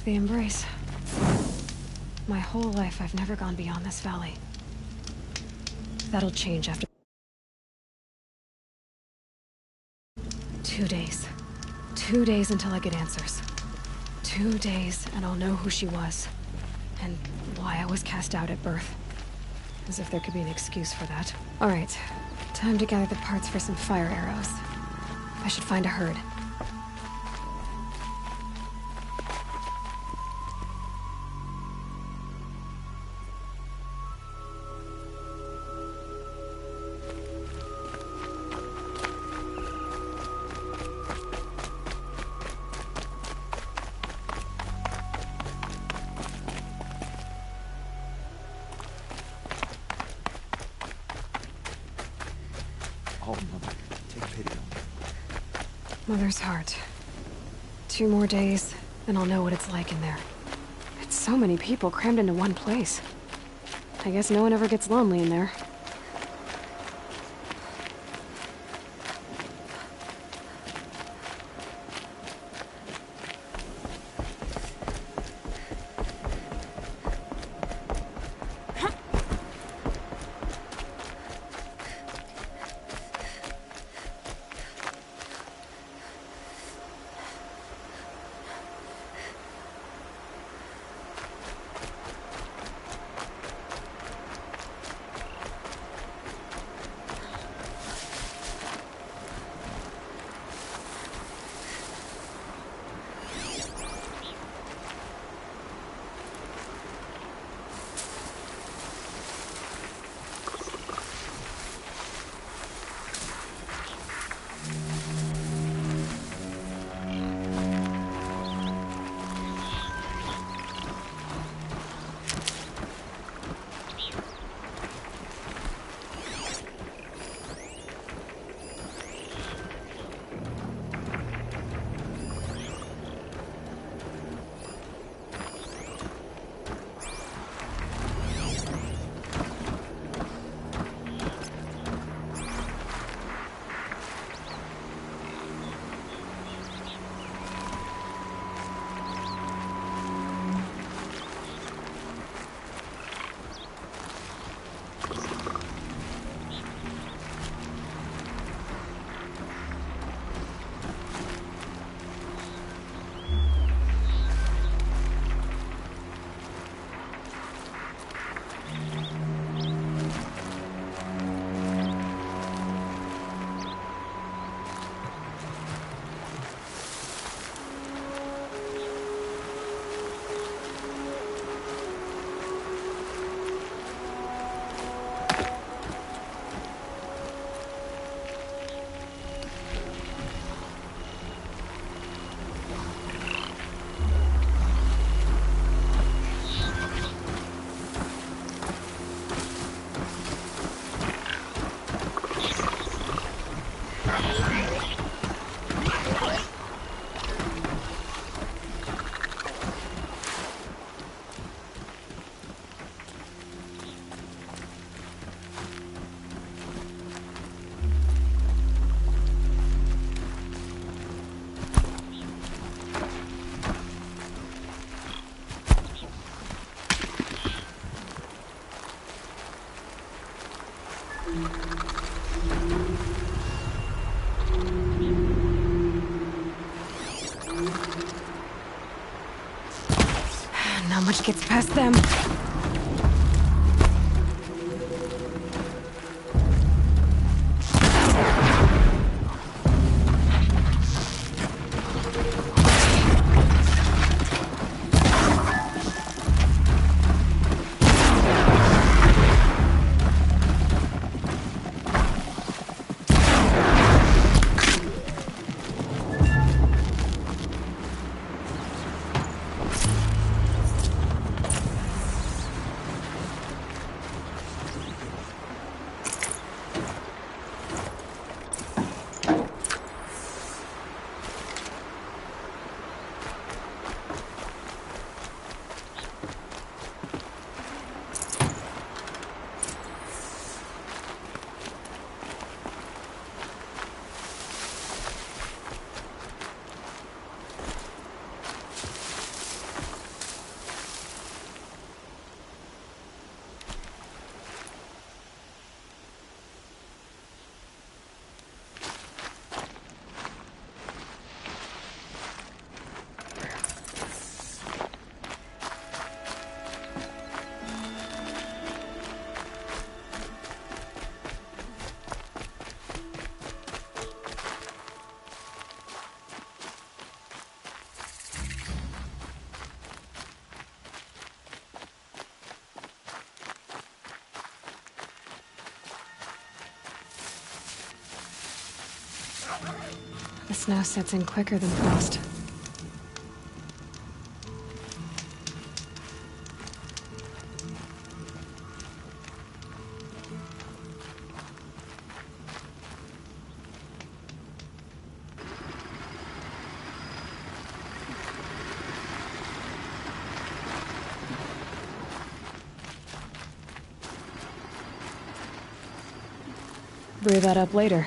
the embrace. My whole life, I've never gone beyond this valley. That'll change after 2 days. 2 days until I get answers. 2 days, and I'll know who she was. And why I was cast out at birth. As if there could be an excuse for that. Alright, time to gather the parts for some fire arrows. I should find a herd. Oh, Mother, take pity on me. Mother's heart. 2 more days, then I'll know what it's like in there. It's so many people crammed into one place. I guess no one ever gets lonely in there. Not much gets past them. The snow sets in quicker than frost. Brew that up later.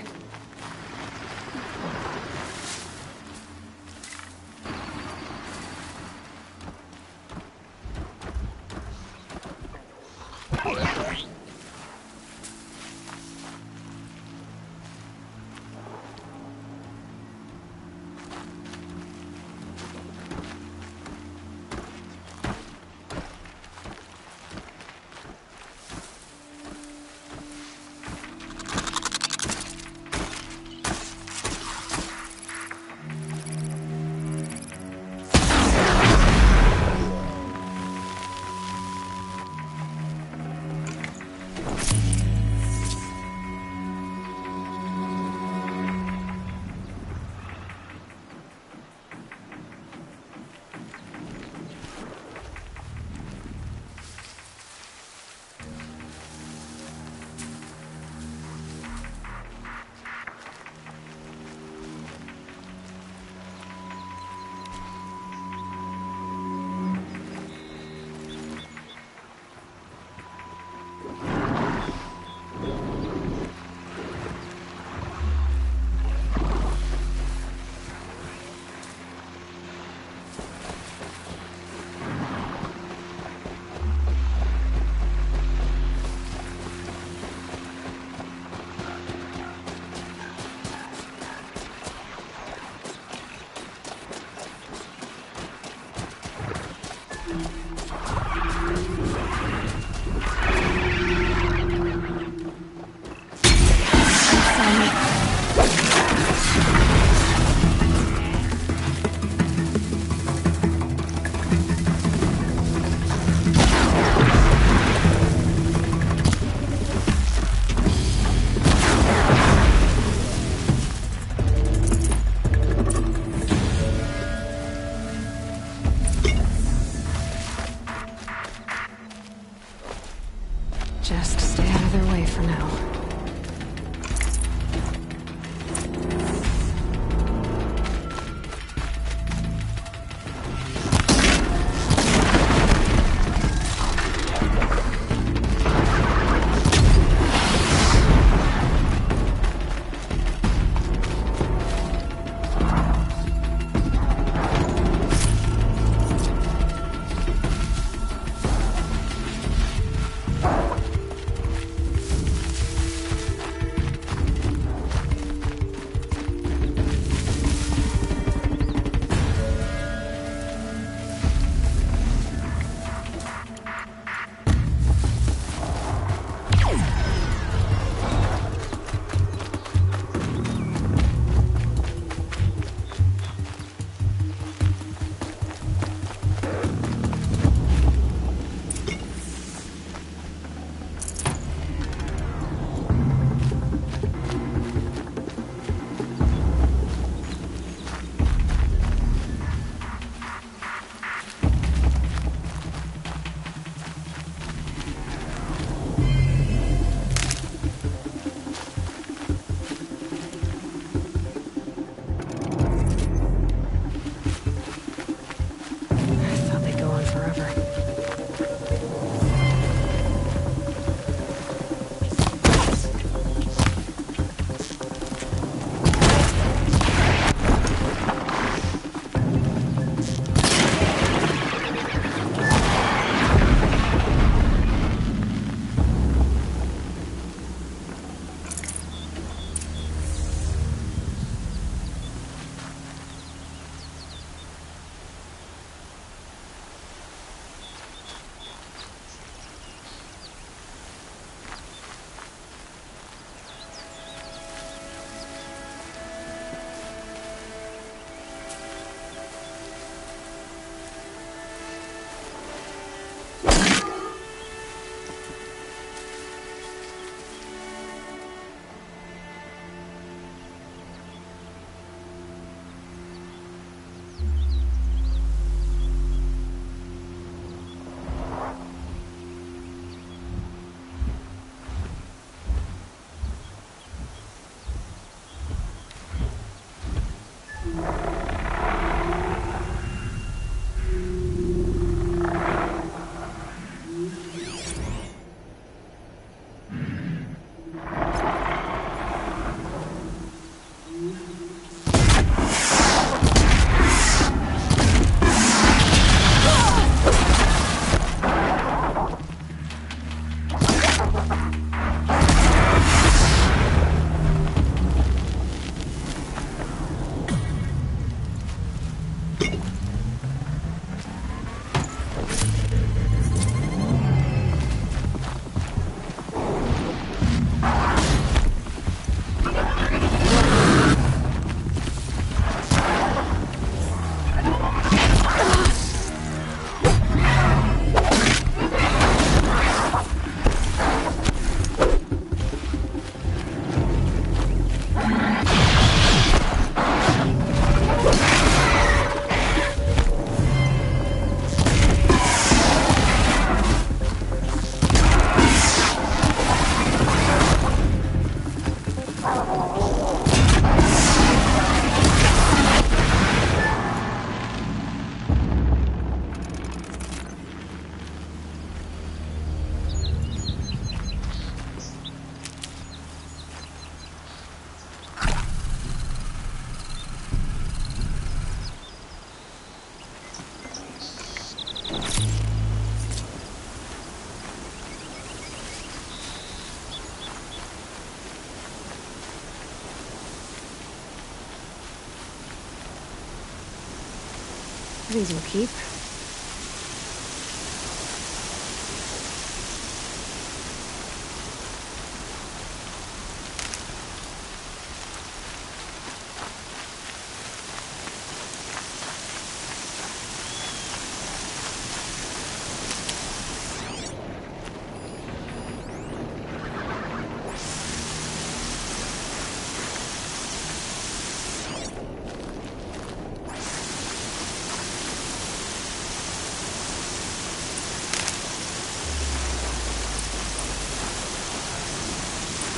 These will keep.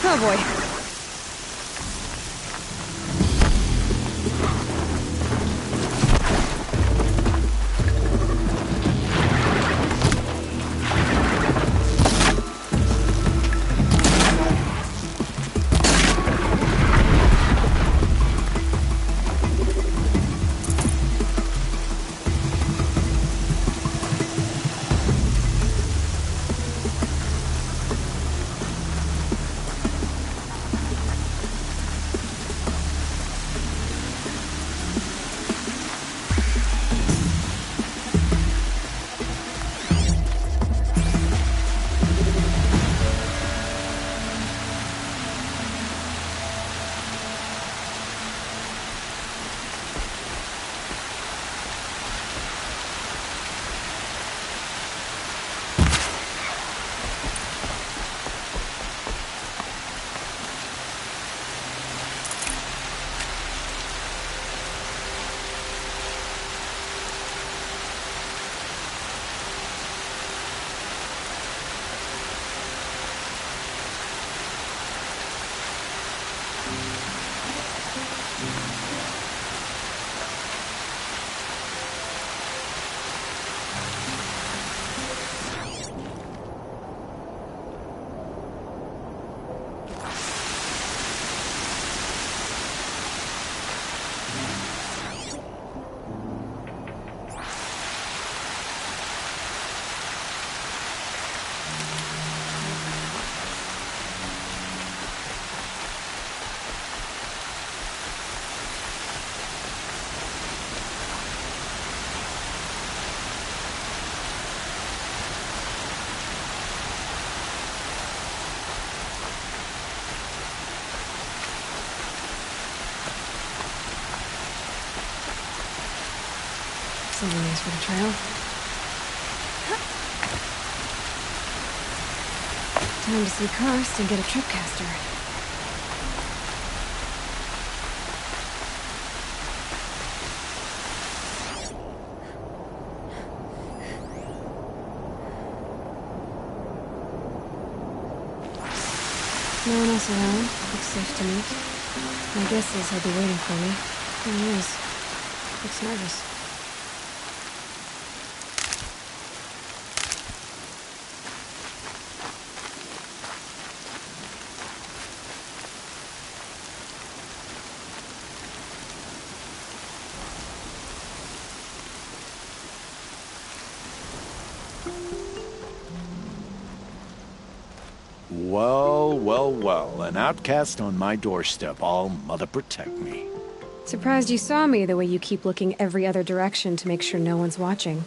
Oh boy. Someone needs for the trail. Time to see Karst and get a tripcaster. No one else around. Looks safe to me. My guess is he'll be waiting for me. There he is. Looks nervous. Well, well, well. An outcast on my doorstep. All mother protect me. Surprised you saw me the way you keep looking every other direction to make sure no one's watching.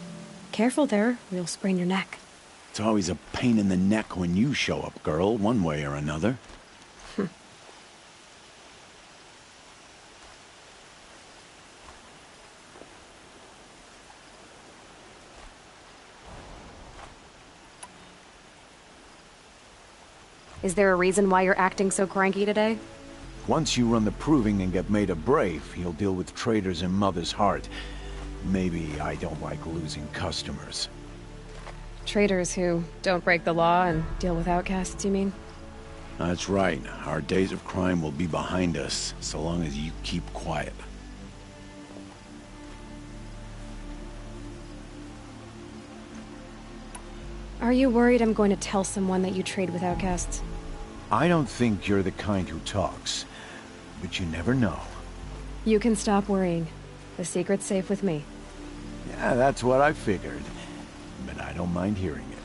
Careful there, or you'll sprain your neck. It's always a pain in the neck when you show up, girl, one way or another. Is there a reason why you're acting so cranky today? Once you run the proving and get made a brave, you'll deal with traitors in Mother's Heart. Maybe I don't like losing customers. Traitors who don't break the law and deal with outcasts, you mean? That's right. Our days of crime will be behind us, so long as you keep quiet. Are you worried I'm going to tell someone that you trade with outcasts? I don't think you're the kind who talks, but you never know. You can stop worrying. The secret's safe with me. Yeah, that's what I figured, but I don't mind hearing it.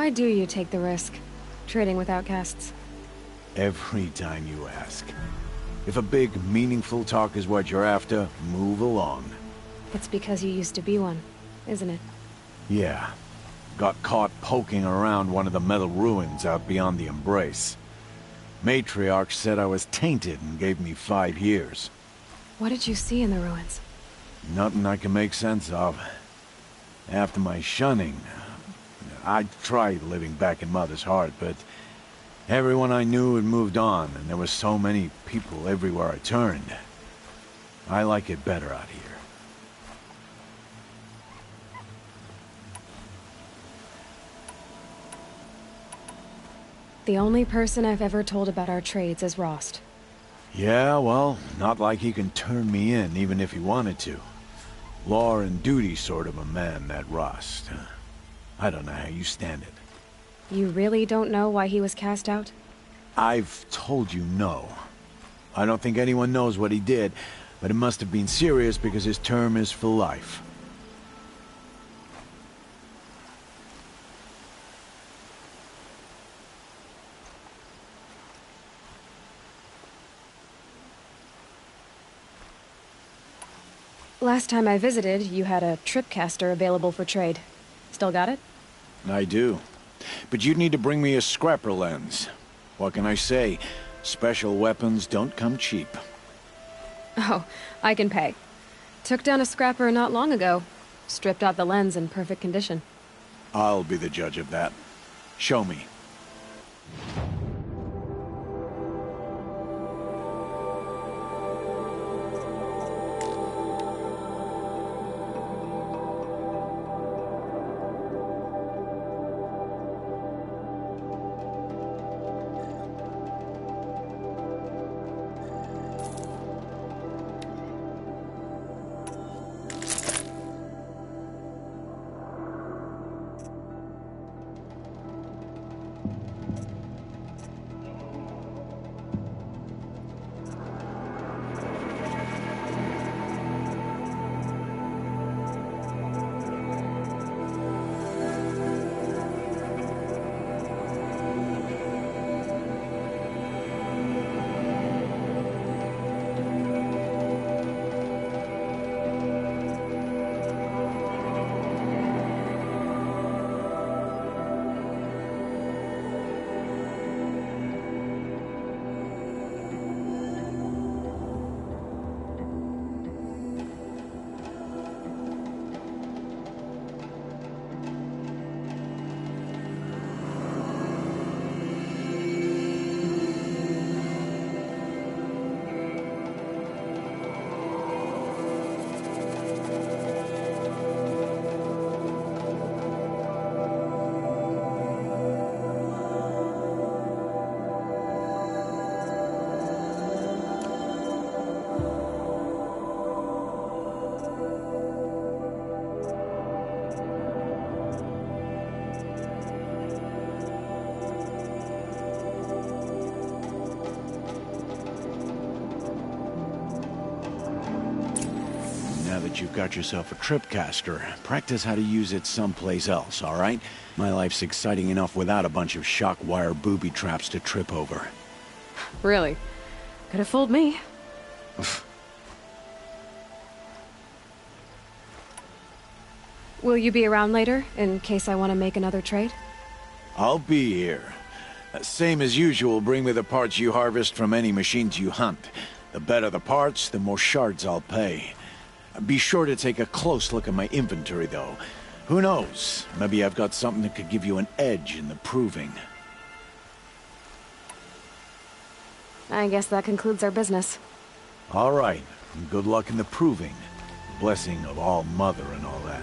Why do you take the risk? Trading with outcasts? Every time you ask. If a big, meaningful talk is what you're after, move along. It's because you used to be one, isn't it? Yeah. Got caught poking around one of the metal ruins out beyond the Embrace. Matriarch said I was tainted and gave me 5 years. What did you see in the ruins? Nothing I can make sense of. After my shunning, I tried living back in Mother's Heart, but everyone I knew had moved on, and there were so many people everywhere I turned. I like it better out here. The only person I've ever told about our trades is Rost. Yeah, well, not like he can turn me in, even if he wanted to. Law and duty sort of a man, that Rost. I don't know how you stand it. You really don't know why he was cast out? I've told you no. I don't think anyone knows what he did, but it must have been serious because his term is for life. Last time I visited, you had a tripcaster available for trade. Still got it? I do. But you'd need to bring me a scrapper lens. What can I say? Special weapons don't come cheap. Oh, I can pay. Took down a scrapper not long ago. Stripped out the lens in perfect condition. I'll be the judge of that. Show me. You've got yourself a tripcaster. Practice how to use it someplace else, all right? My life's exciting enough without a bunch of shock wire booby traps to trip over. Really? Could have fooled me. Will you be around later, in case I want to make another trade? I'll be here. Same as usual, bring me the parts you harvest from any machines you hunt. The better the parts, the more shards I'll pay. Be sure to take a close look at my inventory, though. Who knows? Maybe I've got something that could give you an edge in the proving. I guess that concludes our business. All right. Good luck in the proving. Blessing of All Mother and all that.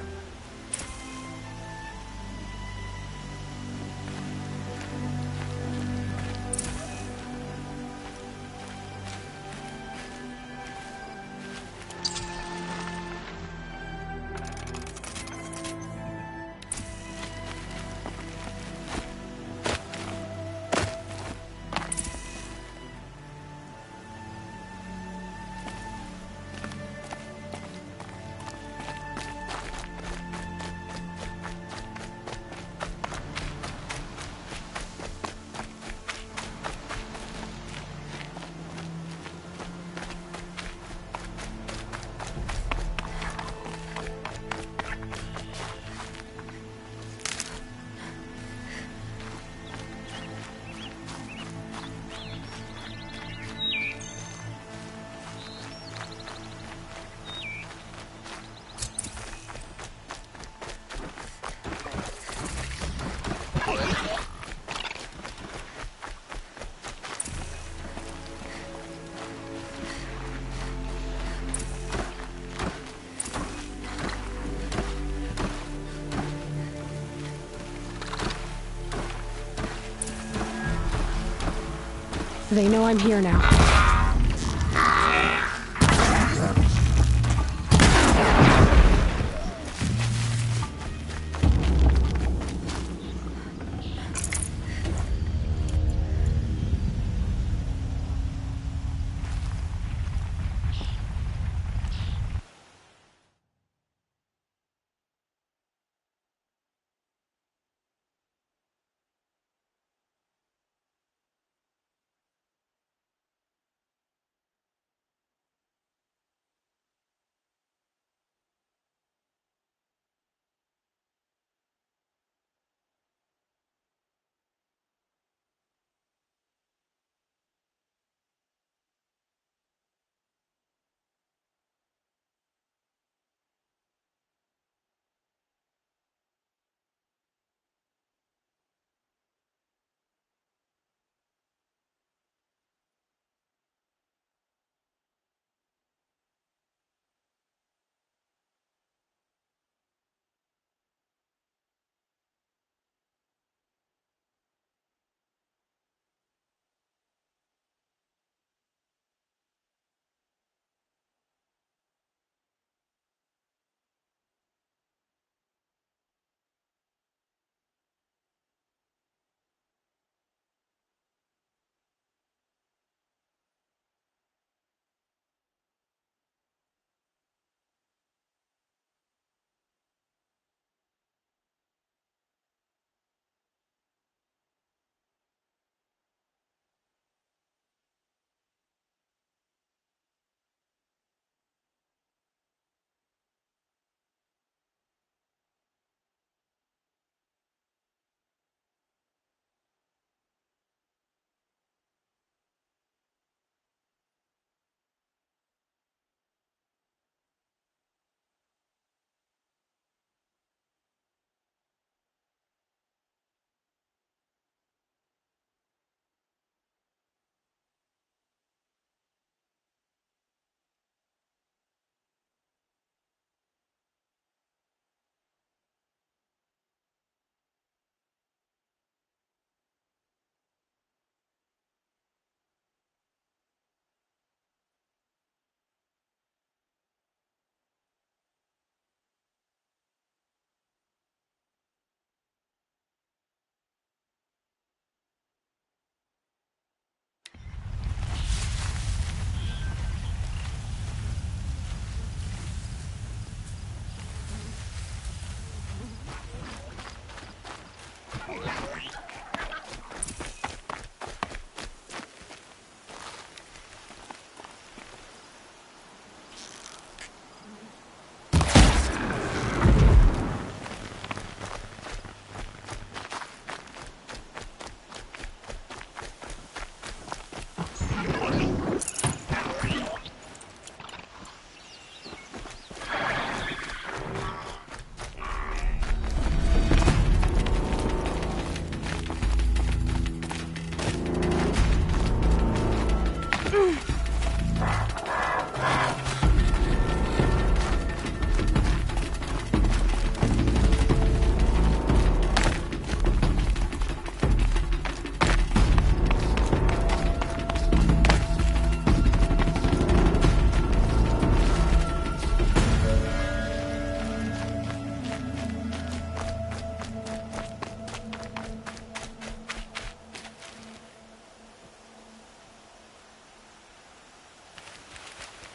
They know I'm here now.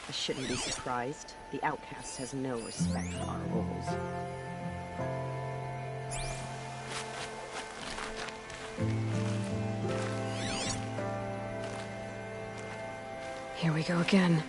I shouldn't be surprised. The outcast has no respect for our rules. Here we go again.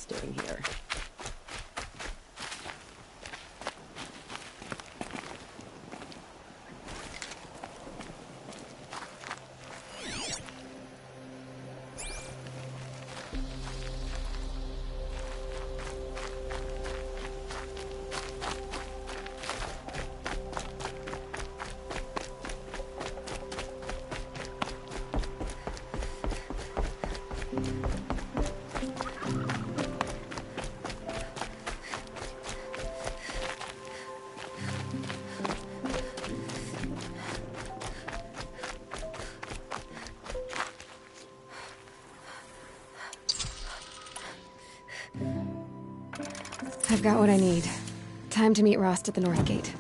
doing here. I've got what I need. Time to meet Rost at the North Gate.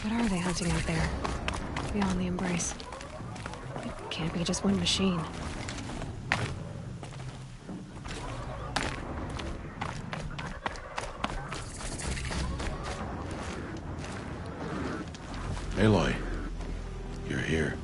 What are they hunting out there? Beyond the Embrace. It can't be just one machine. Aloy, you're here.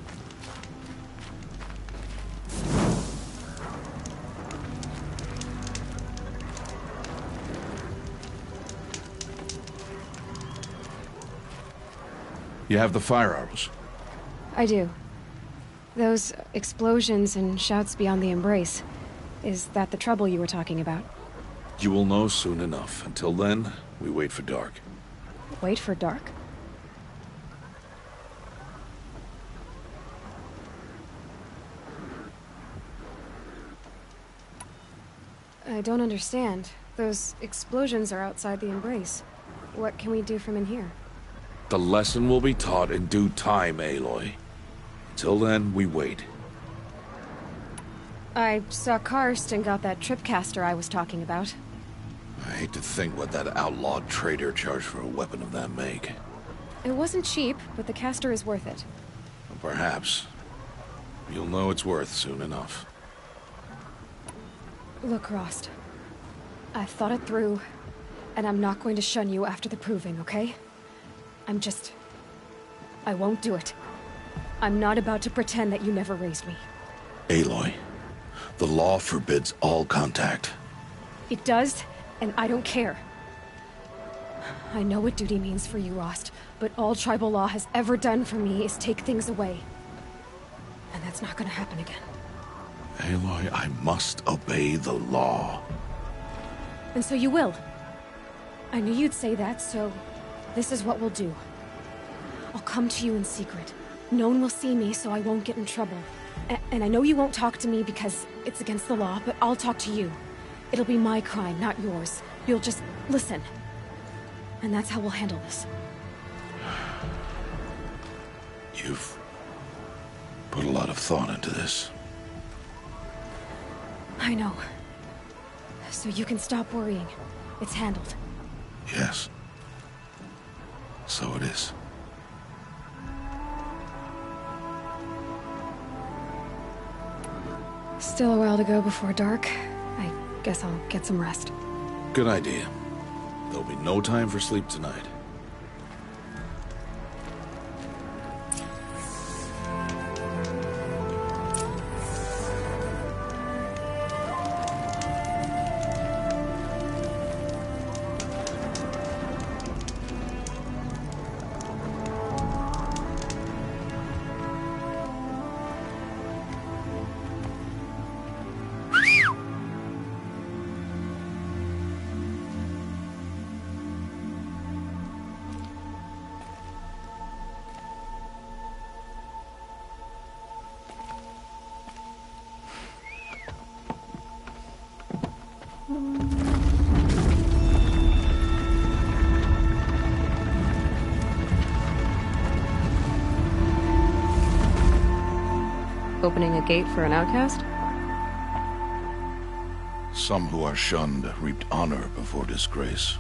You have the fire arrows. I do. Those explosions and shouts beyond the Embrace. Is that the trouble you were talking about? You will know soon enough. Until then, we wait for dark. Wait for dark? I don't understand. Those explosions are outside the Embrace. What can we do from in here? The lesson will be taught in due time, Aloy. Till then, we wait. I saw Karst and got that tripcaster I was talking about. I hate to think what that outlawed trader charged for a weapon of that make. It wasn't cheap, but the caster is worth it. Perhaps. You'll know it's worth soon enough. Look, Rost. I've thought it through, and I'm not going to shun you after the proving, okay? I won't do it. I'm not about to pretend that you never raised me. Aloy, the law forbids all contact. It does, and I don't care. I know what duty means for you, Rost, but all tribal law has ever done for me is take things away. And that's not gonna happen again. Aloy, I must obey the law. And so you will. I knew you'd say that, so this is what we'll do. I'll come to you in secret. No one will see me, so I won't get in trouble. And I know you won't talk to me because it's against the law, but I'll talk to you. It'll be my crime, not yours. You'll just listen. And that's how we'll handle this. You've put a lot of thought into this. I know. So you can stop worrying. It's handled. Yes. So it is. Still a while to go before dark. I guess I'll get some rest. Good idea. There'll be no time for sleep tonight. Opening a gate for an outcast? Some who are shunned reaped honor before disgrace.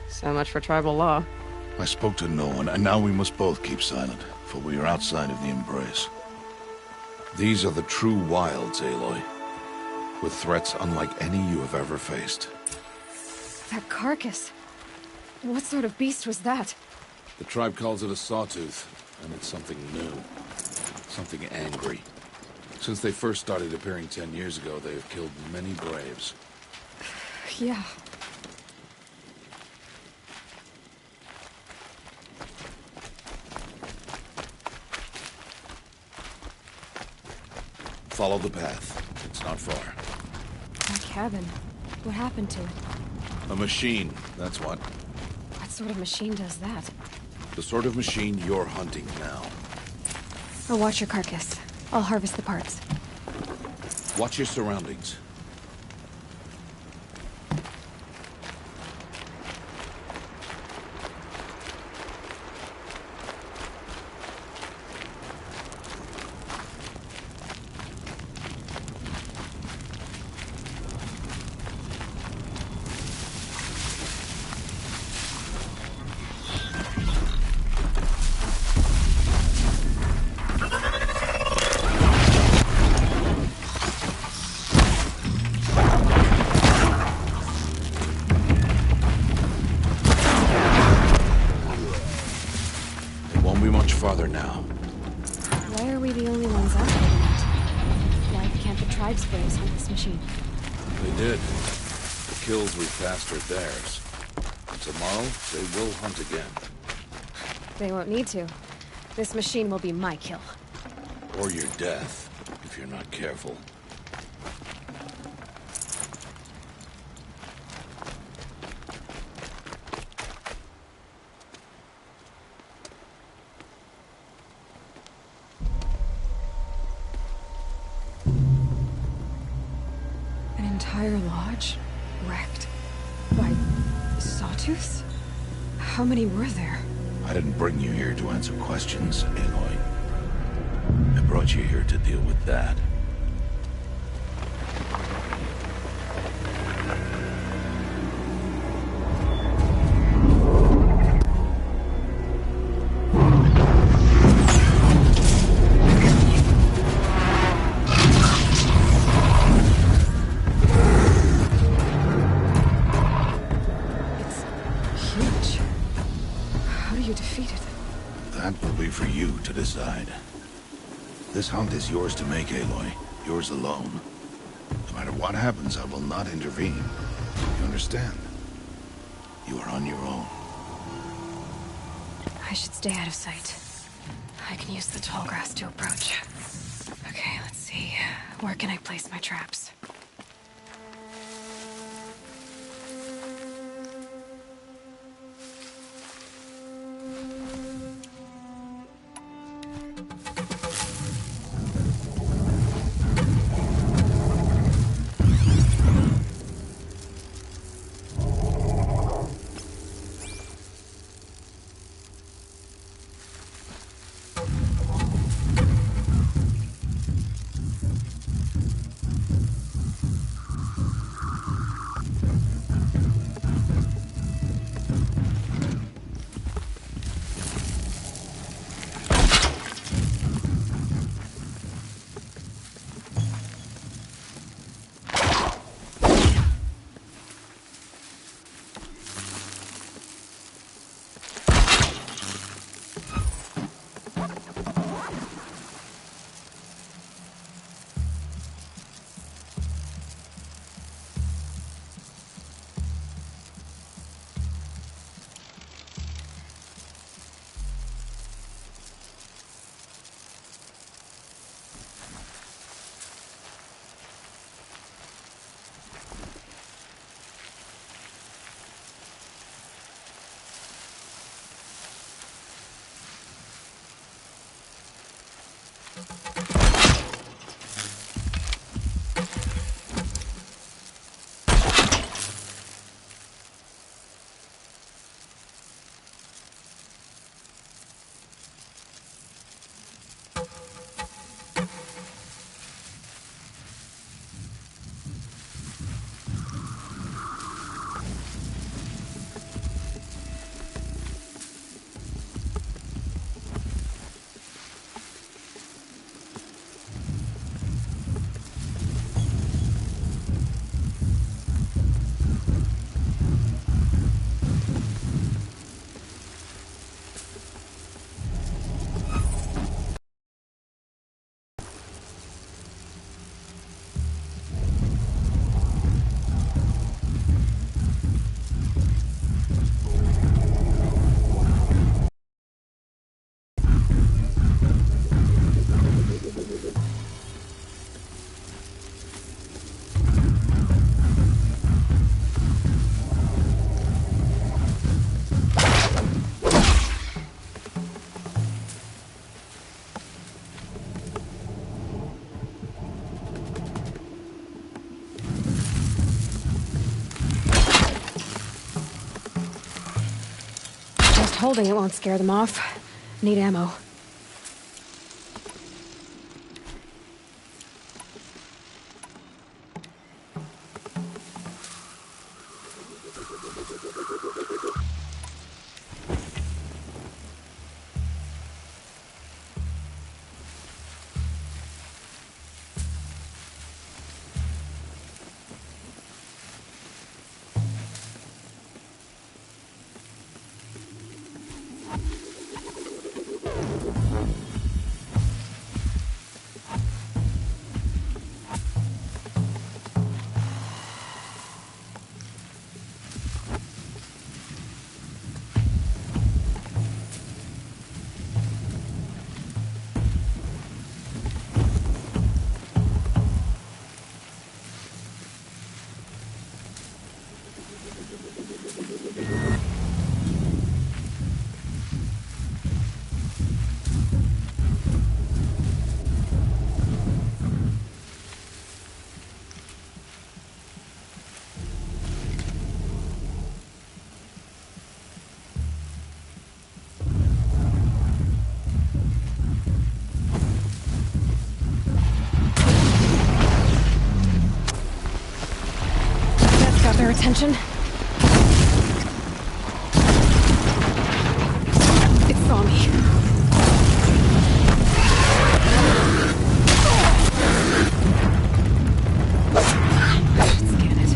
So much for tribal law. I spoke to no one, and now we must both keep silent, for we are outside of the Embrace. These are the true wilds, Aloy. With threats unlike any you have ever faced. That carcass. What sort of beast was that? The tribe calls it a sawtooth, and it's something new. Something angry. Since they first started appearing 10 years ago, they have killed many braves. Yeah. Follow the path. It's not far. That cabin. What happened to it? A machine, that's what. What sort of machine does that? The sort of machine you're hunting now. I'll watch your carcass. I'll harvest the parts. Watch your surroundings. Farther now. Why are we the only ones out there tonight? Why can't the tribes braves hunt this machine? They did. The kills we passed are theirs. And tomorrow, they will hunt again. They won't need to. This machine will be my kill. Or your death, if you're not careful. Entire lodge wrecked by sawtooths? How many were there? I didn't bring you here to answer questions, Aloy. I brought you here to deal with that. Decide. This hunt is yours to make, Aloy. Yours alone. No matter what happens, I will not intervene. You understand? You are on your own. I should stay out of sight. I can use the tall grass to approach. Okay, let's see. Where can I place my traps? holding it won't scare them off. Need ammo. Got their attention. It saw me. Scan it.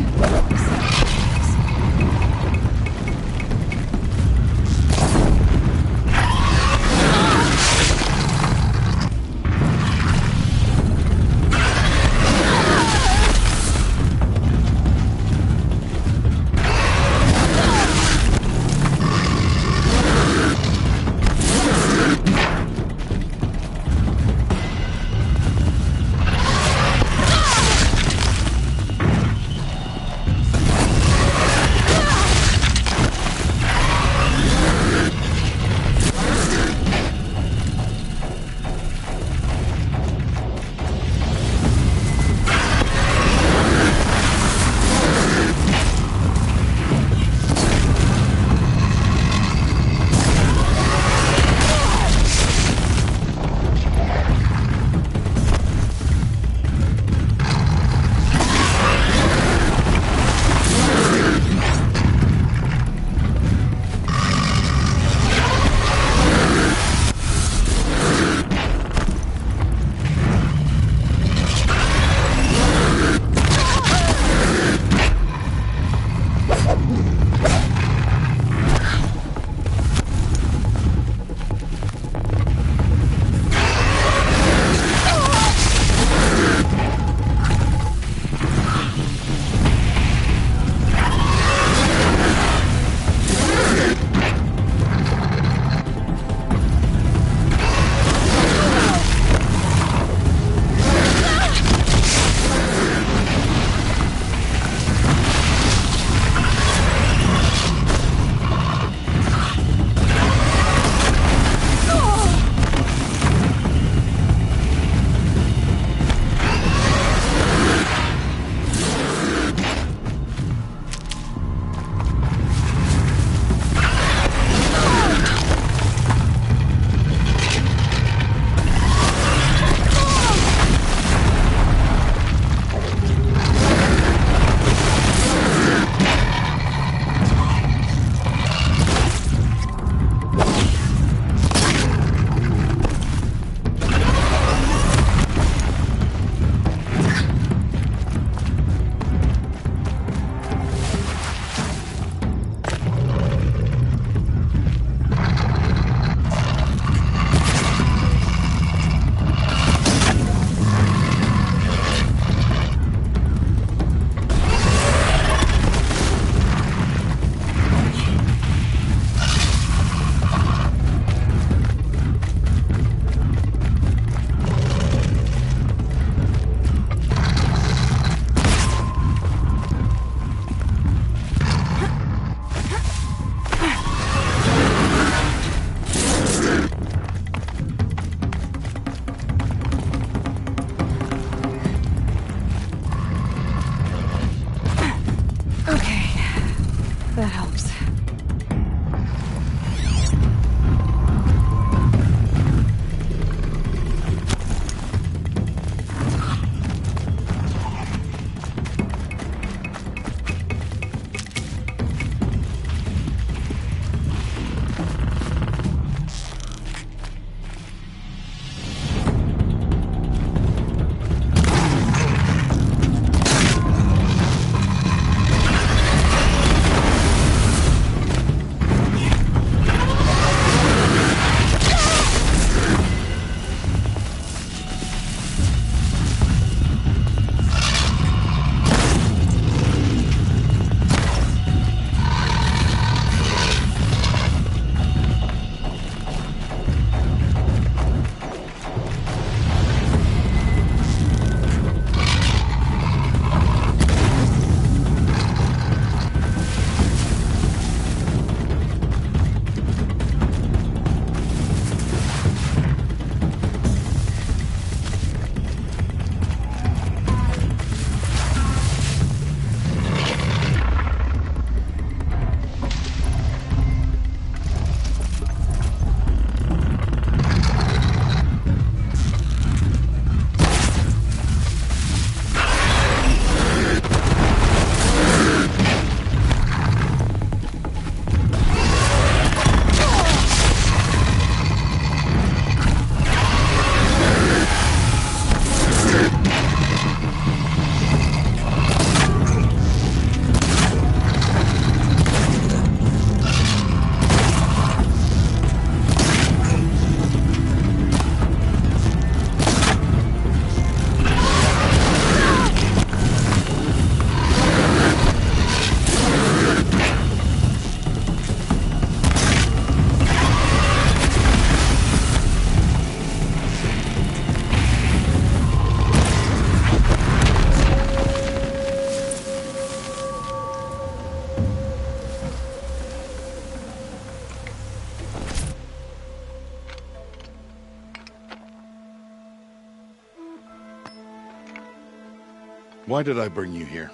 Why did I bring you here?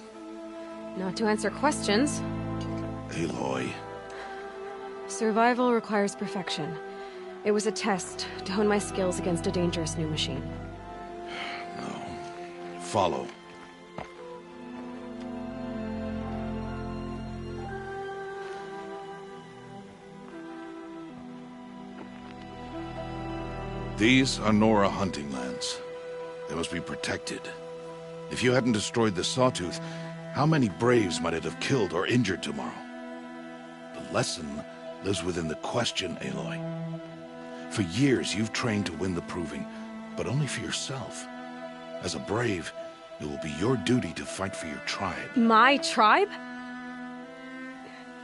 Not to answer questions. Aloy. Survival requires perfection. It was a test to hone my skills against a dangerous new machine. No. Follow. These are Nora hunting lands. They must be protected. If you hadn't destroyed the Sawtooth, how many Braves might it have killed or injured tomorrow? The lesson lives within the question, Aloy. For years, you've trained to win the Proving, but only for yourself. As a Brave, it will be your duty to fight for your tribe. My tribe?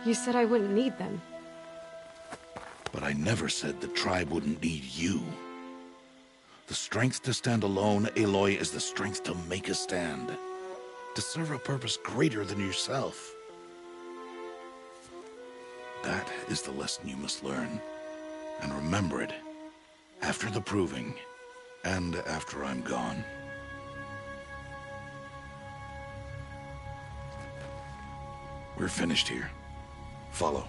You said I wouldn't need them. But I never said the tribe wouldn't need you. The strength to stand alone, Aloy, is the strength to make a stand. To serve a purpose greater than yourself. That is the lesson you must learn. And remember it. After the Proving. And after I'm gone. We're finished here. Follow.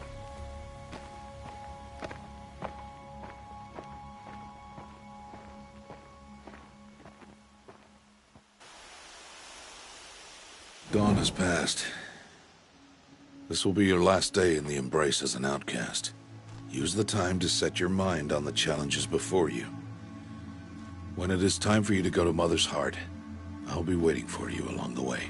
Dawn has passed. This will be your last day in the Embrace as an outcast. Use the time to set your mind on the challenges before you. When it is time for you to go to Mother's Heart, I'll be waiting for you along the way.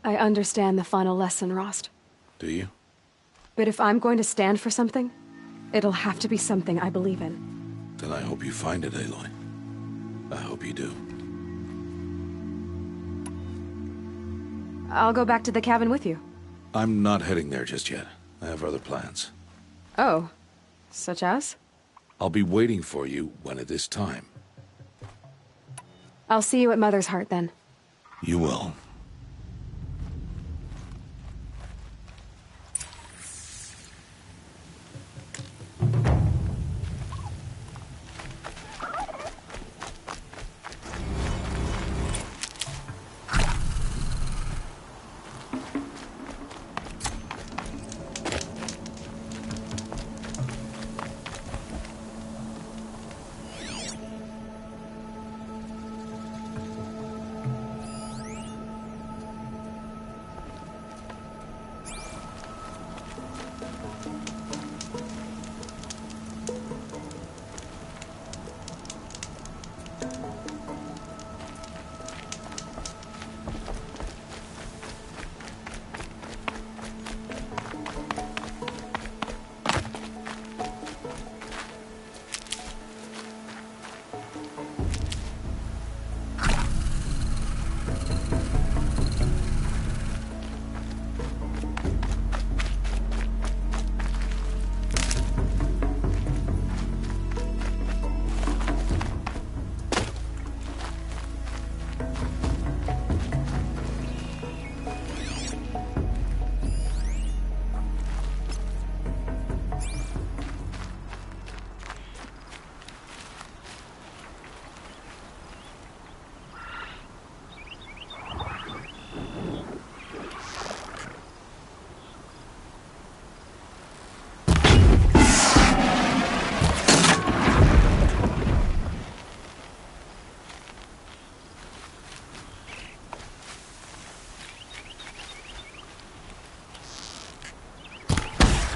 I understand the final lesson, Rost. Do you? But if I'm going to stand for something, it'll have to be something I believe in. Then I hope you find it, Aloy. I hope you do. I'll go back to the cabin with you. I'm not heading there just yet. I have other plans. Oh. Such as? I'll be waiting for you when it is time. I'll see you at Mother's Heart, then. You will.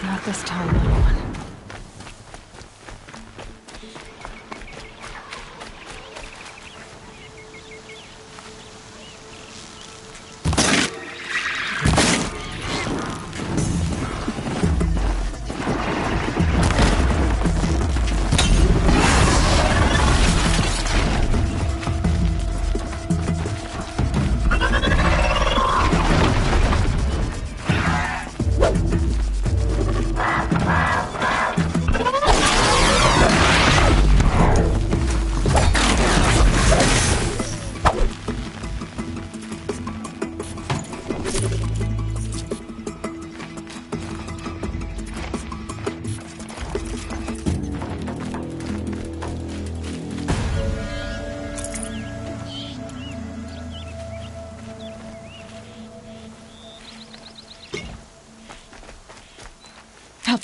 Not this time, little one.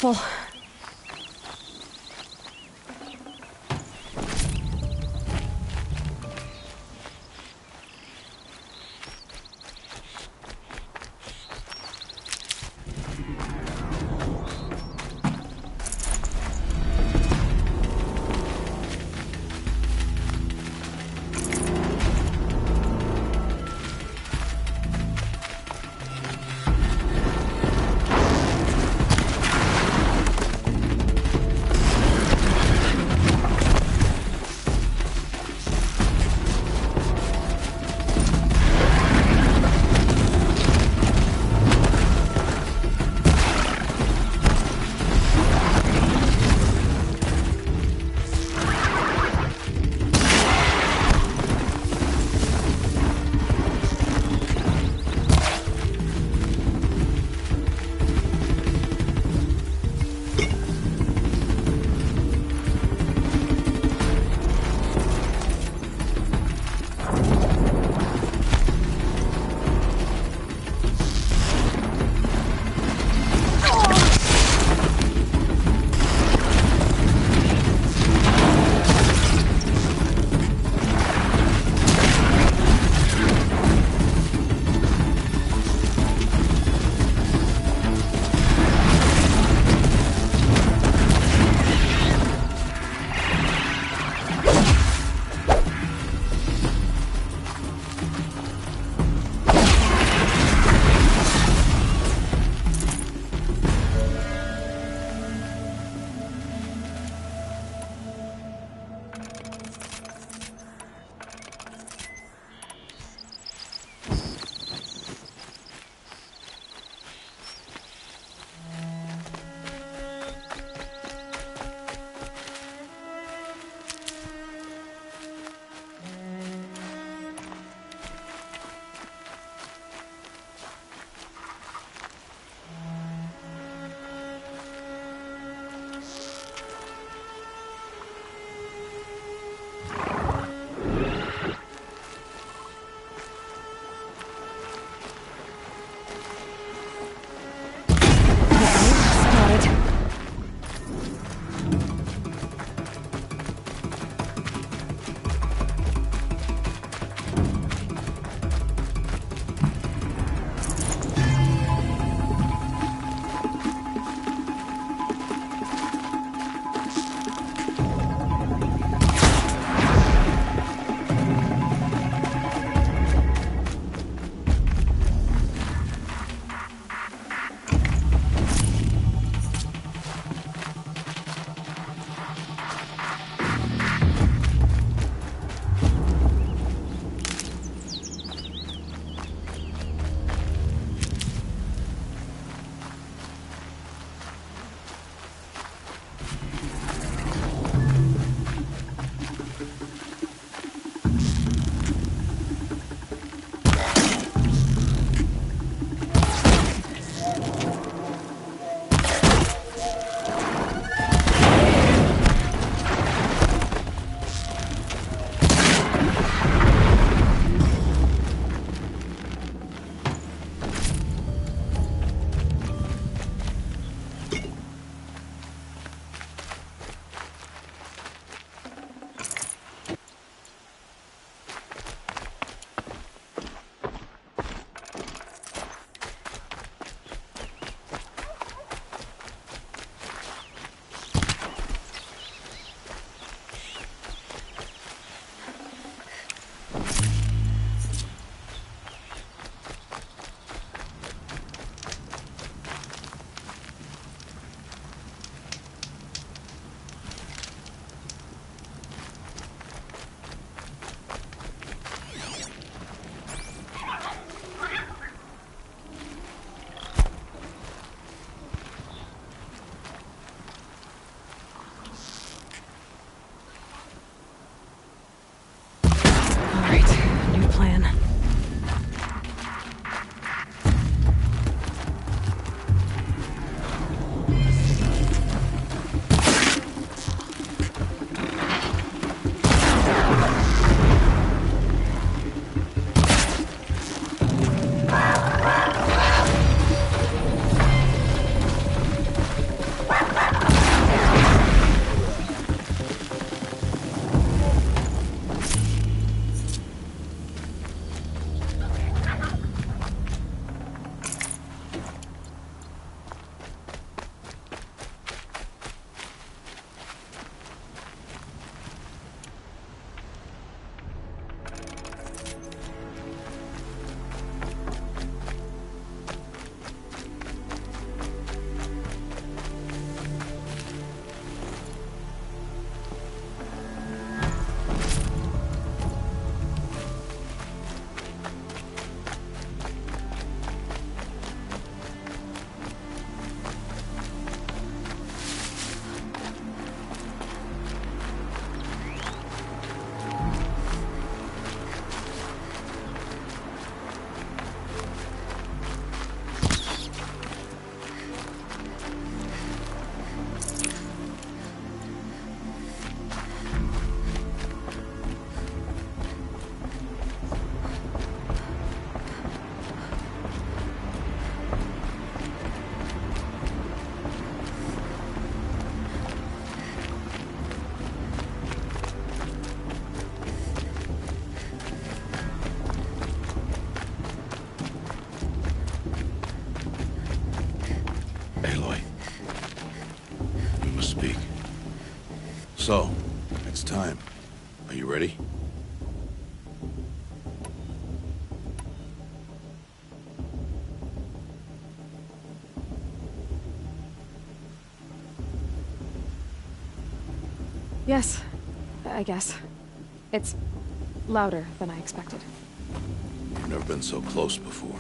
careful. All right. Yes, I guess. It's louder than I expected. You've never been so close before.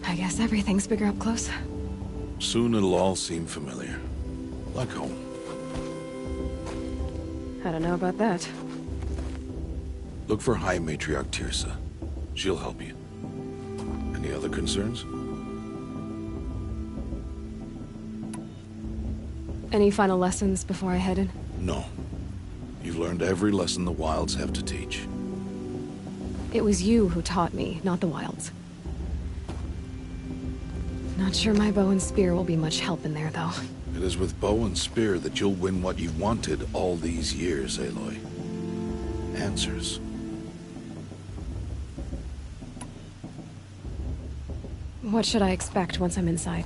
I guess everything's bigger up close. Soon it'll all seem familiar. Like home. I don't know about that. Look for High Matriarch Tirsa. She'll help you. Any other concerns? Any final lessons before I head in? No. You've learned every lesson the Wilds have to teach. It was you who taught me, not the Wilds. Not sure my bow and spear will be much help in there, though. It is with bow and spear that you'll win what you wanted all these years, Aloy. Answers. What should I expect once I'm inside?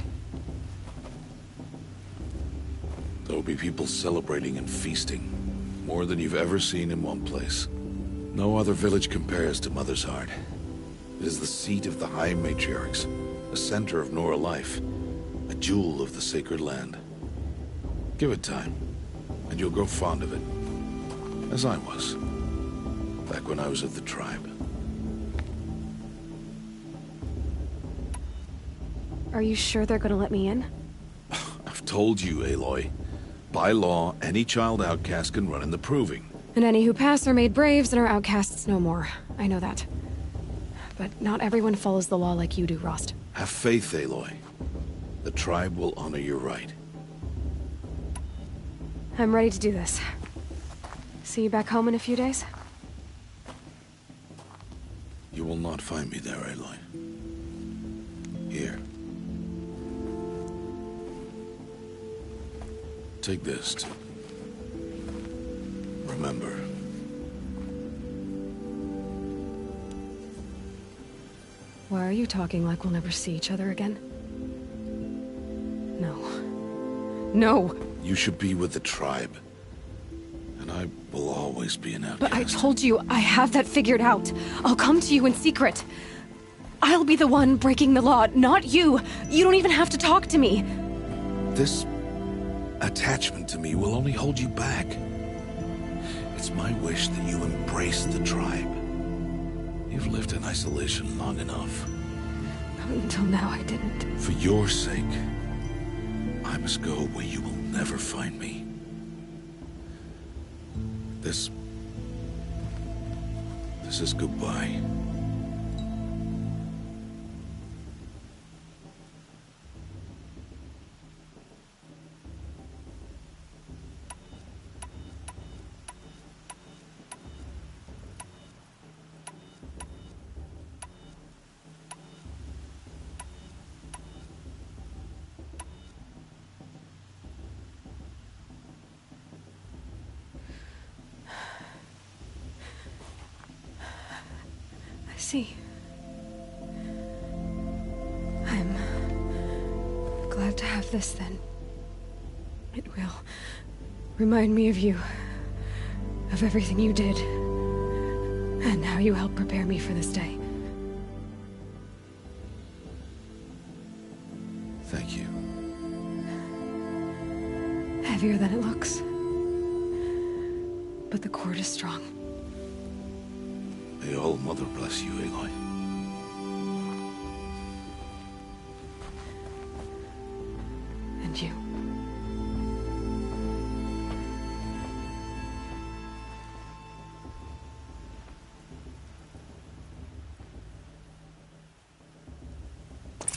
There will be people celebrating and feasting. More than you've ever seen in one place. No other village compares to Mother's Heart. It is the seat of the High Matriarchs, a center of Nora life, a jewel of the sacred land. Give it time, and you'll grow fond of it. As I was, back when I was at the tribe. Are you sure they're gonna let me in? I've told you, Aloy. By law, any child outcast can run in the Proving. And any who pass are made braves and are outcasts no more. I know that. But not everyone follows the law like you do, Rost. Have faith, Aloy. The tribe will honor your right. I'm ready to do this. See you back home in a few days? You will not find me there, Aloy. Here. Take this to remember. Why are you talking like we'll never see each other again? No. No! You should be with the tribe. And I will always be an outcast. But I told you, I have that figured out. I'll come to you in secret. I'll be the one breaking the law, not you. You don't even have to talk to me. This attachment to me will only hold you back. It's my wish that you embrace the tribe. You've lived in isolation long enough. Until now, I didn't. For your sake, I must go where you will never find me. This is goodbye. See. I'm glad to have this then. It will remind me of you, of everything you did, and how you helped prepare me for this day. Thank you. Heavier than it looks. But the cord is strong. May All Mother bless you, Aloy. And you.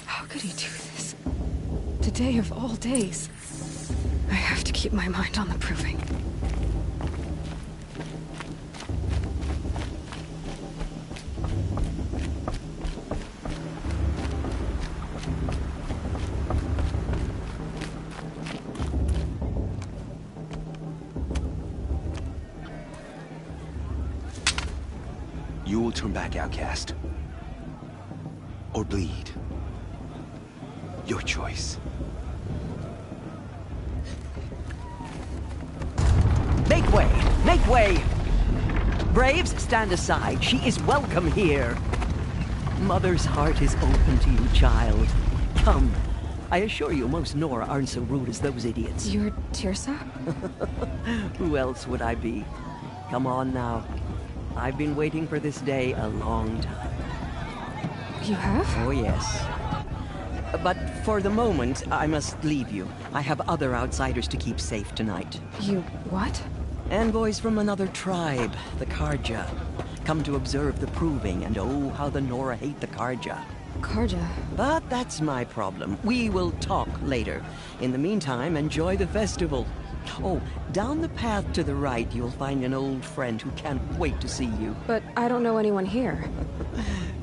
How could he do this? Today of all days. I have to keep my mind on the Proving. You will turn back, outcast. Or bleed. Your choice. Make way! Make way! Braves, stand aside. She is welcome here. Mother's heart is open to you, child. Come. I assure you, most Nora aren't so rude as those idiots. You're Tirsa? Who else would I be? Come on now. I've been waiting for this day a long time. You have? Oh, yes. But for the moment, I must leave you. I have other outsiders to keep safe tonight. You what? Envoys from another tribe, the Karja. Come to observe the proving, and oh, how the Nora hate the Karja. Karja? But that's my problem. We will talk later. In the meantime, enjoy the festival. Oh, down the path to the right, you'll find an old friend who can't wait to see you. But I don't know anyone here.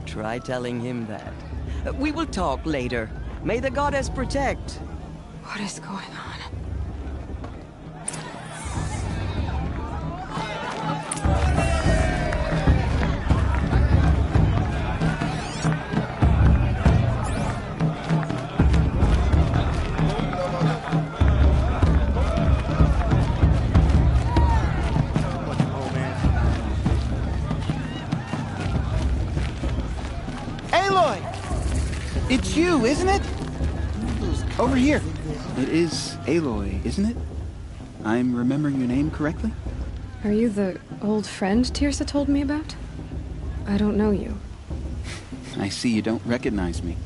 Try telling him that. We will talk later. May the goddess protect. What is going on? Aloy! It's you, isn't it? Over here. It is Aloy, isn't it? I'm remembering your name correctly? Are you the old friend Tirsa told me about? I don't know you. I see you don't recognize me.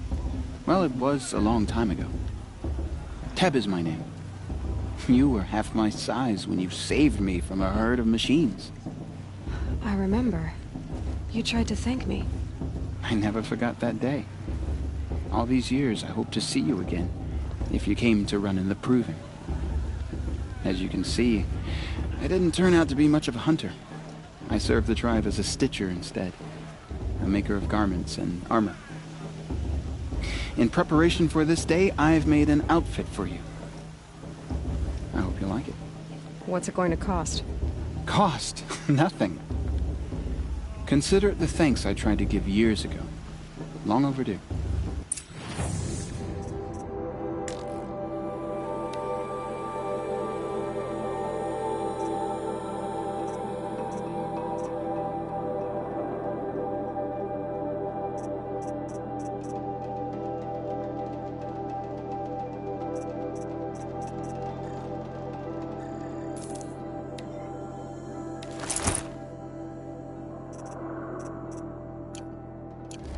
Well, it was a long time ago. Teb is my name. You were half my size when you saved me from a herd of machines. I remember. You tried to thank me. I never forgot that day. All these years, I hope to see you again, if you came to run in the proving. As you can see, I didn't turn out to be much of a hunter. I served the tribe as a stitcher instead, a maker of garments and armor. In preparation for this day, I've made an outfit for you. I hope you like it. What's it going to cost? Cost? Nothing. Consider it the thanks I tried to give years ago. Long overdue.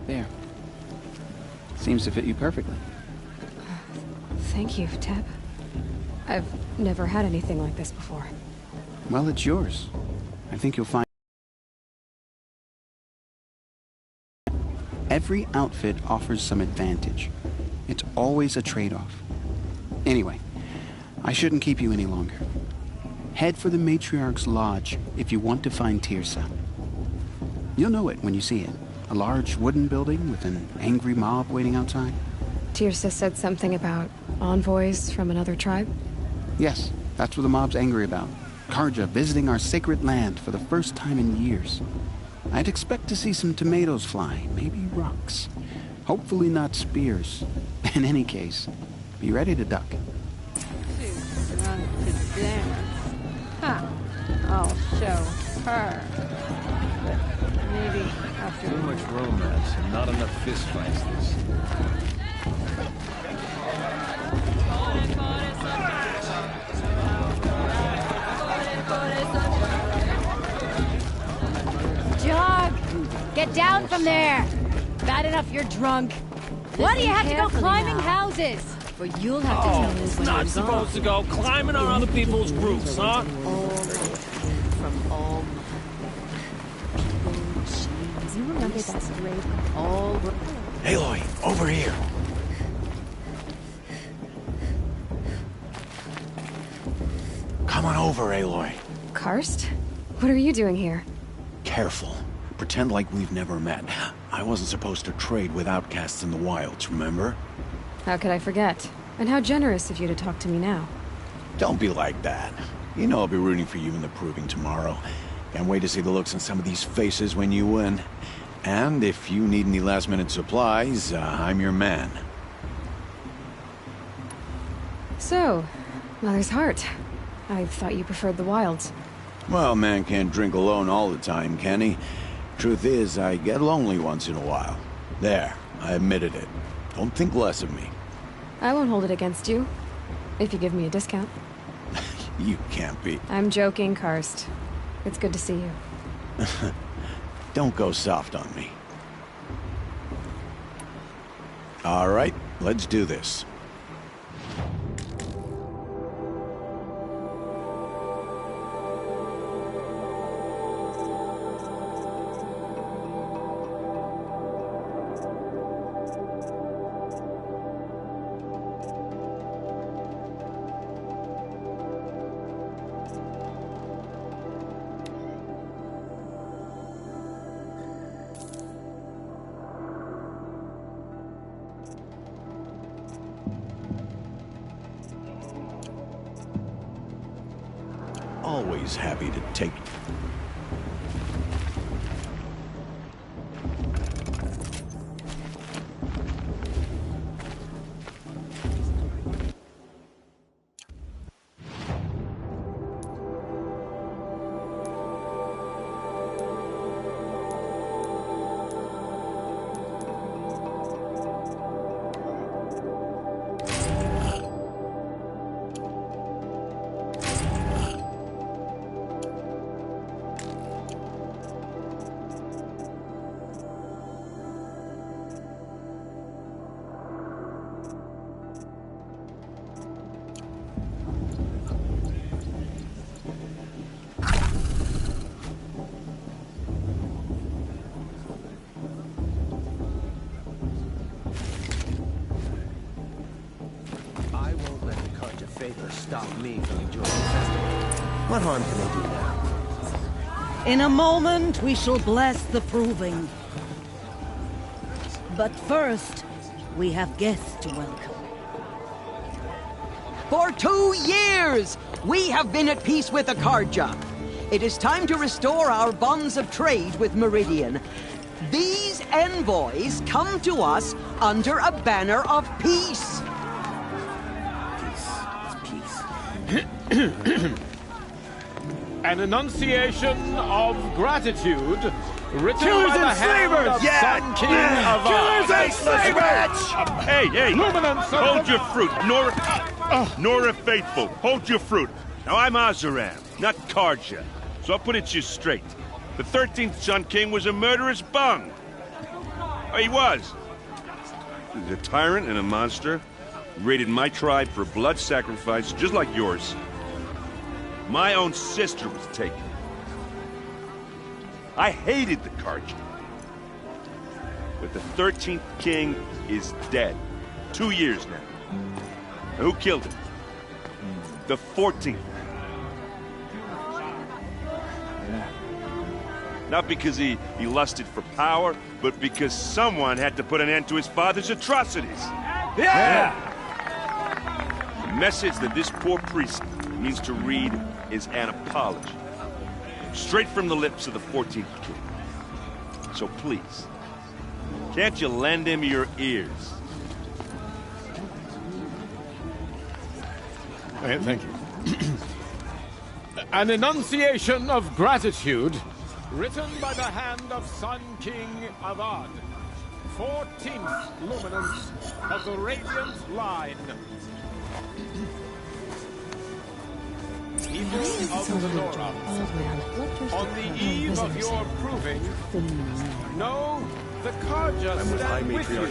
There. Seems to fit you perfectly. Thank you, Teb. I've never had anything like this before. Well, it's yours. I think you'll find every outfit offers some advantage. It's always a trade-off. Anyway, I shouldn't keep you any longer. Head for the Matriarch's Lodge if you want to find Tirsa. You'll know it when you see it. A large wooden building with an angry mob waiting outside. Tirsa said something about envoys from another tribe? Yes, that's what the mob's angry about. Karja visiting our sacred land for the first time in years. I'd expect to see some tomatoes fly, maybe rocks. Hopefully not spears. In any case, be ready to duck. I'll show her. But maybe after... Too much romance and not enough fistfights this Jog! Get down from there! Bad enough you're drunk. Why do you have to go climbing houses? For you'll have to tell us when not you're supposed to go climbing on other people's roofs, huh? From all Do you remember that great all Aloy, over here. Come on over, Aloy. Karst? What are you doing here? Careful. Pretend like we've never met. I wasn't supposed to trade with outcasts in the wilds, remember? How could I forget? And how generous of you to talk to me now. Don't be like that. You know I'll be rooting for you in the proving tomorrow. Can't wait to see the looks on some of these faces when you win. And if you need any last-minute supplies, I'm your man. So, Mother's Heart. I thought you preferred the wilds. Well, man can't drink alone all the time, can he? Truth is, I get lonely once in a while. There, I admitted it. Don't think less of me. I won't hold it against you, if you give me a discount. You can't be. I'm joking, Karst. It's good to see you. Don't go soft on me. All right, let's do this. Always happy to take... Stop me from enjoying the festival. What harm can they do now? In a moment, we shall bless the proving. But first, we have guests to welcome. For 2 years, we have been at peace with Akarja. It is time to restore our bonds of trade with Meridian. These envoys come to us under a banner of peace. An enunciation of gratitude written Killers by the and hand slavers! of Sun King of Killers and slavers! Hey, hey! Luminance Hold your fruit, Nora Faithful, hold your fruit. Now, I'm Azaram, not Karja, so I'll put it to you straight. The 13th Sun King was a murderous bung. Oh, he was. He was a tyrant and a monster. Raided my tribe for blood sacrifice, just like yours. My own sister was taken. I hated the Karja. But the 13th king is dead. 2 years now. And who killed him? The 14th. Not because he lusted for power, but because someone had to put an end to his father's atrocities. Yeah! The message that this poor priest means to read is an apology. Straight from the lips of the 14th king. So please, can't you lend him your ears? Thank you. An enunciation of gratitude written by the hand of Sun King Avad, 14th luminance of the Radiant Line. People of the Nora, on the eve of your proving, know the Karja stand with you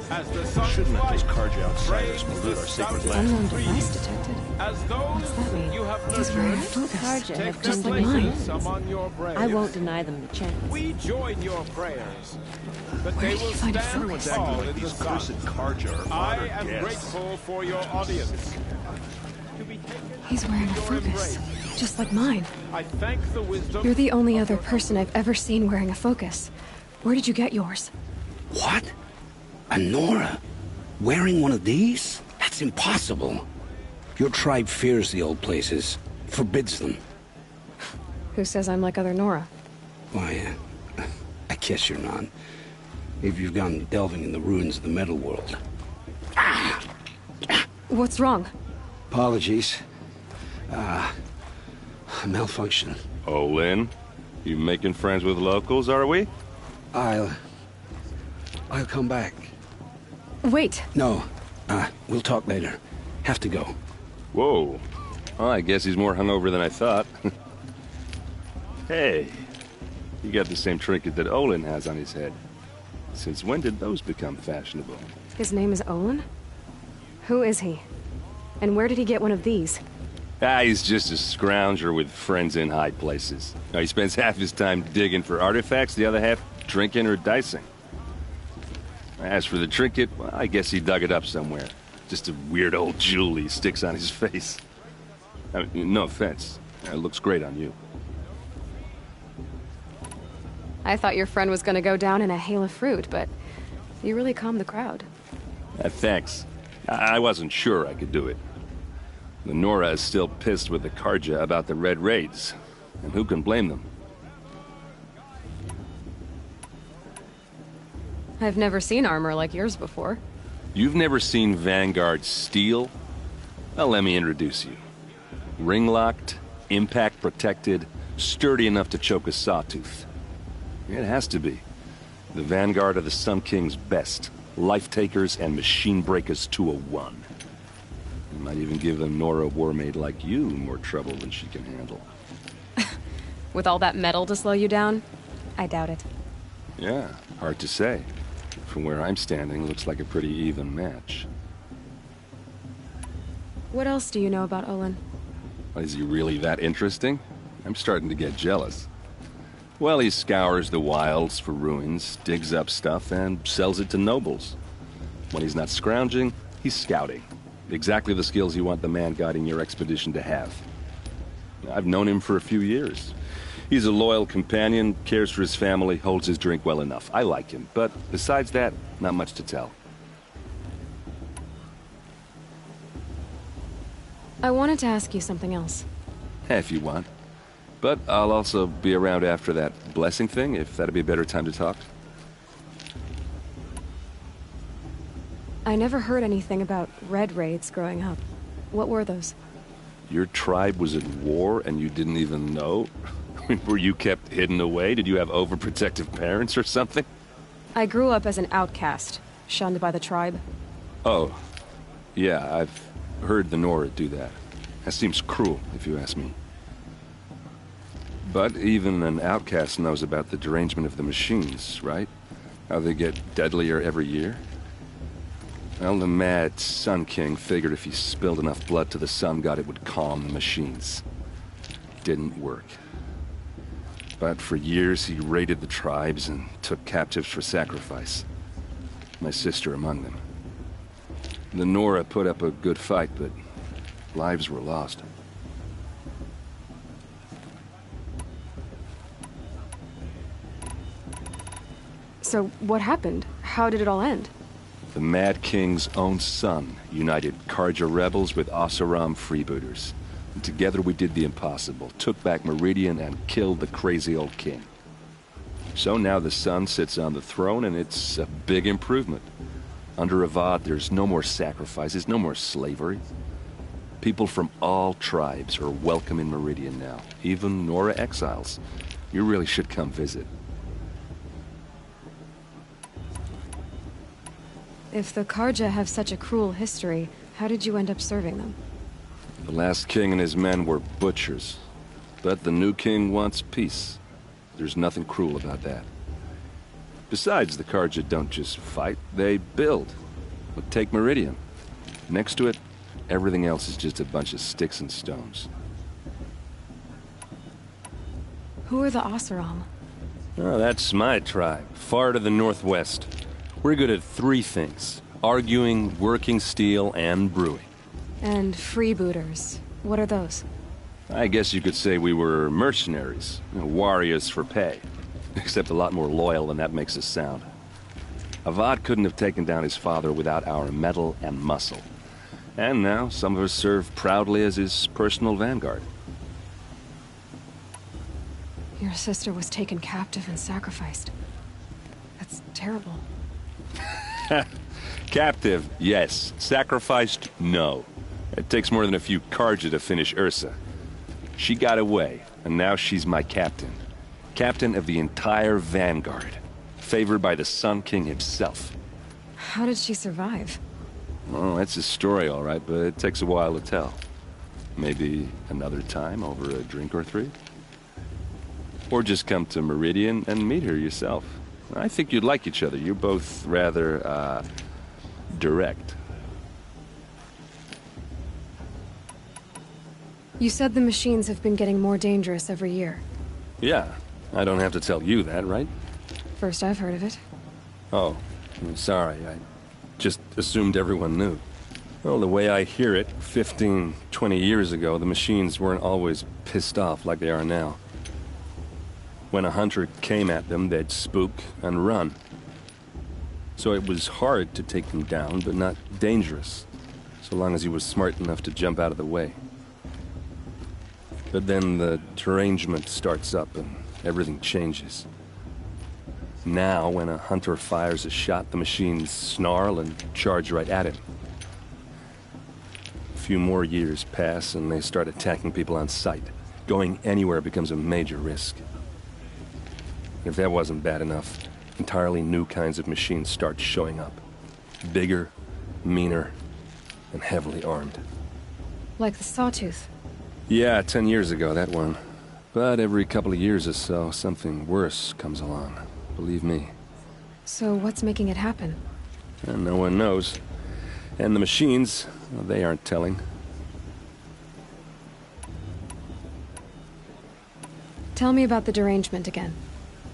as the sun's Shouldn't let those light Karja outsiders frames pollute the our sacred southern land. Unknown breeze. device detected. As those you have He's wearing a nurtured, focus. Karja take have their done the places mine. among your braves. I won't deny them the chance. We join your prayers that Where they did he will find a stand focus? tall Like in the these sun. cursed Karja are I honored am guests. grateful for your audience. To be taken He's wearing a into your focus, embrace. just like mine. I thank the wisdom. You're the only other person I've ever seen wearing a focus. Where did you get yours? What? A Nora? Wearing one of these? That's impossible. Your tribe fears the old places, forbids them. Who says I'm like other Nora? Why, I guess you're not. If you've gone delving in the ruins of the metal world. What's wrong? Apologies. Malfunction. Oh, Lynn, you making friends with locals, are we? I'll come back. Wait. No, We'll talk later. Have to go. Whoa. Well, I guess he's more hungover than I thought. Hey, you got the same trinket that Olin has on his head. Since when did those become fashionable? His name is Olin? Who is he? And where did he get one of these? He's just a scrounger with friends in high places. Now, he spends half his time digging for artifacts, the other half drinking or dicing. As for the trinket, well, I guess he dug it up somewhere. Just a weird old jewel he sticks on his face. I mean, no offense. It looks great on you. I thought your friend was gonna go down in a hail of fruit, but you really calmed the crowd. Thanks. I wasn't sure I could do it. The Nora is still pissed with the Carja about the Red Raids, and who can blame them? I've never seen armor like yours before. You've never seen Vanguard steel? Well, let me introduce you. Ring-locked, impact-protected, sturdy enough to choke a sawtooth. It has to be. The Vanguard are the Sun King's best. Life-takers and machine-breakers to a one. You might even give a Nora Warmaid like you more trouble than she can handle. With all that metal to slow you down? I doubt it. Yeah, hard to say. From where I'm standing, looks like a pretty even match. What else do you know about Olin? Is he really that interesting? I'm starting to get jealous. Well, he scours the wilds for ruins, digs up stuff, and sells it to nobles. When he's not scrounging, he's scouting. Exactly the skills you want the man guiding your expedition to have. I've known him for a few years. He's a loyal companion, cares for his family, holds his drink well enough. I like him, but besides that, not much to tell. I wanted to ask you something else. If you want. But I'll also be around after that blessing thing, if that'd be a better time to talk. I never heard anything about Red Raids growing up. What were those? Your tribe was at war and you didn't even know? Were you kept hidden away? Did you have overprotective parents or something? I grew up as an outcast, shunned by the tribe. Oh. Yeah, I've heard the Nora do that. That seems cruel, if you ask me. But even an outcast knows about the derangement of the machines, right? How they get deadlier every year? Well, the mad Sun King figured if he spilled enough blood to the Sun God, it would calm the machines. Didn't work. But for years, he raided the tribes and took captives for sacrifice. My sister among them. The Nora put up a good fight, but lives were lost. So, what happened? How did it all end? The Mad King's own son united Carja rebels with Oseram freebooters. And together we did the impossible, took back Meridian and killed the crazy old king. So now the son sits on the throne and it's a big improvement. Under Avad, there's no more sacrifices, no more slavery. People from all tribes are welcome in Meridian now, even Nora exiles. You really should come visit. If the Carja have such a cruel history, how did you end up serving them? The last king and his men were butchers. But the new king wants peace. There's nothing cruel about that. Besides, the Carja don't just fight, they build. But take Meridian. Next to it, everything else is just a bunch of sticks and stones. Who are the Oseram? Oh, that's my tribe, far to the northwest. We're good at three things: arguing, working steel, and brewing. And freebooters. What are those? I guess you could say we were mercenaries, warriors for pay. Except a lot more loyal than that makes us sound. Avad couldn't have taken down his father without our metal and muscle. And now some of us serve proudly as his personal vanguard. Your sister was taken captive and sacrificed. That's terrible. Captive, yes. Sacrificed, no. It takes more than a few Carja to finish Ursa. She got away, and now she's my captain. Captain of the entire Vanguard. Favored by the Sun King himself. How did she survive? Well, that's a story, all right, but it takes a while to tell. Maybe another time over a drink or three? Or just come to Meridian and meet her yourself. I think you'd like each other. You're both rather, direct. You said the machines have been getting more dangerous every year. Yeah, I don't have to tell you that, right? First I've heard of it. Oh, I'm sorry. I just assumed everyone knew. Well, the way I hear it, 15, 20 years ago, the machines weren't always pissed off like they are now. When a hunter came at them, they'd spook and run. So it was hard to take them down, but not dangerous, so long as he was smart enough to jump out of the way. But then the derangement starts up and everything changes. Now, when a hunter fires a shot, the machines snarl and charge right at him. A few more years pass and they start attacking people on sight. Going anywhere becomes a major risk. If that wasn't bad enough, entirely new kinds of machines start showing up. Bigger, meaner, and heavily armed. Like the Sawtooth. Yeah, 10 years ago, that one. But every couple of years or so, something worse comes along. Believe me. So what's making it happen? And no one knows. And the machines, well, they aren't telling. Tell me about the derangement again.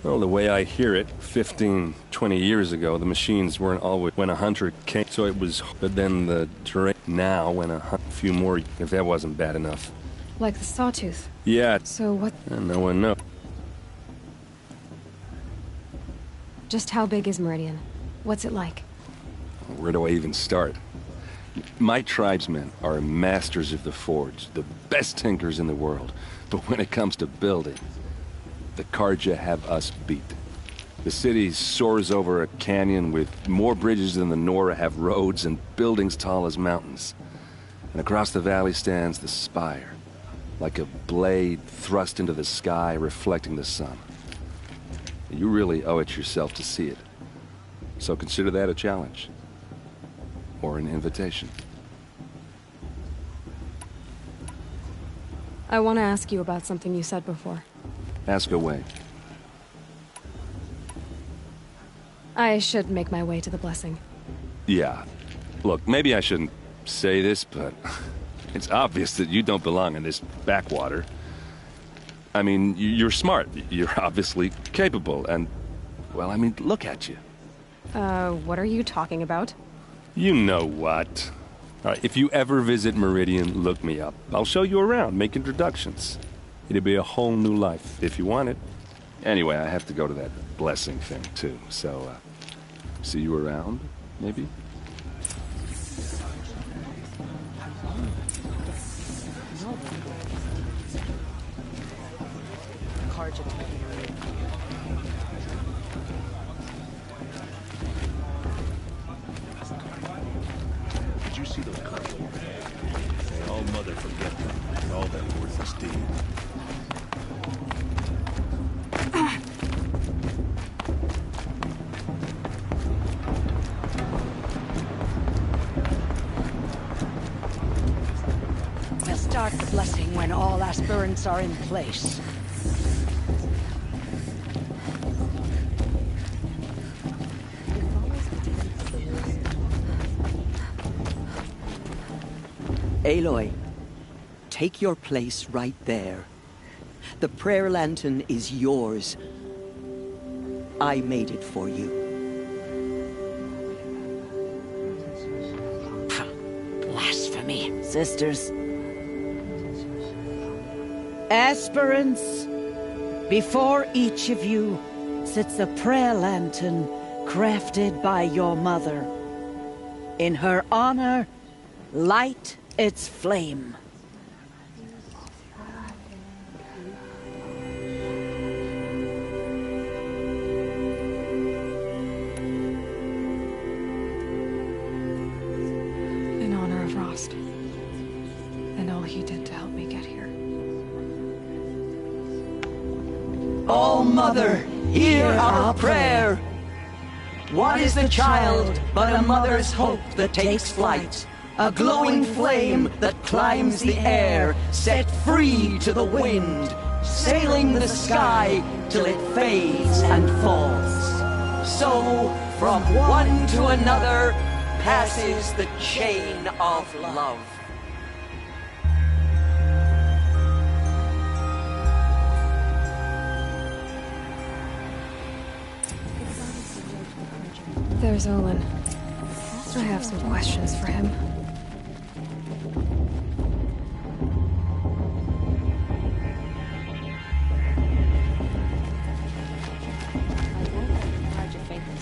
Well, the way I hear it, 15, 20 years ago, the machines weren't always when a hunter came, so it was, but then the terrain, now when a few more, if that wasn't bad enough. Like the Sawtooth. Yeah. So what? And no one knows. Just how big is Meridian? What's it like? Where do I even start? My tribesmen are masters of the forge, the best tinkers in the world. But when it comes to building, the Carja have us beat. The city soars over a canyon with more bridges than the Nora have roads and buildings tall as mountains. And across the valley stands the spire, like a blade thrust into the sky reflecting the sun. You really owe it yourself to see it. So consider that a challenge. Or an invitation. I want to ask you about something you said before. Ask away. I should make my way to the blessing. Yeah. Look, maybe I shouldn't say this, but it's obvious that you don't belong in this backwater. I mean, you're smart. You're obviously capable, and, well, I mean, look at you. What are you talking about? You know what. All right, if you ever visit Meridian, look me up. I'll show you around, make introductions. It'll be a whole new life, if you want it. Anyway, I have to go to that blessing thing, too, so, see you around, maybe? Did you see those cards? May all mother forget them and all that worthless deed. We'll start the blessing when all aspirants are in place. Aloy, take your place right there. The prayer lantern is yours. I made it for you. Blasphemy, sisters. Aspirants, before each of you sits a prayer lantern crafted by your mother. In her honor, light its flame. In honor of Rost. And all he did to help me get here. All Mother, hear our prayer. What is the child but a mother's hope that takes flight? A glowing flame that climbs the air, set free to the wind, sailing the sky till it fades and falls. So, from one to another, passes the chain of love. There's Olin. I have some questions for him.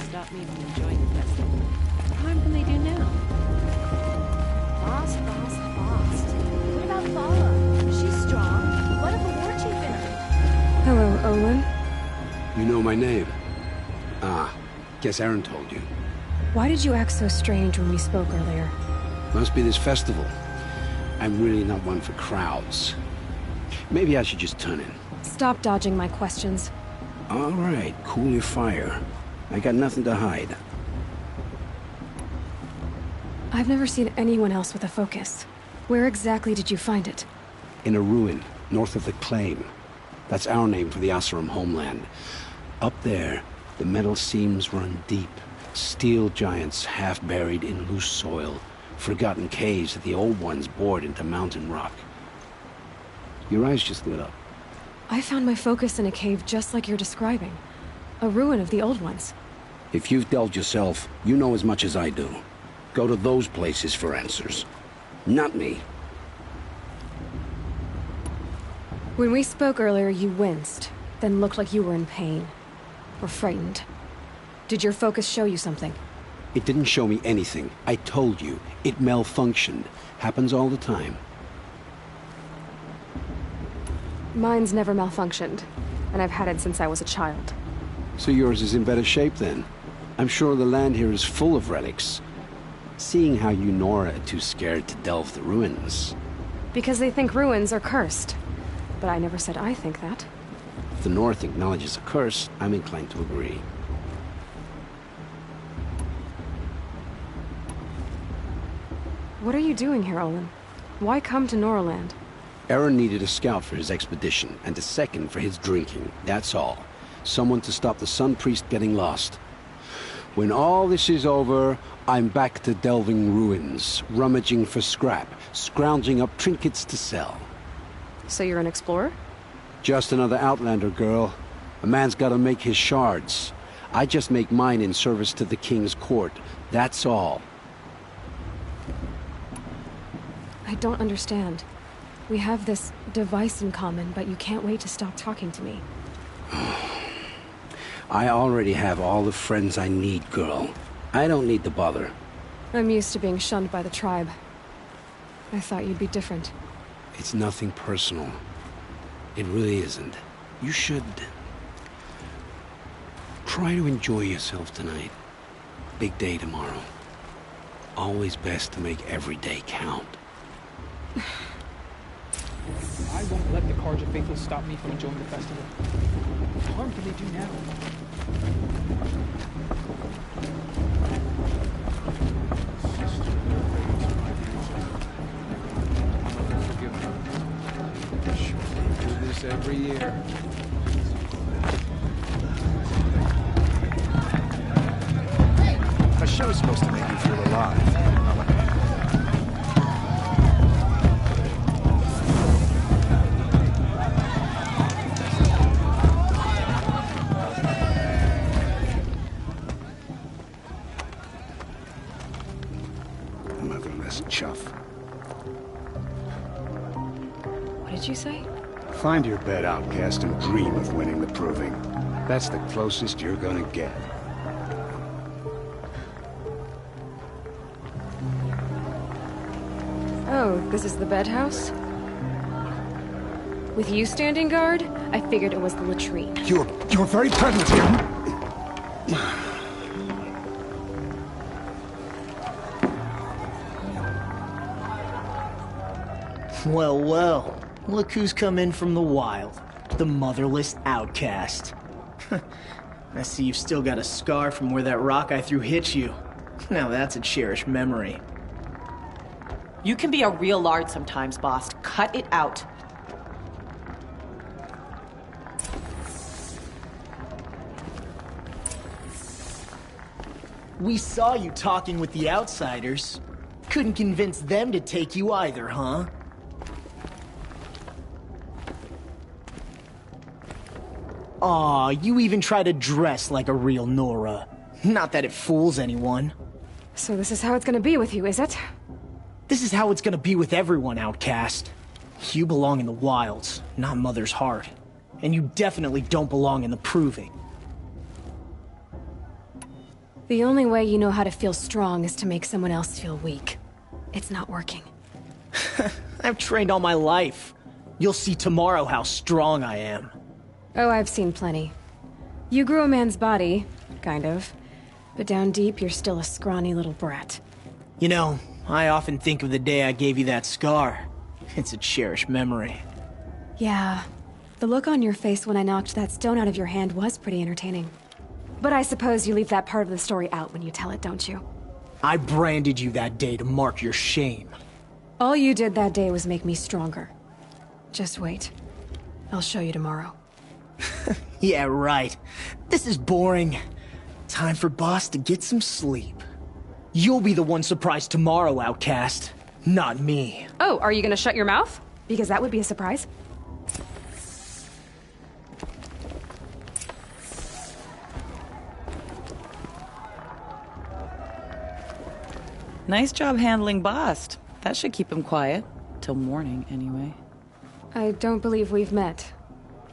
Stop me from enjoying the festival. What harm can they do now? Boss. What about Vala? She's strong. What if a war chief in her? Hello, Olin. You know my name? Ah, guess Aaron told you. Why did you act so strange when we spoke earlier? Must be this festival. I'm really not one for crowds. Maybe I should just turn in. Stop dodging my questions. All right, cool your fire. I got nothing to hide. I've never seen anyone else with a focus. Where exactly did you find it? In a ruin, north of the Claim. That's our name for the Oseram homeland. Up there, the metal seams run deep. Steel giants half buried in loose soil. Forgotten caves that the old ones bored into mountain rock. Your eyes just lit up. I found my focus in a cave just like you're describing. A ruin of the old ones. If you've delved yourself, you know as much as I do. Go to those places for answers. Not me. When we spoke earlier, you winced, then looked like you were in pain. Or frightened. Did your focus show you something? It didn't show me anything. I told you. It malfunctioned. Happens all the time. Mine's never malfunctioned, and I've had it since I was a child. So yours is in better shape then. I'm sure the land here is full of relics. Seeing how you Nora are too scared to delve the ruins. Because they think ruins are cursed. But I never said I think that. If the North acknowledges a curse, I'm inclined to agree. What are you doing here, Olin? Why come to Noraland? Aaron needed a scout for his expedition, and a second for his drinking. That's all. Someone to stop the Sun Priest getting lost. When all this is over, I'm back to delving ruins, rummaging for scrap, scrounging up trinkets to sell. So you're an explorer? Just another Outlander, girl. A man's gotta make his shards. I just make mine in service to the King's court. That's all. I don't understand. We have this device in common, but you can't wait to stop talking to me. I already have all the friends I need, girl. I don't need the bother. I'm used to being shunned by the tribe. I thought you'd be different. It's nothing personal. It really isn't. You should... try to enjoy yourself tonight. Big day tomorrow. Always best to make every day count. I won't let the Carja faithful stop me from enjoying the festival. What harm can they do now? Do this every year. A show's supposed to make you feel alive. Motherless chuff. What did you say? Find your bed, outcast, and dream of winning the Proving. That's the closest you're gonna get. Oh, this is the bedhouse? With you standing guard, I figured it was the latrine. Your very presence here... Well, well. Look who's come in from the wild. The motherless outcast. I see you've still got a scar from where that rock I threw hit you. Now that's a cherished memory. You can be a real lard sometimes, boss. Cut it out. We saw you talking with the outsiders. Couldn't convince them to take you either, huh? Aw, you even try to dress like a real Nora. Not that it fools anyone. So this is how it's gonna be with you, is it? This is how it's gonna be with everyone, Outcast. You belong in the wilds, not Mother's Heart. And you definitely don't belong in the Proving. The only way you know how to feel strong is to make someone else feel weak. It's not working. I've trained all my life. You'll see tomorrow how strong I am. Oh, I've seen plenty. You grew a man's body, kind of. But down deep, you're still a scrawny little brat. You know, I often think of the day I gave you that scar. It's a cherished memory. Yeah. The look on your face when I knocked that stone out of your hand was pretty entertaining. But I suppose you leave that part of the story out when you tell it, don't you? I branded you that day to mark your shame. All you did that day was make me stronger. Just wait. I'll show you tomorrow. Yeah, right. This is boring. Time for Boss to get some sleep. You'll be the one surprised tomorrow, Outcast. Not me. Oh, are you gonna shut your mouth? Because that would be a surprise. Nice job handling Bast. That should keep him quiet. Till morning, anyway. I don't believe we've met.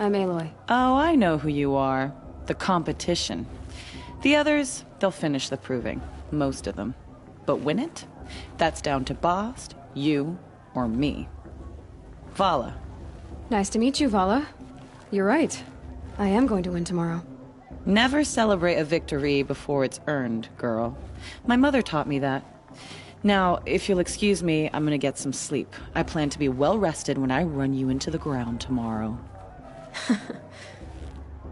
I'm Aloy. Oh, I know who you are. The competition. The others, they'll finish the proving. Most of them. But win it? That's down to Bast, you, or me. Vala. Nice to meet you, Vala. You're right. I am going to win tomorrow. Never celebrate a victory before it's earned, girl. My mother taught me that. Now, if you'll excuse me, I'm gonna get some sleep. I plan to be well rested when I run you into the ground tomorrow.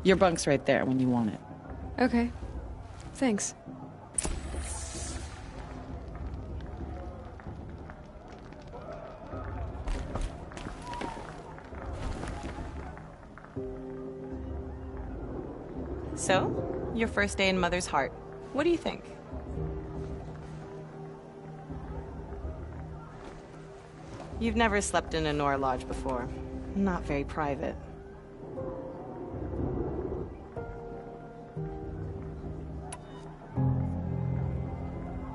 Your bunk's right there when you want it. Okay. Thanks. So, your first day in Mother's Heart. What do you think? You've never slept in a Nora Lodge before. Not very private.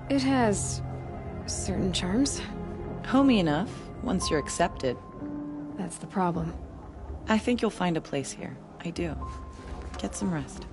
It has certain charms. Homey enough, once you're accepted. That's the problem. I think you'll find a place here. I do. Get some rest.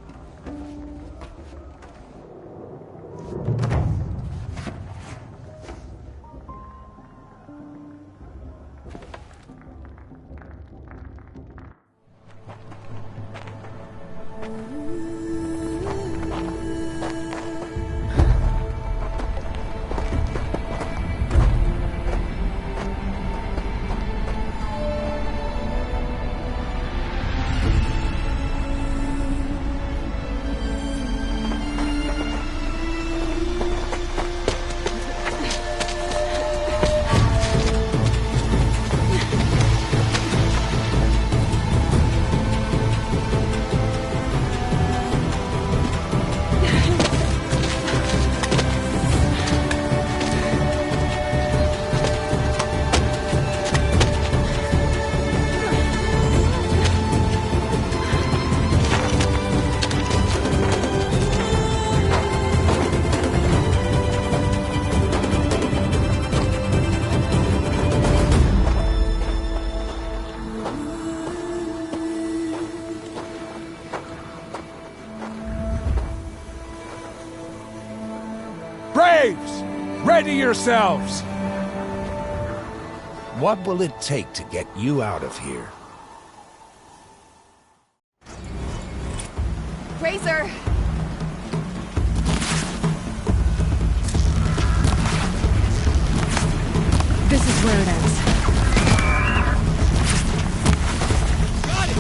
Braves! Ready yourselves! What will it take to get you out of here? Razor! This is where it ends. Got it!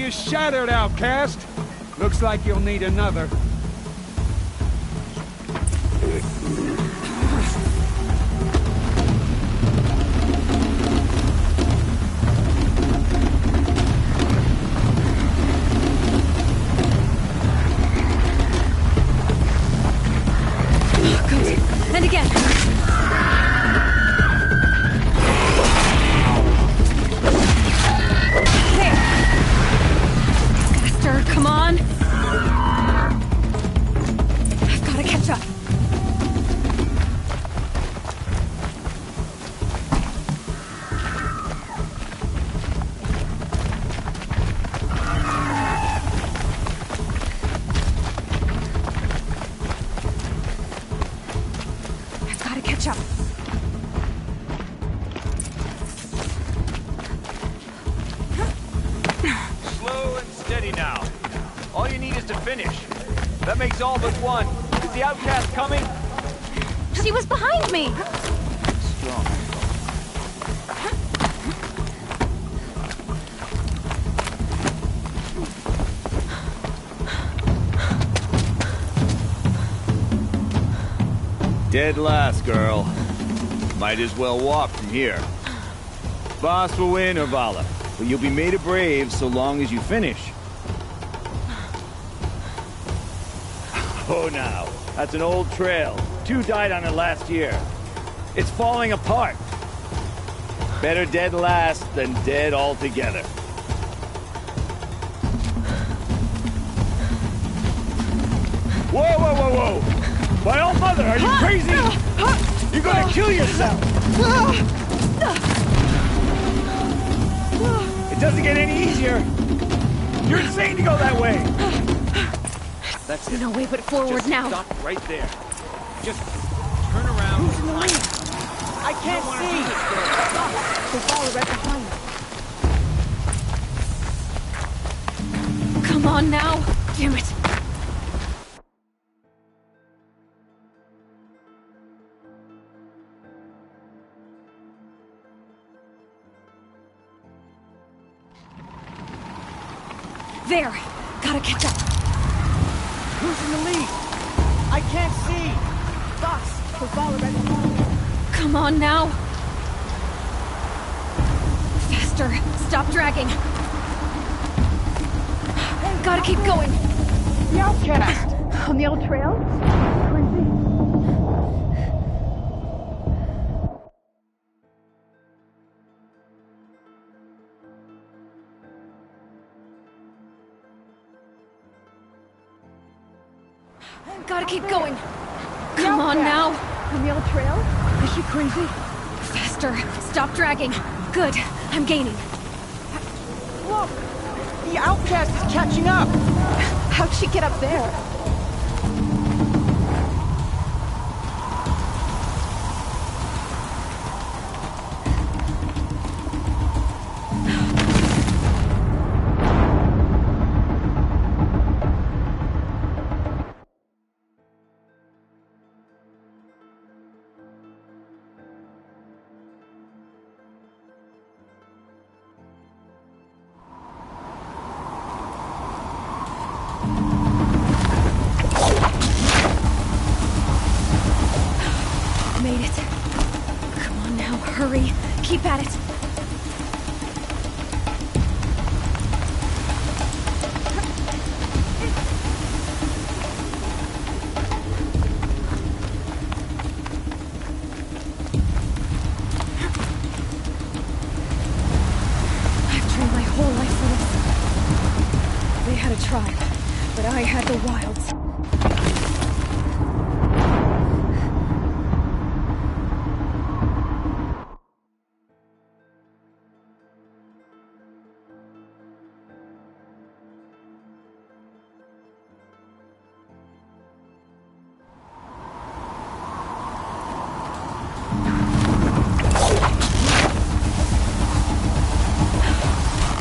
is shattered, outcast. Looks like you'll need another. Good. And again. There. Faster, come on. I've got to catch up. I've got to catch up. Slow and steady now. All you need is to finish. That makes all but one. Is the outcast coming? She was behind me. Strong. Dead last, girl. Might as well walk from here. Boss will win, Urvala, but you'll be made a brave so long as you finish. Oh, now. That's an old trail. 2 died on it last year. It's falling apart. Better dead last than dead altogether. Whoa, whoa, whoa, whoa! My old mother, are you crazy? You're gonna kill yourself! It doesn't get any easier! You're insane to go that way! That's it. No way but forward Just now. Stop right there. Just turn around. Who's in the lead? I can't see! They follow right behind us. Come on now. Damn it. There. Gotta catch up. Who's in the lead? I can't see! Fox, they follow right behind. Come on now. Faster. Stop dragging. Gotta keep going. The outcast! On the old trail? Gotta keep going. Come on now. On the old trail? Is she crazy? Faster. Stop dragging. Good. I'm gaining. Look! The outcast is catching up! How'd she get up there? Made it. Come on now, hurry. Keep at it. I've trained my whole life for this. They had a tribe, but I had the wilds.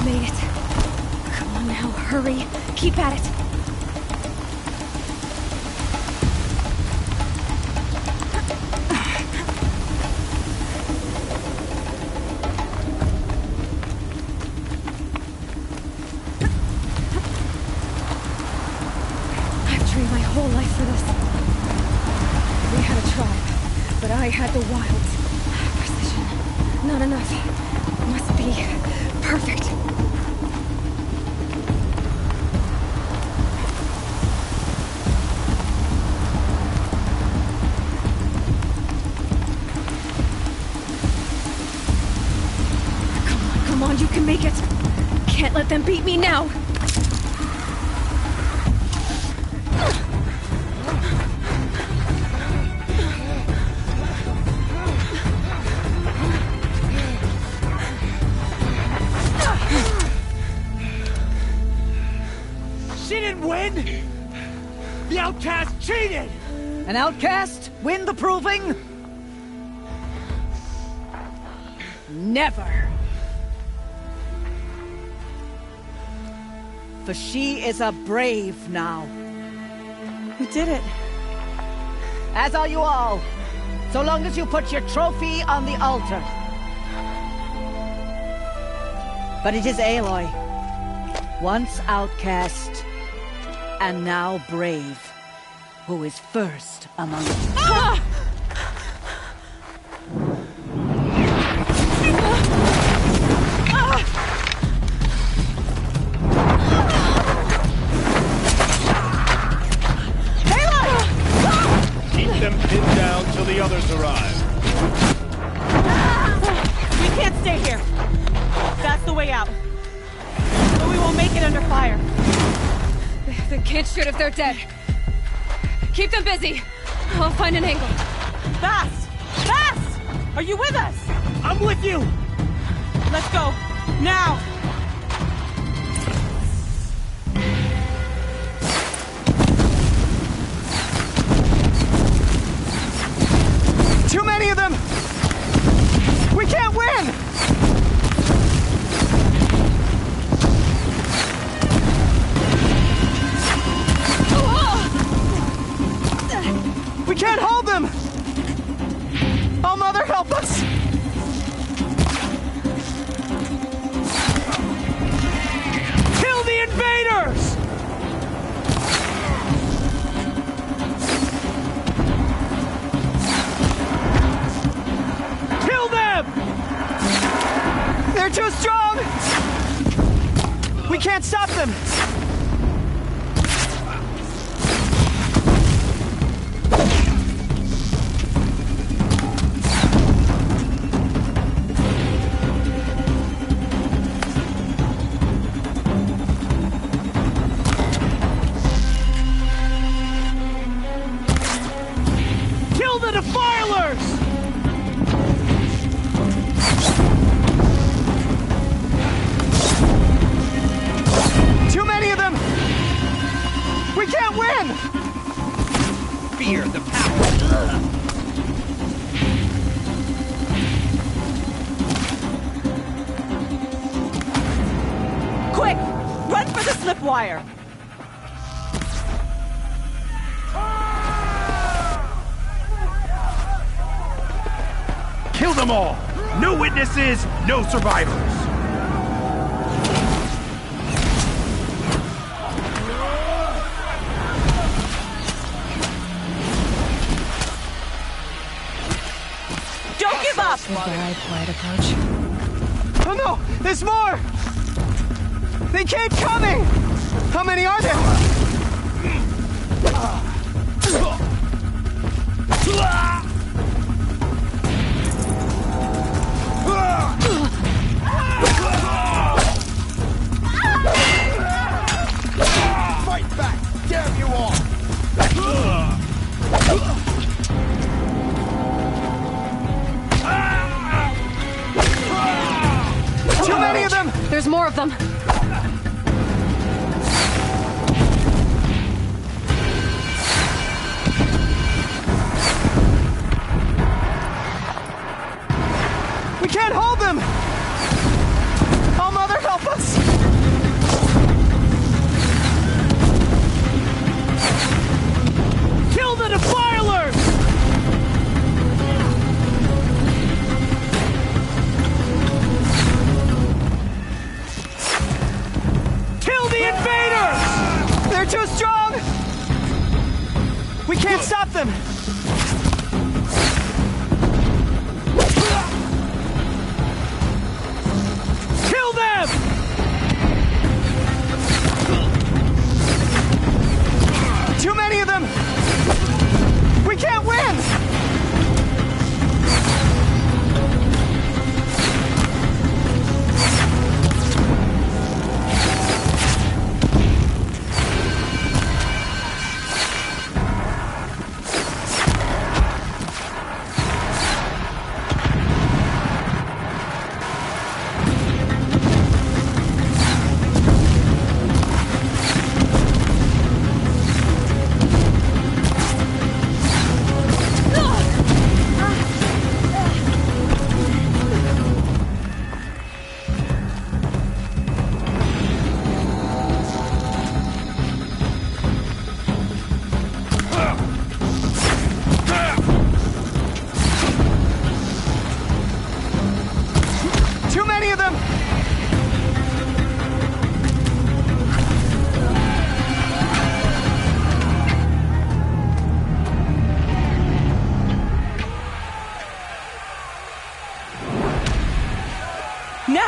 Made it. Come on now, hurry. Keep at it. but I had the wilds. Precision. Not enough. Must be perfect. Come on, you can make it. Can't let them beat me now. She didn't win! The outcast cheated! An outcast win the proving? Never. For she is a brave now. We did it. As are you all. So long as you put your trophy on the altar. But it is Aloy. Once outcast, and now brave, who is first among us. Ah! Keep them pinned down till the others arrive. We can't stay here. That's the way out. But we won't make it under fire. They can't shoot if they're dead. Keep them busy. I'll find an angle. Fast! Fast! Are you with us? I'm with you! Let's go. Now! Too many of them! We can't win! We can't hold them! Oh, Mother, help us! Kill the invaders! Kill them! They're too strong! We can't stop them! Kill the defilers! Too many of them! We can't win! Fear the power. Quick! Run for the slip wire! Kill them all! No witnesses, no survivors! Don't give up! The very quiet approach. Oh no! There's more! They keep coming! How many are there? Fight back! Damn you all! Too many of them! There's more of them. We can't hold them! Oh, Mother, help us! Kill the defilers! Kill the invaders! They're too strong! We can't stop them!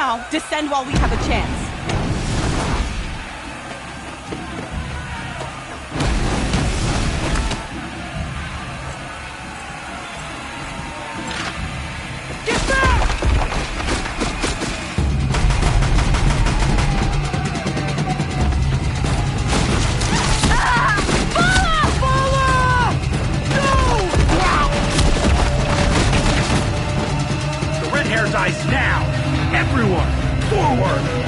now. Descend while we have a chance. Eyes now! Everyone, forward!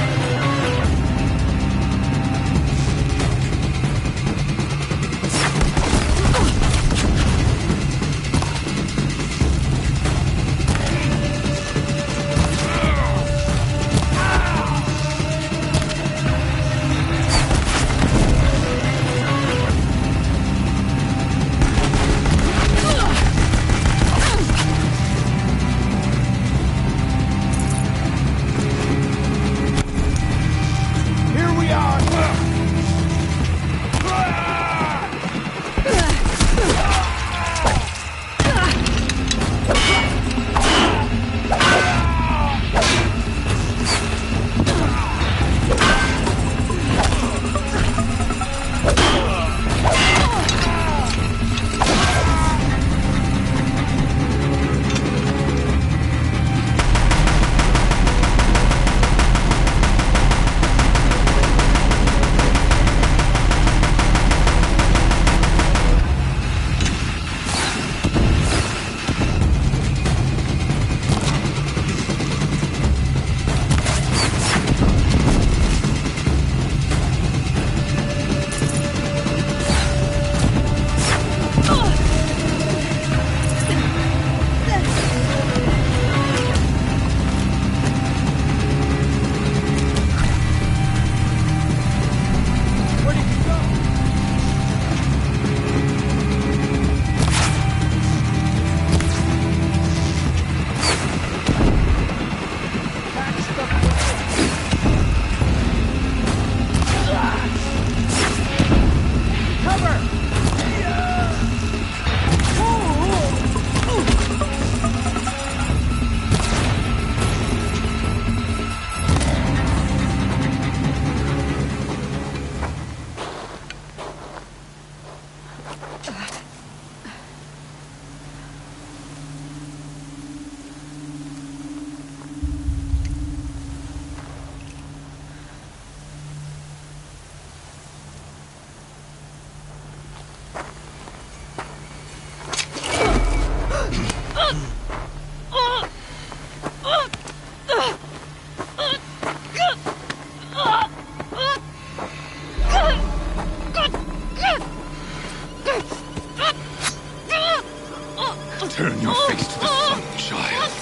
Turn your face to the sun, child.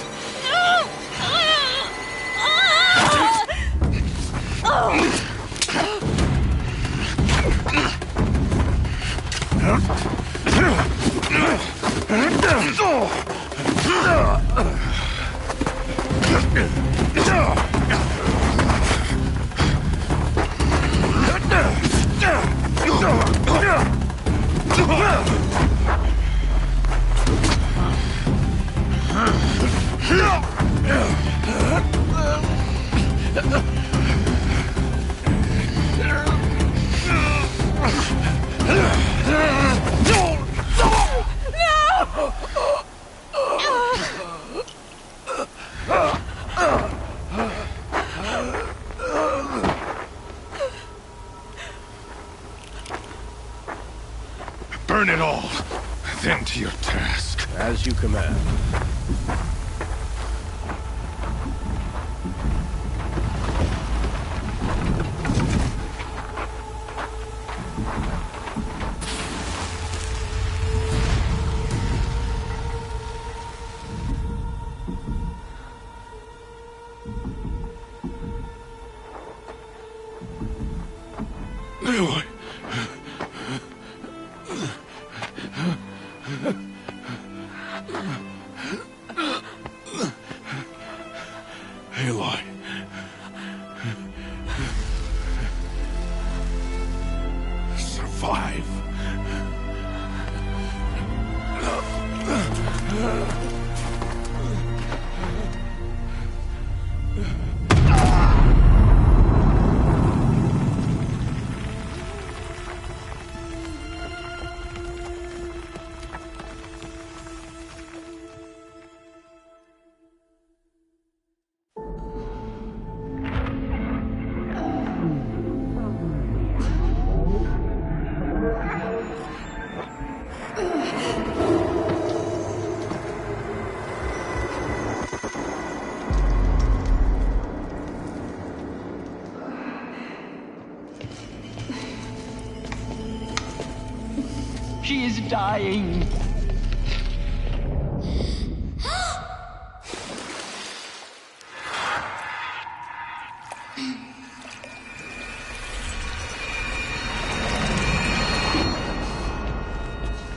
Burn it all, then to your task. As you command. Aloy. Aloy. Survive. dying.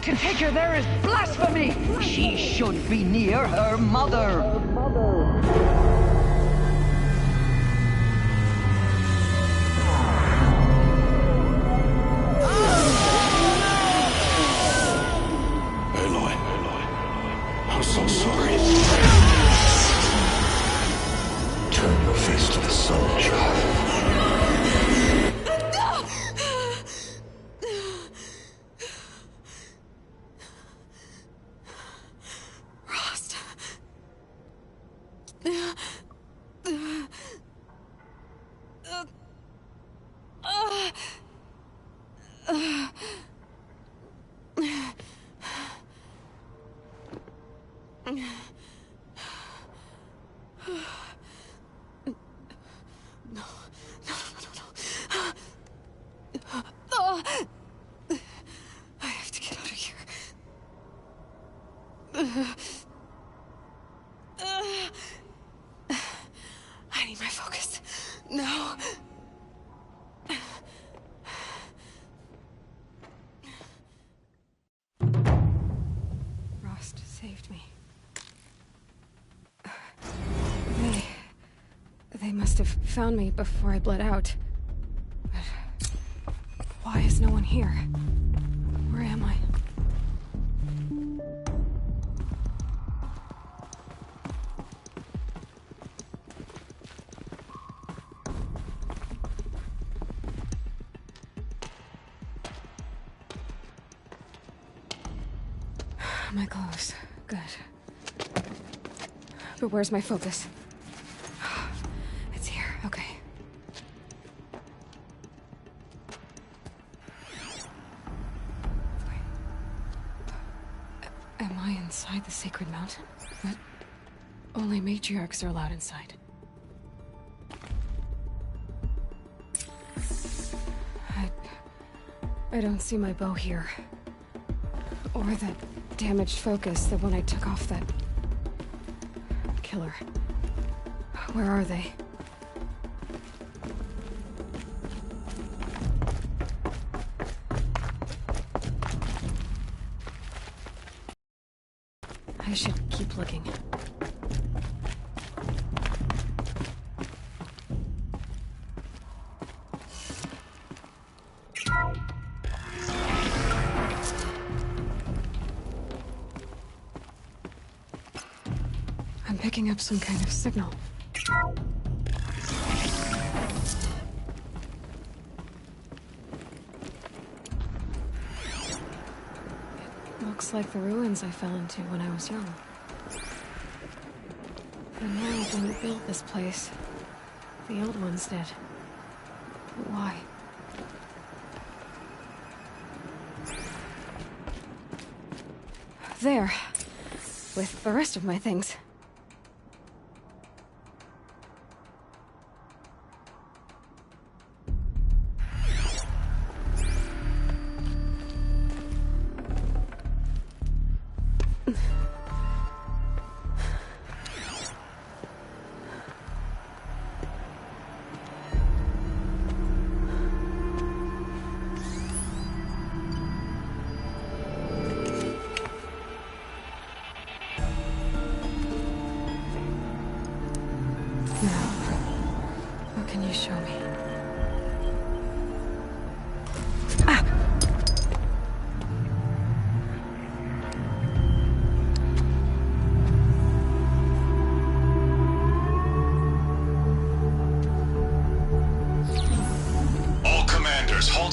To take her there is blasphemy! She should be near her mother. Aloy, I'm so sorry. Turn your face to the sun, child. I have to get out of here. I need my focus. No. Rost saved me. They must have found me before I bled out. But why is no one here? Where am I? My clothes. Good. But where's my focus? It's here. Okay. Wait. Am I inside the sacred mountain? But only matriarchs are allowed inside. I don't see my bow here. Or that damaged focus, the one I took off that killer. Where are they? I should keep looking. I'm picking up some kind of signal. It looks like the ruins I fell into when I was young. The Nile didn't build this place. The old ones did. But why? There. With the rest of my things.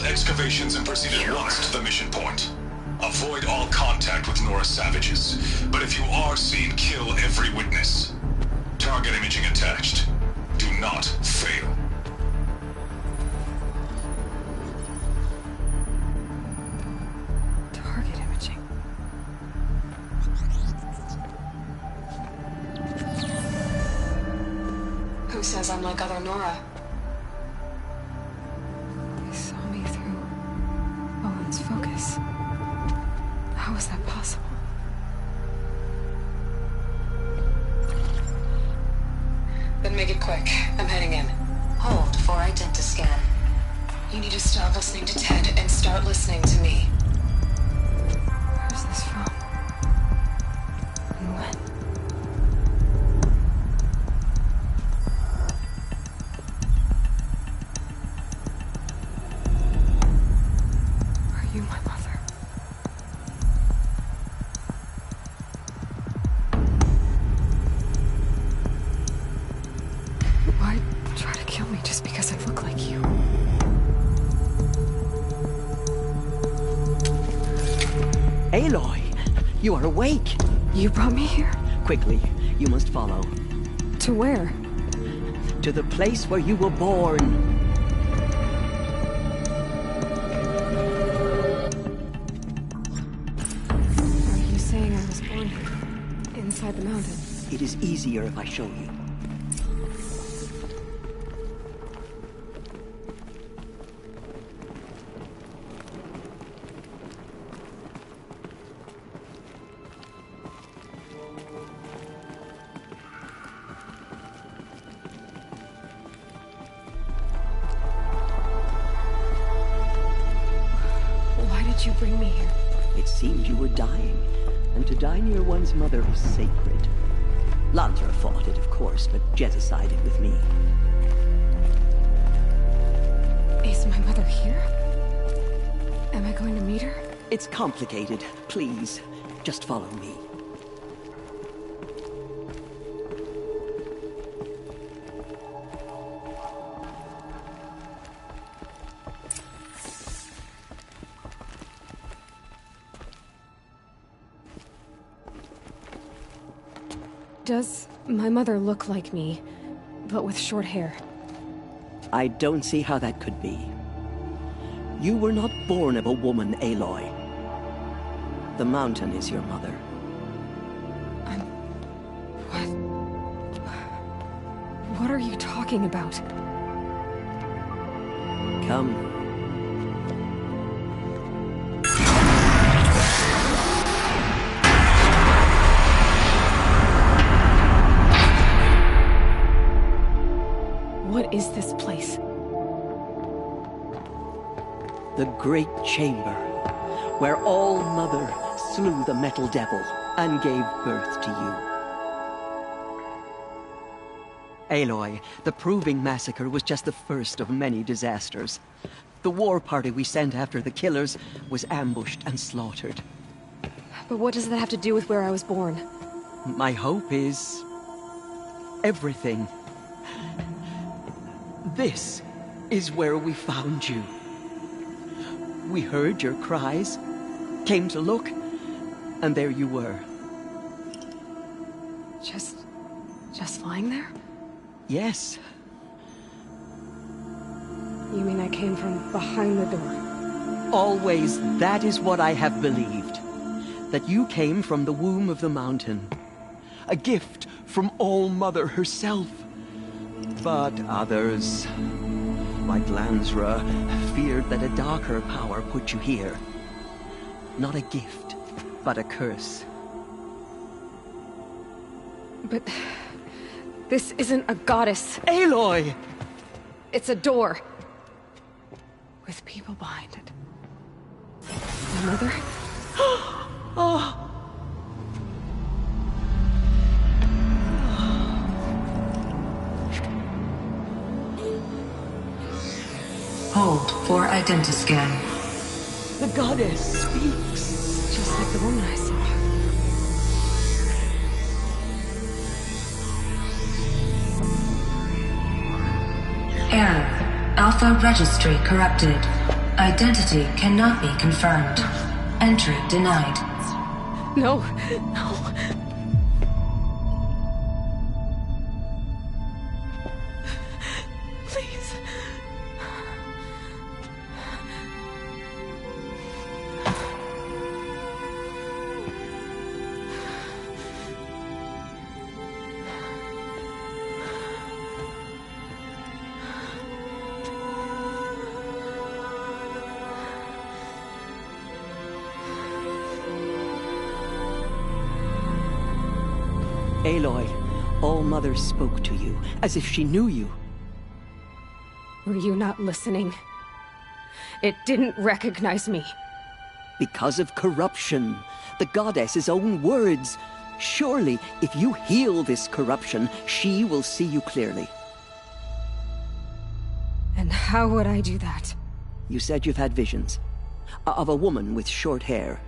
Excavations and proceed at once to the mission point. Avoid all contact with Nora savages, but if you are seen, kill every witness. Target imaging attached. Do not fail. Target imaging. Who says I'm like other Nora? Focus. not possible. Then make it quick. I'm heading in. Hold for identiscan. You need to stop listening to Ted and start listening to me. Where's this from? And when? Are you my mother? Why try to kill me just because I look like you? Aloy, you are awake. You brought me here? Quickly, you must follow. To where? To the place where you were born. Are you saying I was born here? Inside the mountain? It is easier if I show you. Why did you bring me here? It seemed you were dying, and to die near one's mother is sacred. Lantra fought it, of course, but Jezza sided with me. Is my mother here? Am I going to meet her? It's complicated. Please, just follow me. Does my mother look like me, but with short hair? I don't see how that could be. You were not born of a woman, Aloy. The mountain is your mother. What are you talking about? Come. What is this place? The Great Chamber, where All-Mother slew the Metal Devil and gave birth to you. Aloy, the Proving Massacre was just the first of many disasters. The war party we sent after the killers was ambushed and slaughtered. But what does that have to do with where I was born? My hope is... everything. This is where we found you. We heard your cries, came to look, and there you were. Just lying there? Yes. You mean I came from behind the door? Always, that is what I have believed. That you came from the womb of the mountain. A gift from All-Mother herself. But others, like Lansra, feared that a darker power put you here. Not a gift, but a curse. But... this isn't a goddess. Aloy! It's a door. With people behind it. My mother? Oh! Hold for identiscan. The goddess speaks. Just like the woman I saw. Error. Alpha registry corrupted. Identity cannot be confirmed. Entry denied. No, no. Please. Aloy, All-Mother spoke to you, as if she knew you. Were you not listening? It didn't recognize me. Because of corruption. The goddess's own words. Surely, if you heal this corruption, she will see you clearly. And how would I do that? You said you've had visions. Of a woman with short hair.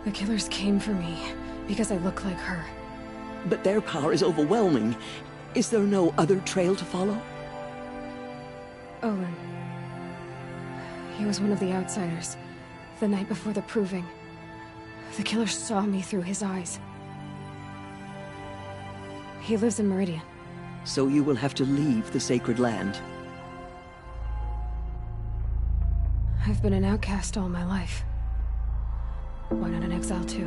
The killers came for me because I look like her. But their power is overwhelming. Is there no other trail to follow? Owen. He was one of the outsiders. The night before the proving. The killer saw me through his eyes. He lives in Meridian. So you will have to leave the sacred land. I've been an outcast all my life. Why not an exile too?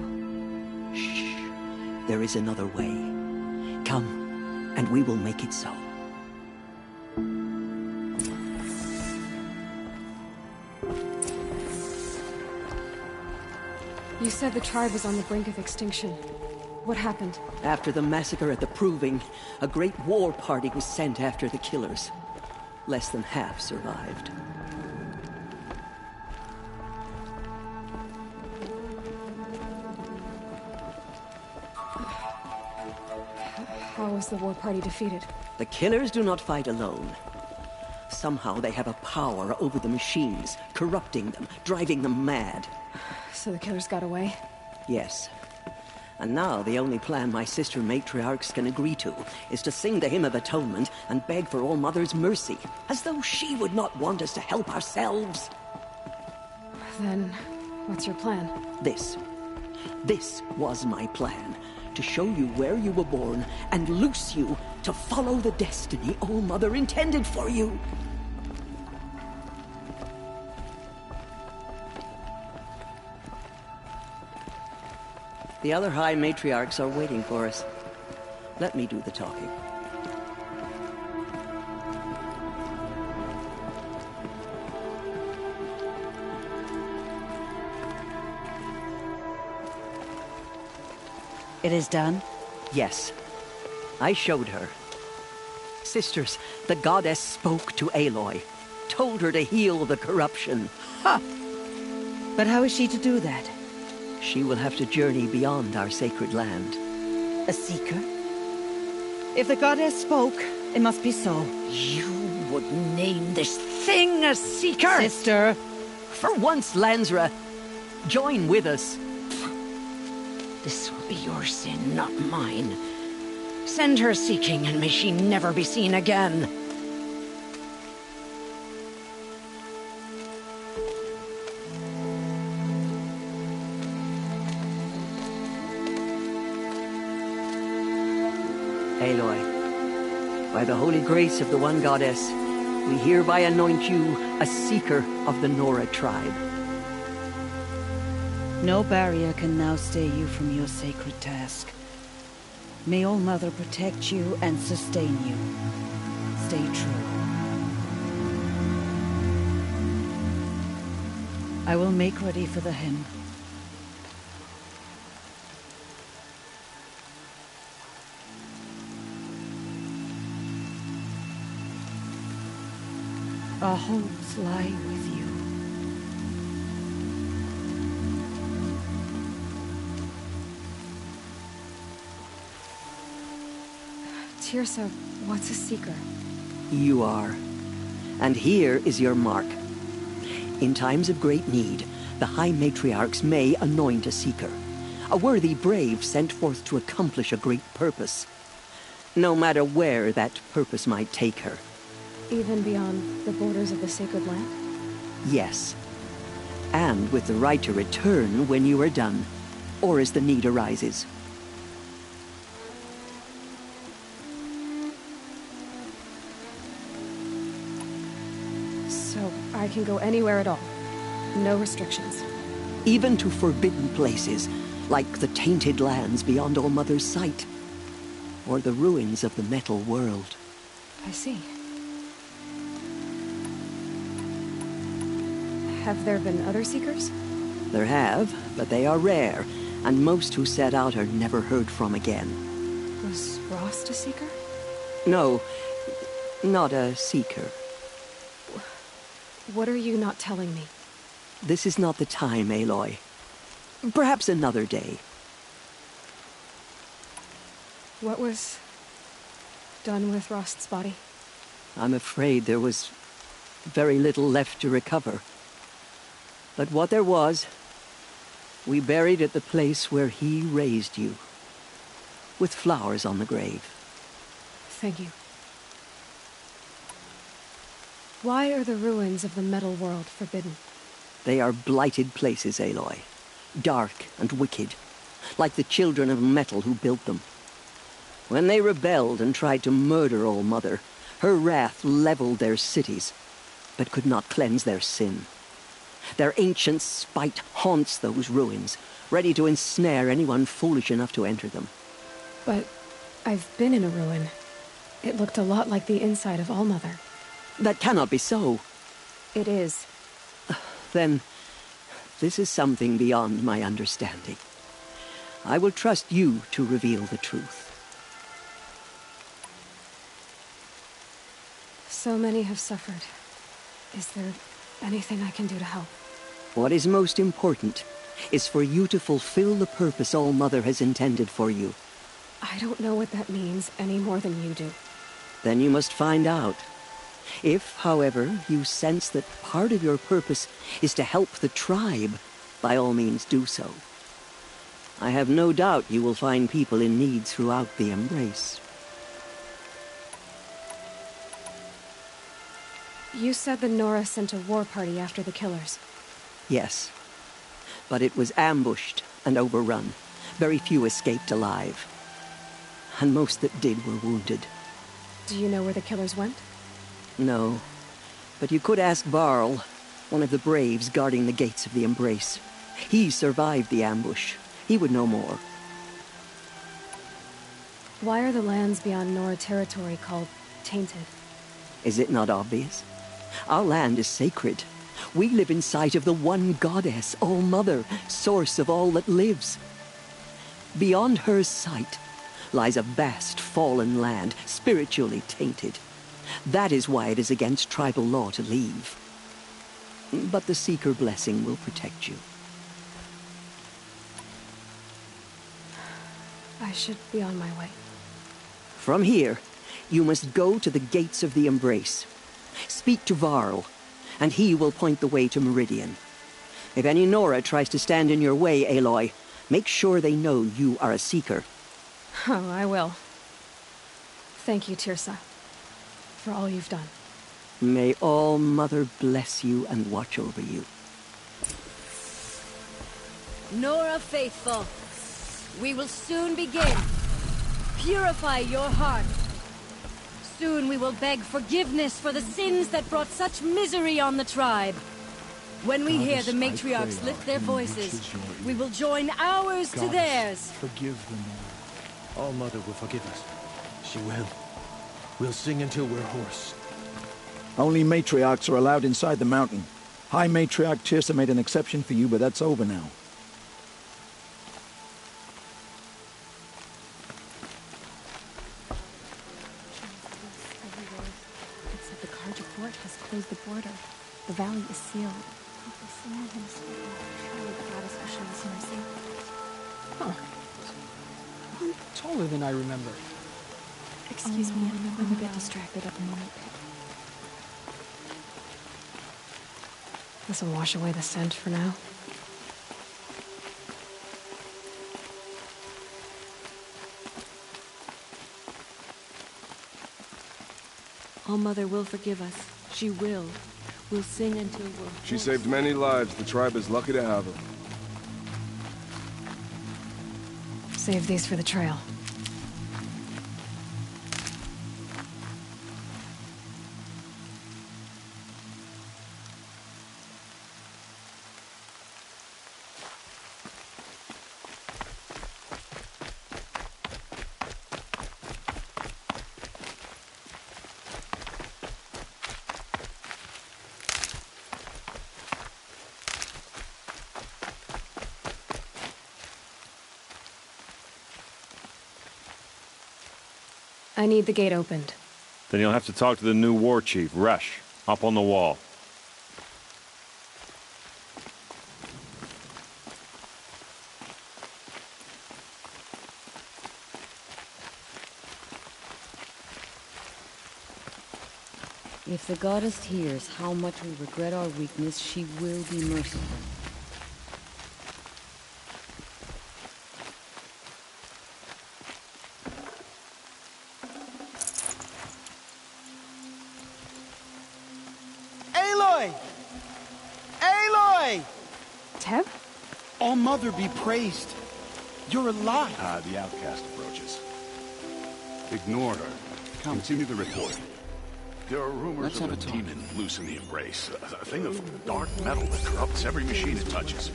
Shh. There is another way. Come, and we will make it so. You said the tribe was on the brink of extinction. What happened? After the massacre at the Proving, a great war party was sent after the killers. Less than half survived. How was the war party defeated? The killers do not fight alone. Somehow they have a power over the machines, corrupting them, driving them mad. So the killers got away? Yes. And now the only plan my sister matriarchs can agree to is to sing the Hymn of Atonement and beg for All-Mother's mercy, as though she would not want us to help ourselves. Then, what's your plan? This. This was my plan. To show you where you were born and loose you to follow the destiny All-Mother intended for you. The other High Matriarchs are waiting for us. Let me do the talking. It is done? Yes. I showed her. Sisters, the goddess spoke to Aloy. Told her to heal the corruption. Ha! But how is she to do that? She will have to journey beyond our sacred land. A seeker? If the goddess spoke, it must be so. You would name this thing a seeker? Sister! For once, Lansra, join with us. This will be your sin, not mine. Send her seeking, and may she never be seen again. Aloy, by the holy grace of the One Goddess, we hereby anoint you a seeker of the Nora tribe. No barrier can now stay you from your sacred task. May All-Mother protect you and sustain you. Stay true. I will make ready for the hymn. Our hopes lie with you. Teersa, what's a seeker? You are. And here is your mark. In times of great need, the High Matriarchs may anoint a seeker. A worthy brave sent forth to accomplish a great purpose. No matter where that purpose might take her. Even beyond the borders of the sacred land? Yes. And with the right to return when you are done, or as the need arises. So I can go anywhere at all? No restrictions? Even to forbidden places, like the tainted lands beyond All-Mother's sight. Or the ruins of the metal world. I see. Have there been other seekers? There have, but they are rare, and most who set out are never heard from again. Was Rost a seeker? No, not a seeker. What are you not telling me? This is not the time, Aloy. Perhaps another day. What was done with Rost's body? I'm afraid there was very little left to recover. But what there was, we buried at the place where he raised you, with flowers on the grave. Thank you. Why are the ruins of the metal world forbidden? They are blighted places, Aloy. Dark and wicked, like the children of metal who built them. When they rebelled and tried to murder All Mother, her wrath leveled their cities, but could not cleanse their sin. Their ancient spite haunts those ruins, ready to ensnare anyone foolish enough to enter them. But I've been in a ruin. It looked a lot like the inside of All Mother. That cannot be so. It is. Then, this is something beyond my understanding. I will trust you to reveal the truth. So many have suffered. Is there anything I can do to help? What is most important is for you to fulfill the purpose All Mother has intended for you. I don't know what that means any more than you do. Then you must find out. If, however, you sense that part of your purpose is to help the tribe, by all means do so. I have no doubt you will find people in need throughout the Embrace. You said the Nora sent a war party after the killers. Yes, but it was ambushed and overrun. Very few escaped alive. And most that did were wounded. Do you know where the killers went? No, but you could ask Varl, one of the Braves guarding the gates of the Embrace. He survived the ambush. He would know more. Why are the lands beyond Nora territory called tainted? Is it not obvious? Our land is sacred. We live in sight of the one goddess, All Mother, source of all that lives. Beyond her sight lies a vast fallen land, spiritually tainted. That is why it is against tribal law to leave. But the Seeker blessing will protect you. I should be on my way. From here, you must go to the gates of the Embrace. Speak to Varl, and he will point the way to Meridian. If any Nora tries to stand in your way, Aloy, make sure they know you are a Seeker. Oh, I will. Thank you, Teersa, for all you've done. May All Mother bless you and watch over you. Nora Faithful, we will soon begin. Purify your heart. Soon we will beg forgiveness for the sins that brought such misery on the tribe. When we hear the matriarchs lift their voices, we will join ours to theirs. Forgive them all. All Mother will forgive us. She will. We'll sing until we're hoarse. Only matriarchs are allowed inside the mountain. High Matriarch Teersa made an exception for you, but that's over now. It said the Carja fort has closed the border. The valley is sealed. Surely the goddess will show us mercy. Huh. You're taller than I remember. Excuse me, I'm a bit distracted at the moment. This will wash away the scent for now. All Mother will forgive us. She will. We'll sing until we're She saved many lives. The tribe is lucky to have her. Save these for the trail. I need the gate opened. Then you'll have to talk to the new war chief, Resh, up on the wall. If the goddess hears how much we regret our weakness, she will be merciful. Aloy! Aloy! Teb? All-Mother be praised. You're alive. The outcast approaches. Ignore her. Continue the report. There are rumors of a demon loose in the Embrace. A thing of dark metal that corrupts every machine it touches.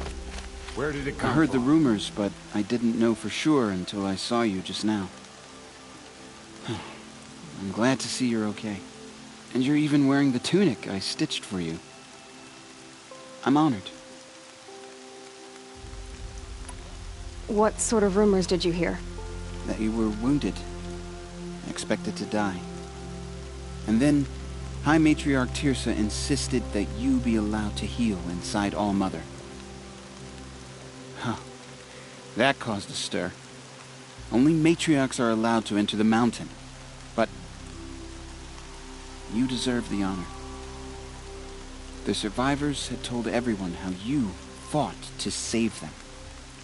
Where did it come I heard from? the rumors, but I didn't know for sure until I saw you just now. I'm glad to see you're okay. And you're even wearing the tunic I stitched for you. I'm honored. What sort of rumors did you hear? That you were wounded. Expected to die. And then, High Matriarch Teersa insisted that you be allowed to heal inside All-Mother. Huh. That caused a stir. Only matriarchs are allowed to enter the mountain. But you deserve the honor. The survivors had told everyone how you fought to save them.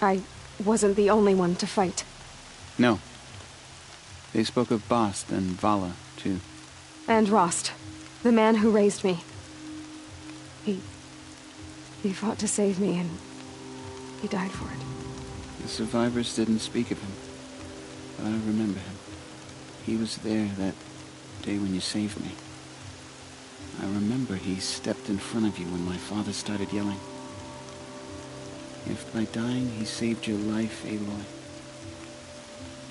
I wasn't the only one to fight. No. They spoke of Bast and Vala, too. And Rost, the man who raised me. He fought to save me, and he died for it. The survivors didn't speak of him, but I remember him. He was there that day when you saved me. I remember he stepped in front of you when my father started yelling. If by dying he saved your life, Aloy,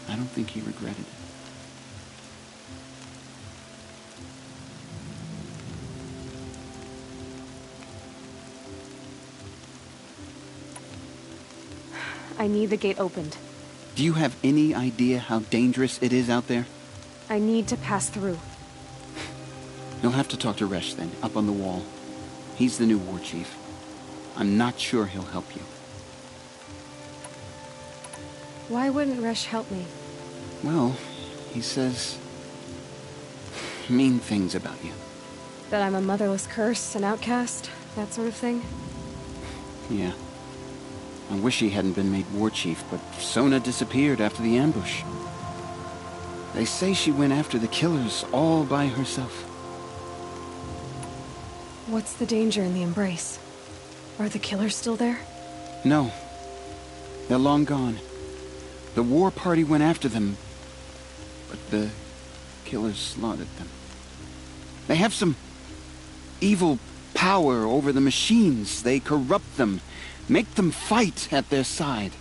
I don't think he regretted it. I need the gate opened. Do you have any idea how dangerous it is out there? I need to pass through. You'll have to talk to Resh then, up on the wall. He's the new war chief. I'm not sure he'll help you. Why wouldn't Resh help me? Well, he says mean things about you. That I'm a motherless curse, an outcast, that sort of thing? Yeah. I wish he hadn't been made war chief, but Sona disappeared after the ambush. They say she went after the killers all by herself. What's the danger in the Embrace? Are the killers still there? No. They're long gone. The war party went after them, but the killers slaughtered them. They have some evil power over the machines. They corrupt them, make them fight at their side.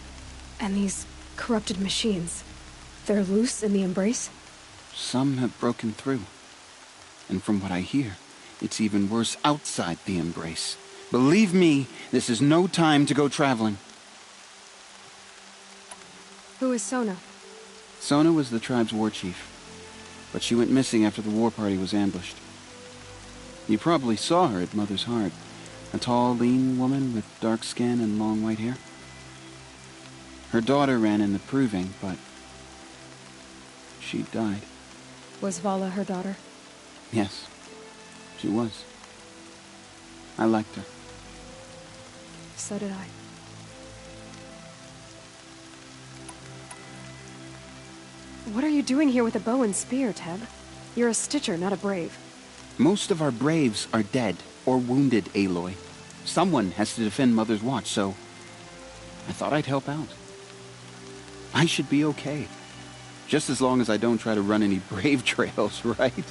And these corrupted machines, they're loose in the Embrace? Some have broken through. And from what I hear, it's even worse outside the Embrace. Believe me, this is no time to go traveling. Who is Sona? Sona was the tribe's war chief, but she went missing after the war party was ambushed. You probably saw her at Mother's Heart. A tall, lean woman with dark skin and long white hair. Her daughter ran in the proving, but she died. Was Vala her daughter? Yes, she was. I liked her. So did I. What are you doing here with a bow and spear, Teb? You're a Stitcher, not a Brave. Most of our Braves are dead or wounded, Aloy. Someone has to defend Mother's Watch, so I thought I'd help out. I should be okay. Just as long as I don't try to run any Brave trails, right?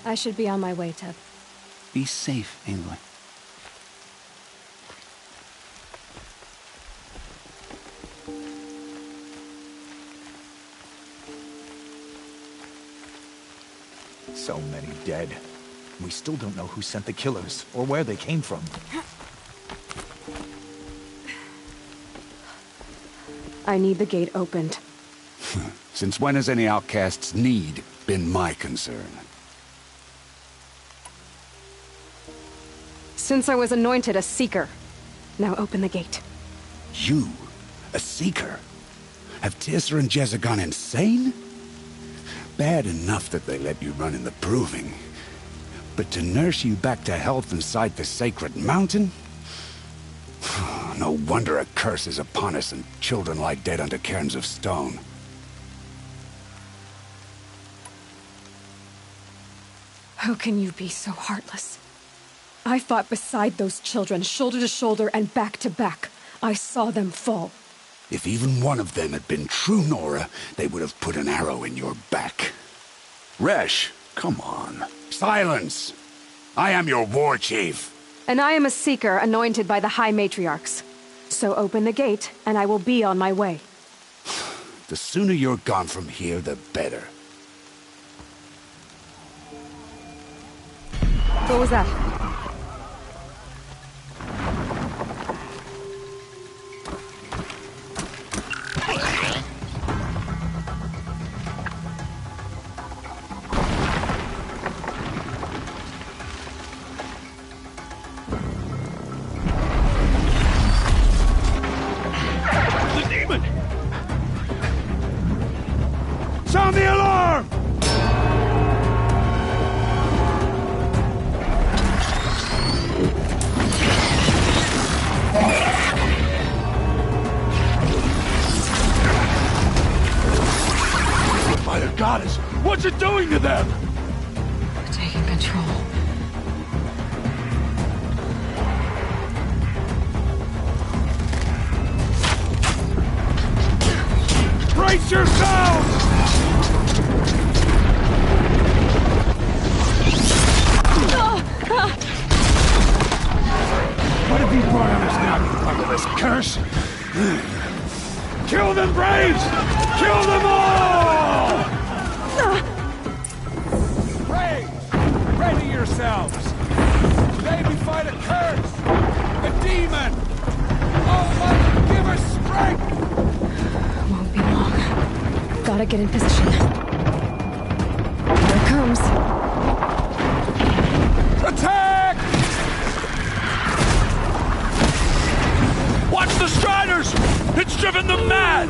I should be on my way, Teb. Be safe, Aloy. So many dead. We still don't know who sent the killers, or where they came from. I need the gate opened. Since when has any outcast's need been my concern? Since I was anointed a Seeker. Now open the gate. You? A Seeker? Have Teersa and Jezza gone insane? Bad enough that they let you run in the Proving. But to nurse you back to health inside the sacred mountain? No wonder a curse is upon us and children lie dead under cairns of stone. How can you be so heartless? I fought beside those children, shoulder to shoulder and back to back. I saw them fall. If even one of them had been true Nora, they would have put an arrow in your back. Resh, come on. Silence! I am your war chief. And I am a Seeker anointed by the High Matriarchs. So open the gate, and I will be on my way. The sooner you're gone from here, the better. What was that? The demon! Sound the alarm! By the goddess, what's it doing to them? Taking control. Brace yourselves! What have you brought on us now, you motherless curse? Kill them, Braves! Kill them all! Braves, ready yourselves! Today we fight a curse! A demon! Oh, Mother, give us strength! Won't be long. Gotta get in position. Here it comes. Attack! Watch the Striders! It's driven them mad!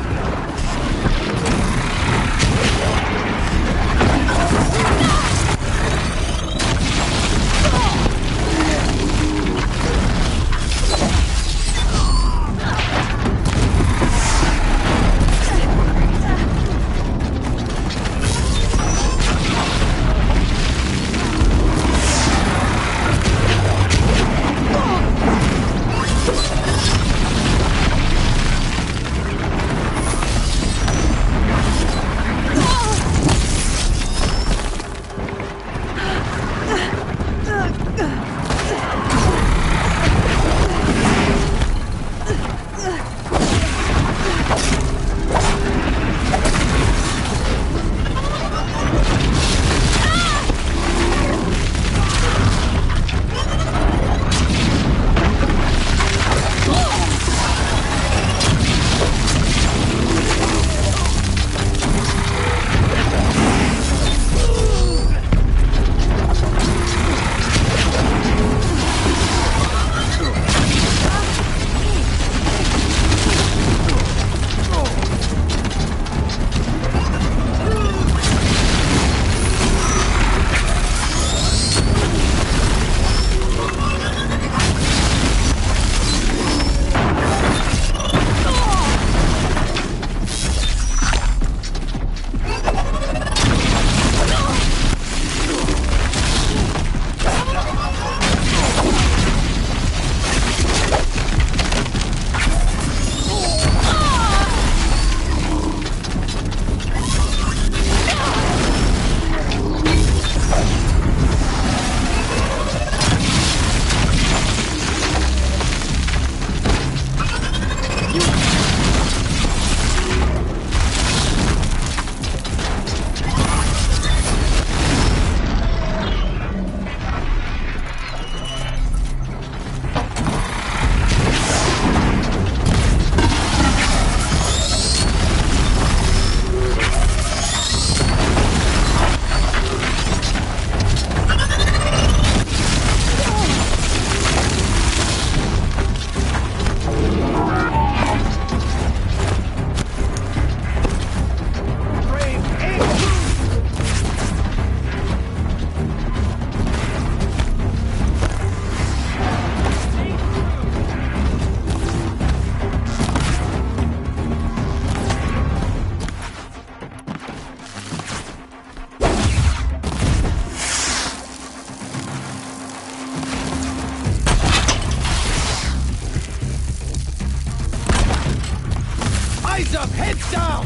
Eyes up! Heads down!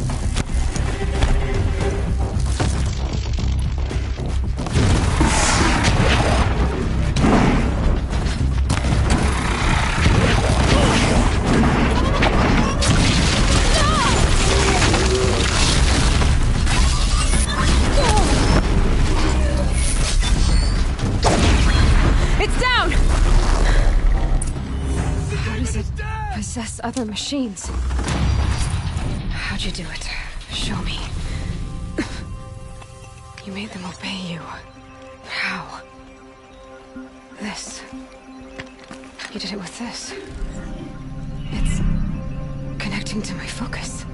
It's down! How does it possess other machines? How'd you do it? Show me. You made them obey you. How? This. You did it with this. It's connecting to my focus.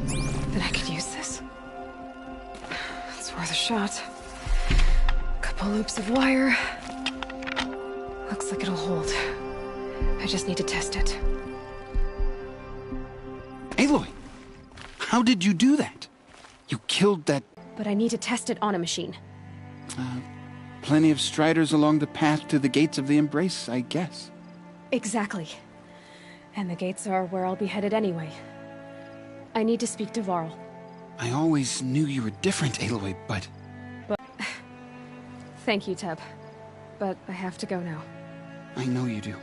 Then I could use this. It's worth a shot. Couple loops of wire. Looks like it'll hold. I just need to test it. Aloy! How did you do that? You killed that... But I need to test it on a machine. Plenty of striders along the path to the gates of the Embrace, I guess. Exactly. And the gates are where I'll be headed anyway. I need to speak to Varl. I always knew you were different, Aloy, but... Thank you, Teb. But I have to go now. I know you do.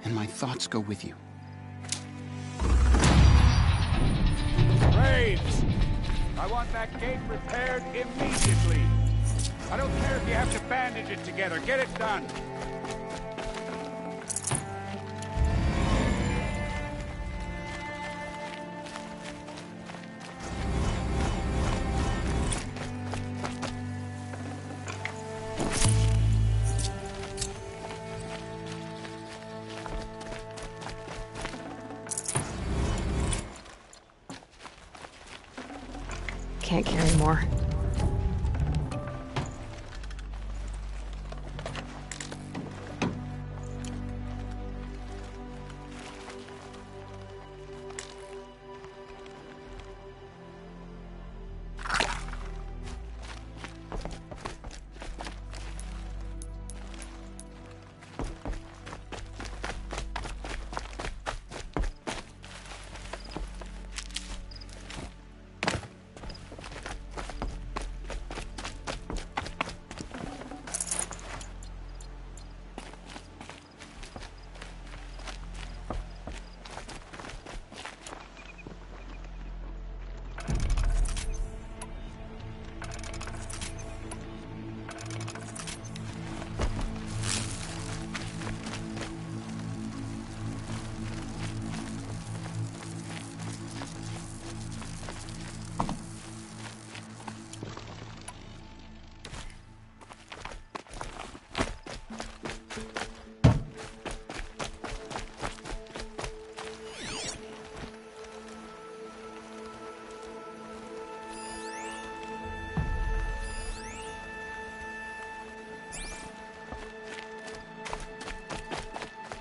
And my thoughts go with you. Graves! I want that gate repaired immediately. I don't care if you have to bandage it together. Get it done. Can't carry more.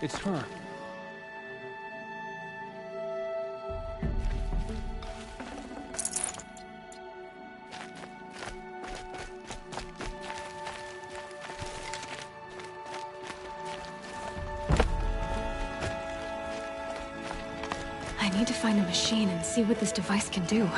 It's her. I need to find a machine and see what this device can do.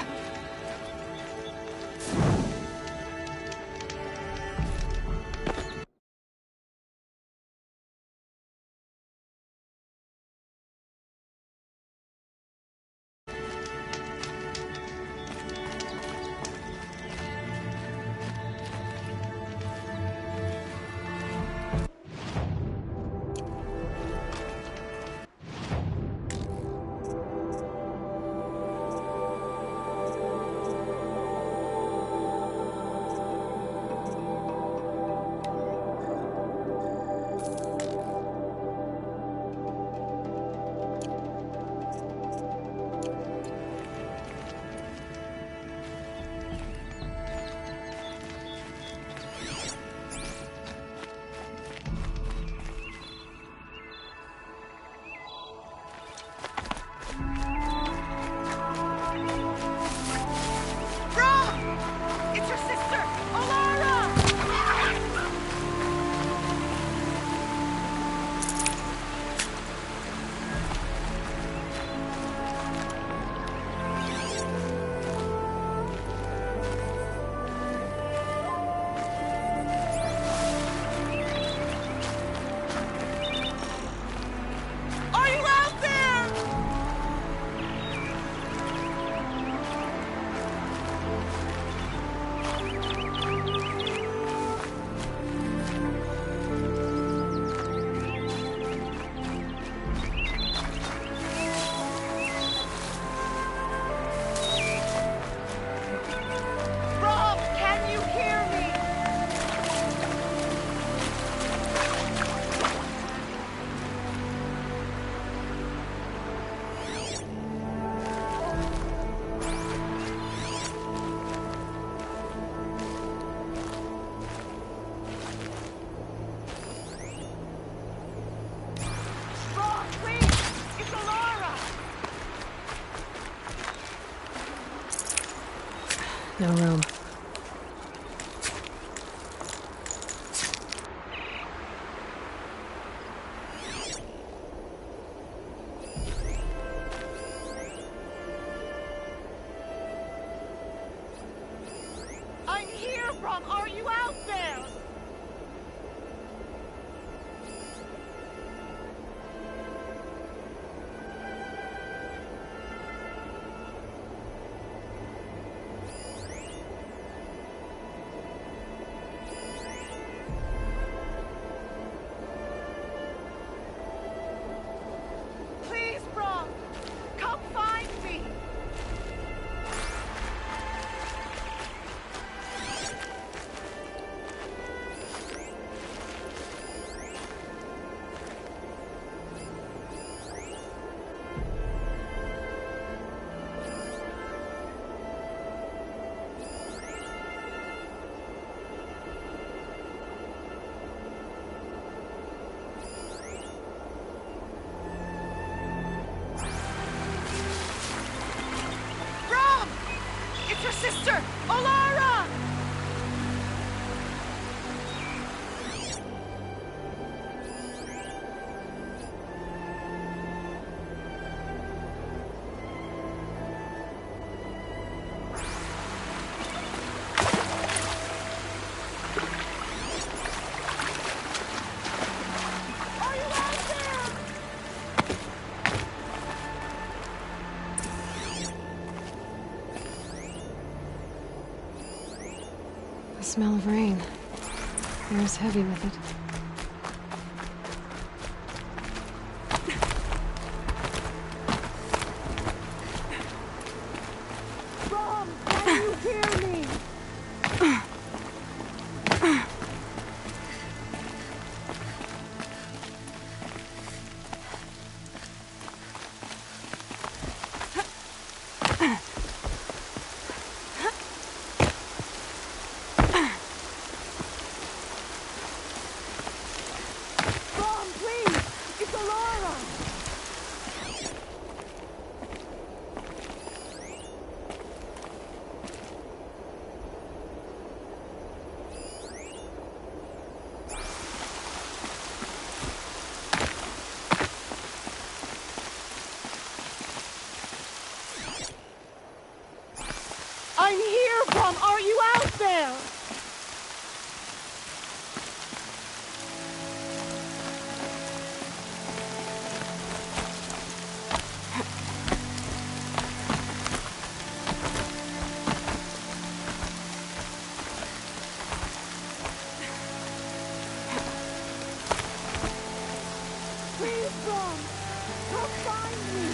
No room. I'm here, Brom! Are you out there? Please, Brom! Come find me! Brom! It's your sister, Olara! The smell of rain. Air is heavy with it. Brom, can you hear me? Brom, please! It's Olara! I'm here, Brom! Are you out there? Please, Brom! Come find me!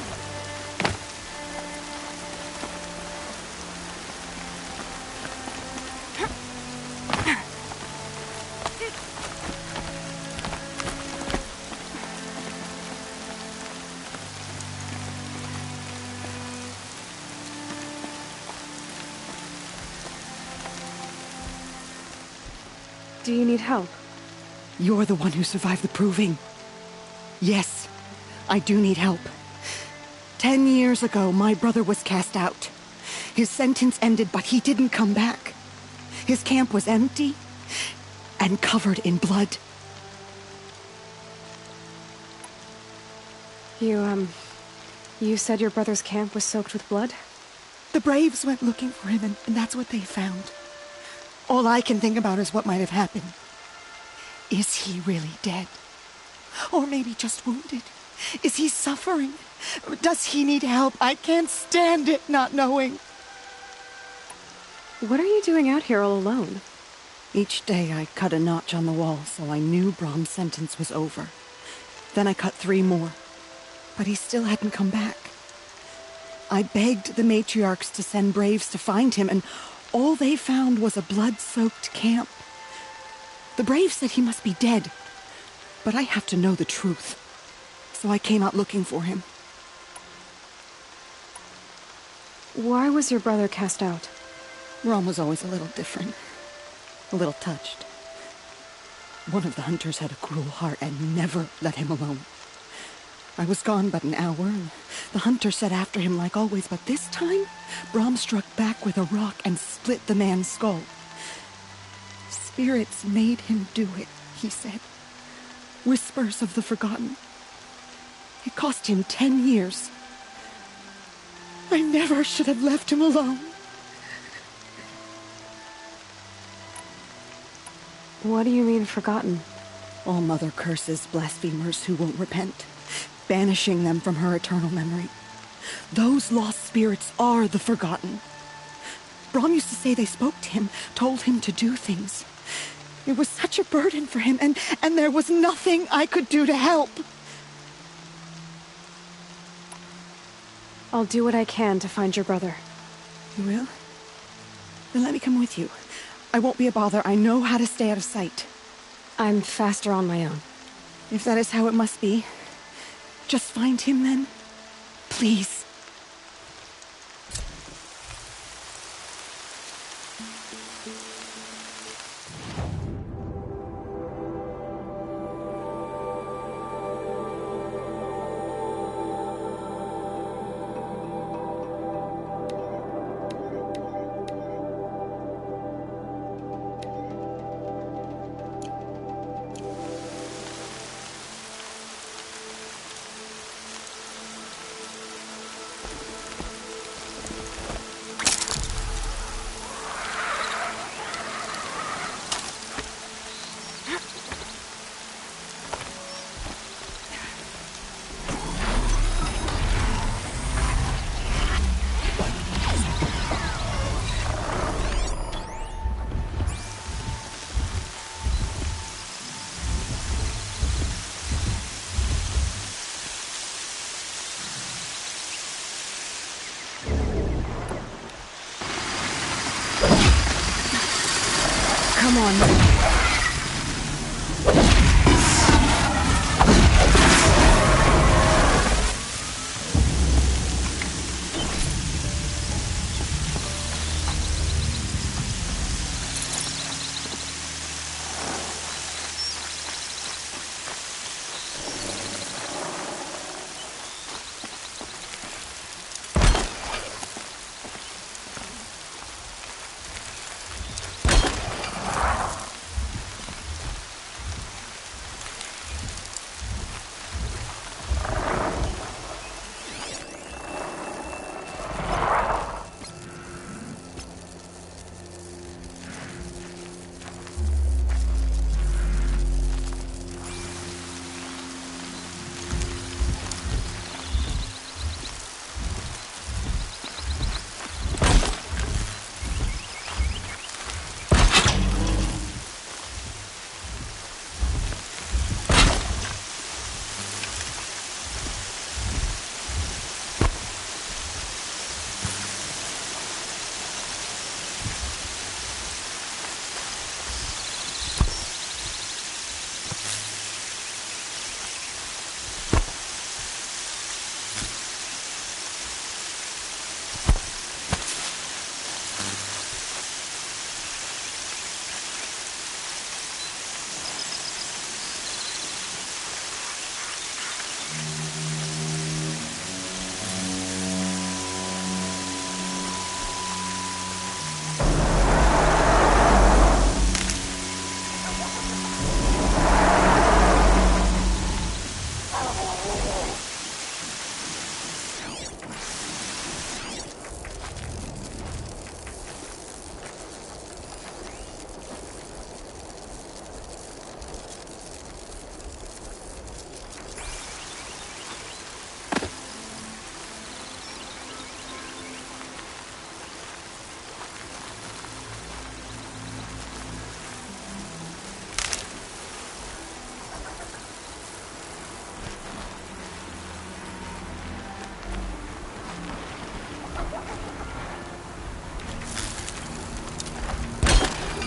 Do you need help? You're the one who survived the proving. Yes, I do need help. 10 years ago, my brother was cast out. His sentence ended, but he didn't come back. His camp was empty and covered in blood. You said your brother's camp was soaked with blood? The Braves went looking for him, and that's what they found. All I can think about is what might have happened. Is he really dead? Or maybe just wounded? Is he suffering? Does he need help? I can't stand it not knowing. What are you doing out here all alone? Each day I cut a notch on the wall so I knew Brom's sentence was over. Then I cut 3 more. But he still hadn't come back. I begged the matriarchs to send Braves to find him, and all they found was a blood-soaked camp. The Braves said he must be dead, but I have to know the truth. So I came out looking for him. Why was your brother cast out? Brom was always a little different. A little touched. One of the hunters had a cruel heart and never let him alone. I was gone but an hour, and the hunter set after him like always, but this time, Brom struck back with a rock and split the man's skull. Spirits made him do it, he said. Whispers of the forgotten. It cost him 10 years. I never should have left him alone. What do you mean, forgotten? All-Mother curses blasphemers who won't repent, banishing them from her eternal memory. Those lost spirits are the forgotten. Brom used to say they spoke to him, told him to do things. It was such a burden for him, and there was nothing I could do to help. I'll do what I can to find your brother. You will? Then let me come with you. I won't be a bother. I know how to stay out of sight. I'm faster on my own. If that is how it must be, just find him then. Please. Come on.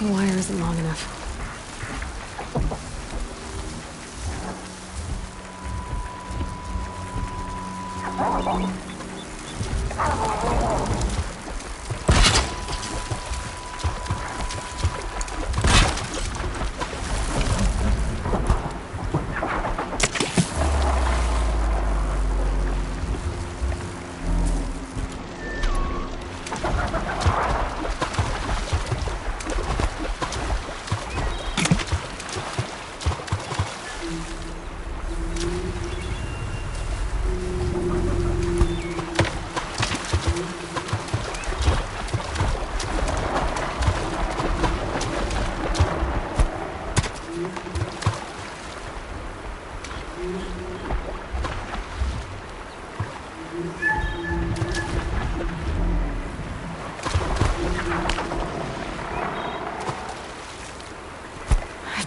The wire isn't long enough.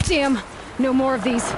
Damn! No more of these.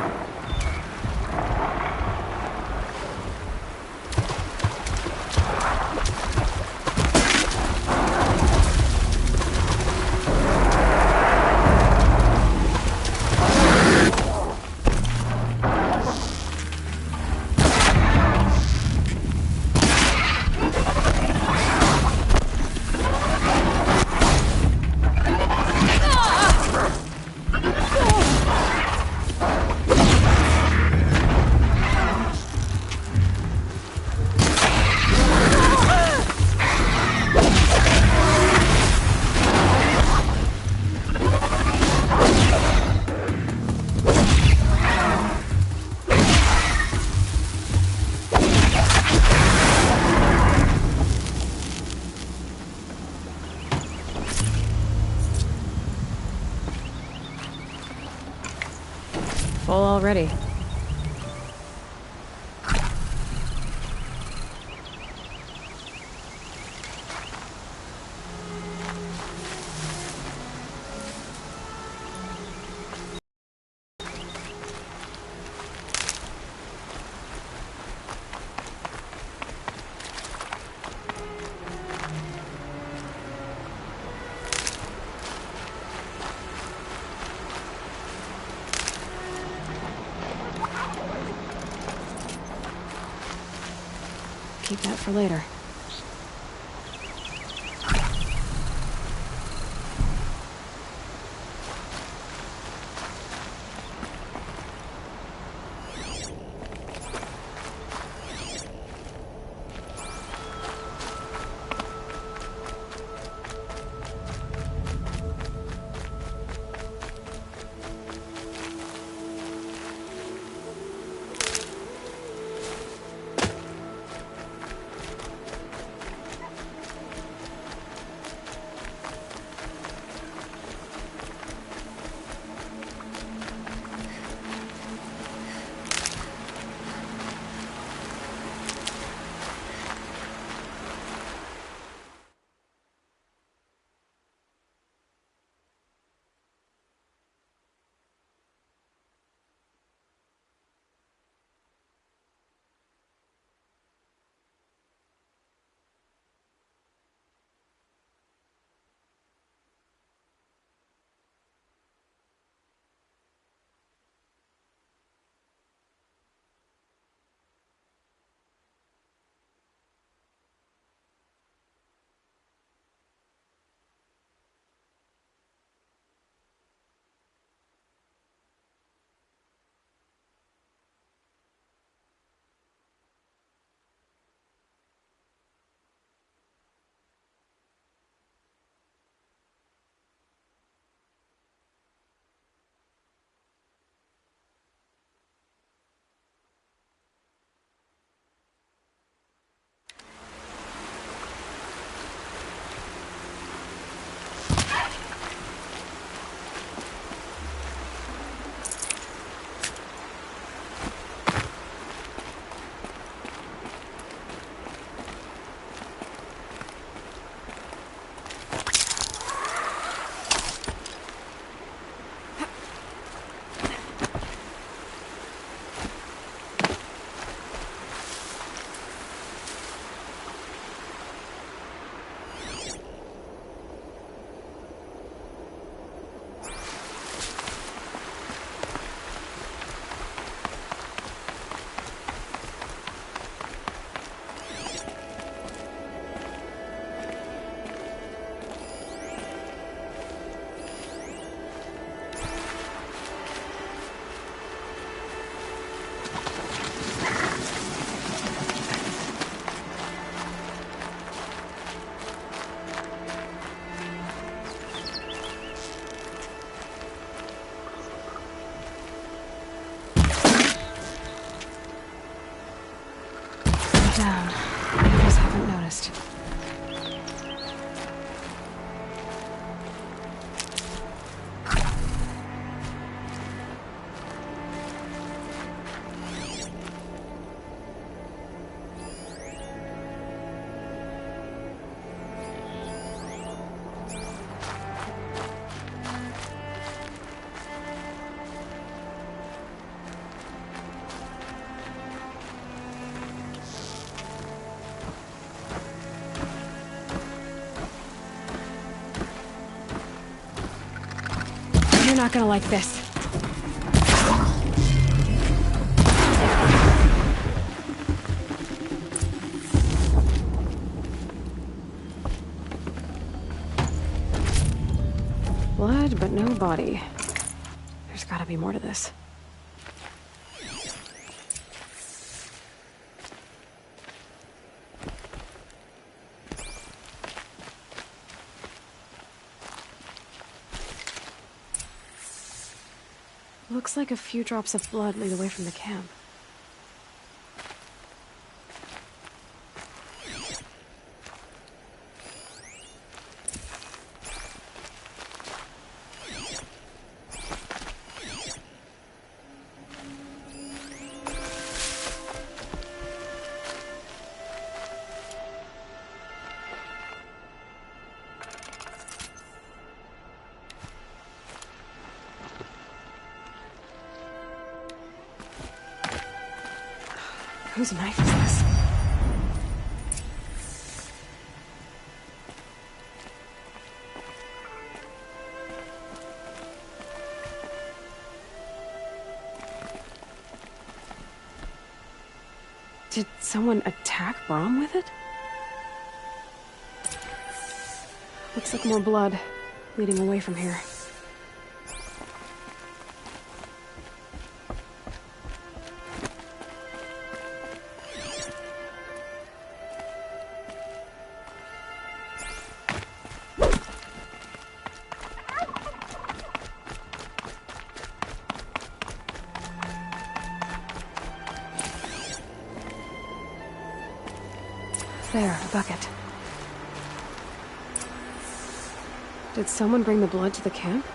Full already. Keep that for later. Down. Others haven't noticed. not gonna like this. Blood, but no body. There's gotta be more to this. Looks like a few drops of blood lead away from the camp. Whose knife is this? Did someone attack Brom with it? Looks like more blood leading away from here. There, a bucket. Did someone bring the blood to the camp?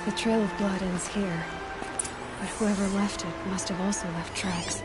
The trail of blood ends here, but whoever left it must have also left tracks.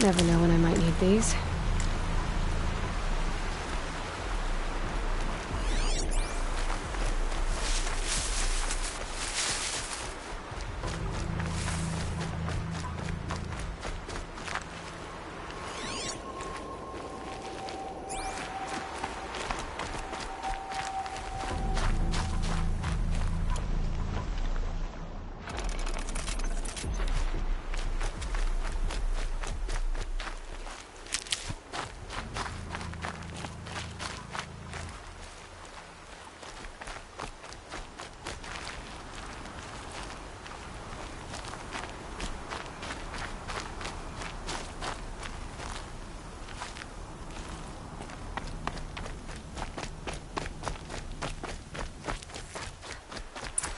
Never know when I might need these.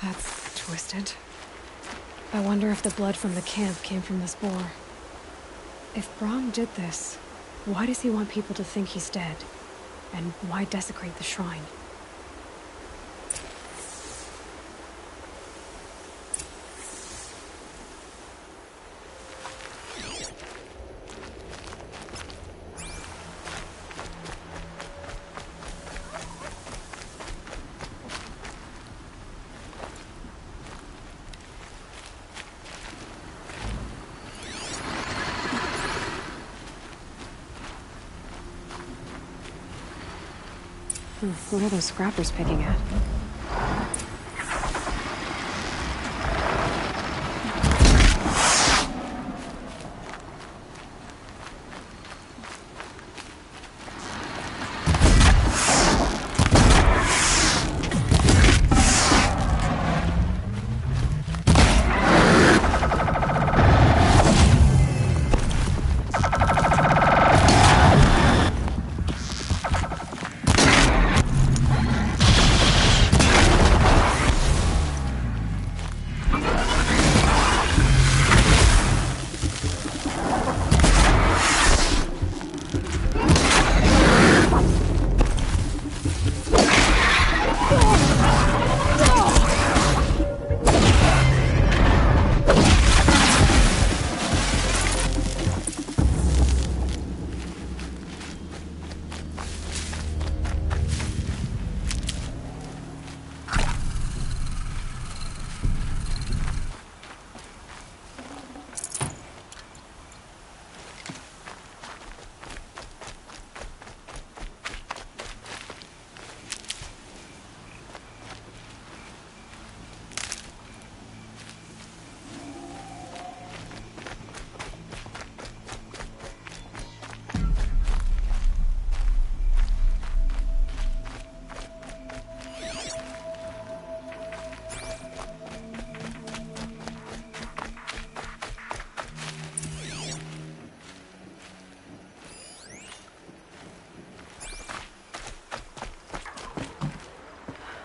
That's twisted. I wonder if the blood from the camp came from this boar. If Brahm did this, why does he want people to think he's dead? And why desecrate the shrine? What are those scrappers picking at?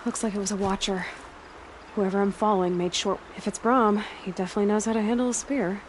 Looks like it was a watcher. Whoever I'm following made short. If it's Brahm, he definitely knows how to handle a spear.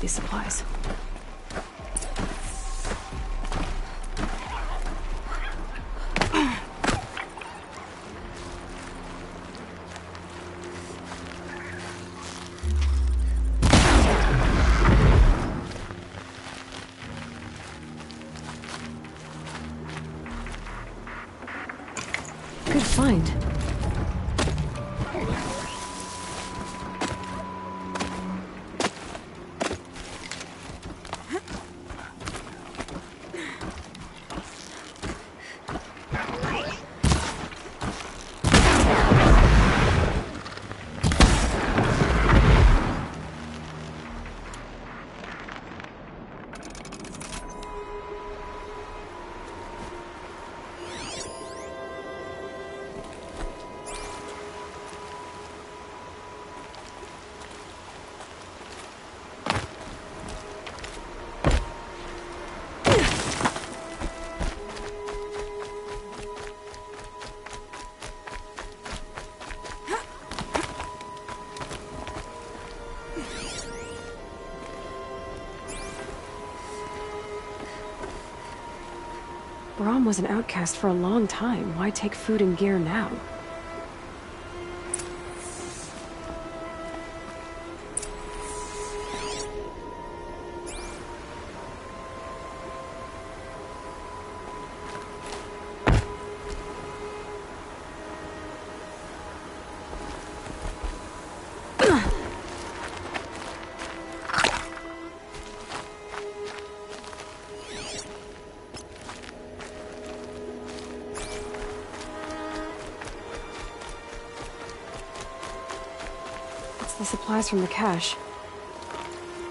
these supplies. Good find. Brom was an outcast for a long time. Why take food and gear now? The supplies from the cache.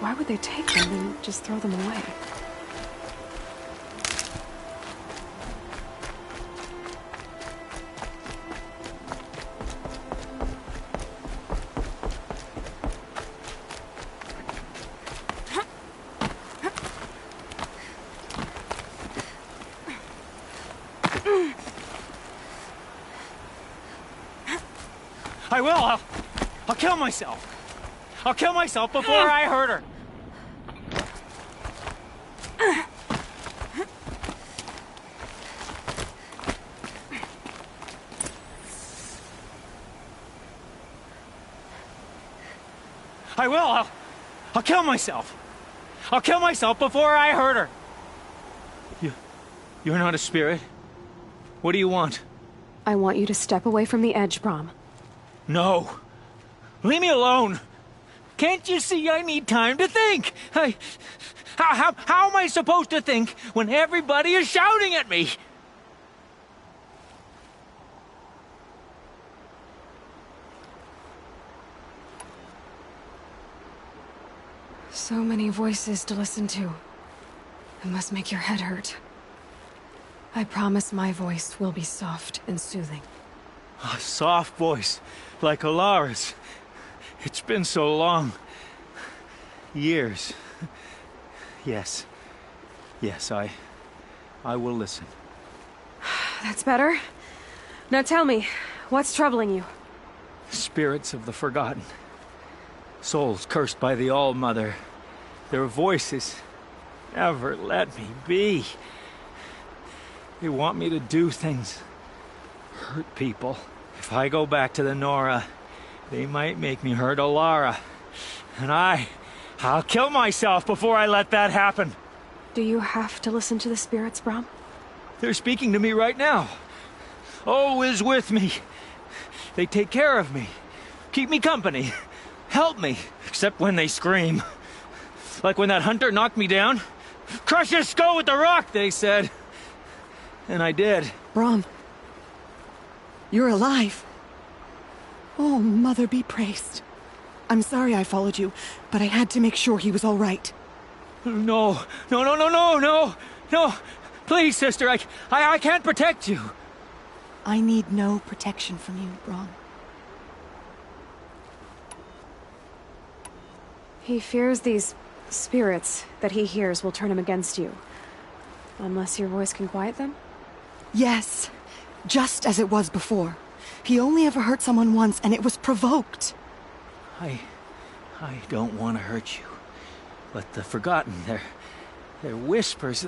Why would they take them and just throw them away? I will! I'll kill myself! I'll kill myself before I hurt her! I will! I'll kill myself! I'll kill myself before I hurt her! You're not a spirit? What do you want? I want you to step away from the edge, Brom. No! Leave me alone! Can't you see I need time to think? How am I supposed to think when everybody is shouting at me? So many voices to listen to. It must make your head hurt. I promise my voice will be soft and soothing. A soft voice, like Alara's. It's been so long. Years. Yes. Yes, I will listen. That's better. Now tell me, what's troubling you? Spirits of the forgotten. Souls cursed by the All-Mother. Their voices never let me be. They want me to do things. Hurt people. If I go back to the Nora, they might make me hurt Alara. And I'll kill myself before I let that happen. Do you have to listen to the spirits, Brom? They're speaking to me right now. O is with me. They take care of me. Keep me company. Help me. Except when they scream. Like when that hunter knocked me down. Crush his skull with the rock, they said. And I did. Brom. You're alive. Oh, Mother be praised. I'm sorry I followed you, but I had to make sure he was all right. No. Please, sister, I can't protect you. I need no protection from you, Brom. He fears these spirits that he hears will turn him against you. Unless your voice can quiet them? Yes, just as it was before. He only ever hurt someone once, and it was provoked. I don't want to hurt you. But the Forgotten, their whispers,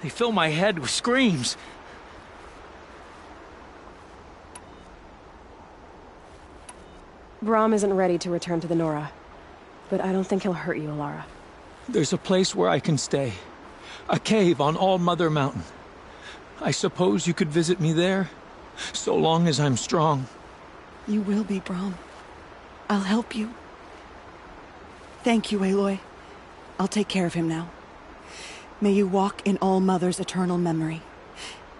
they fill my head with screams. Brom isn't ready to return to the Nora, but I don't think he'll hurt you, Alara. There's a place where I can stay. A cave on All Mother Mountain. I suppose you could visit me there, so long as I'm strong. You will be, Brom. I'll help you. Thank you, Aloy. I'll take care of him now. May you walk in All Mother's eternal memory,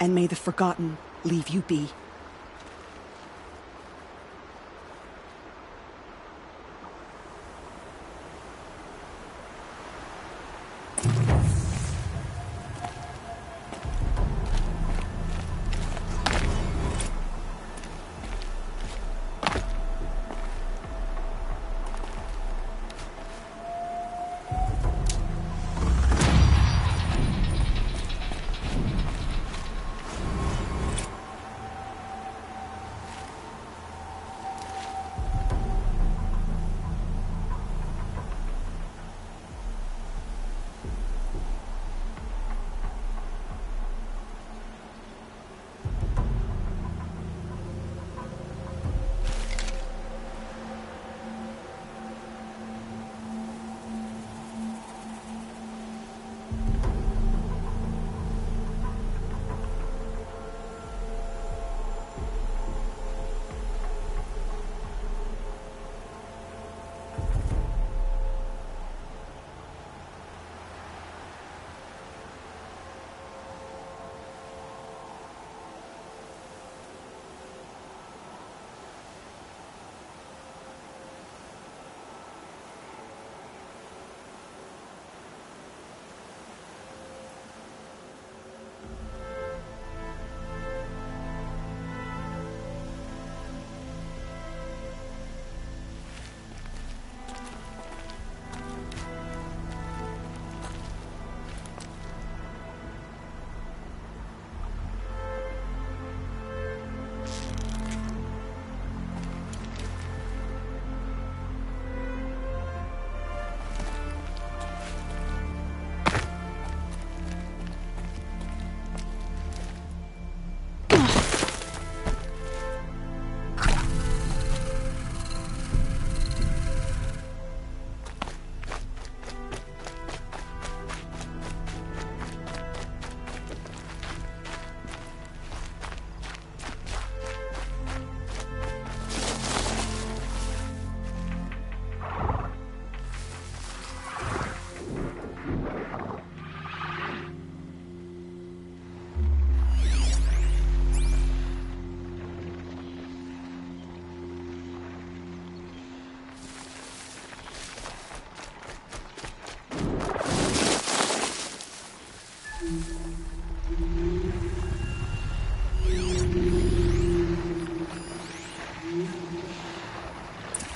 and may the Forgotten leave you be.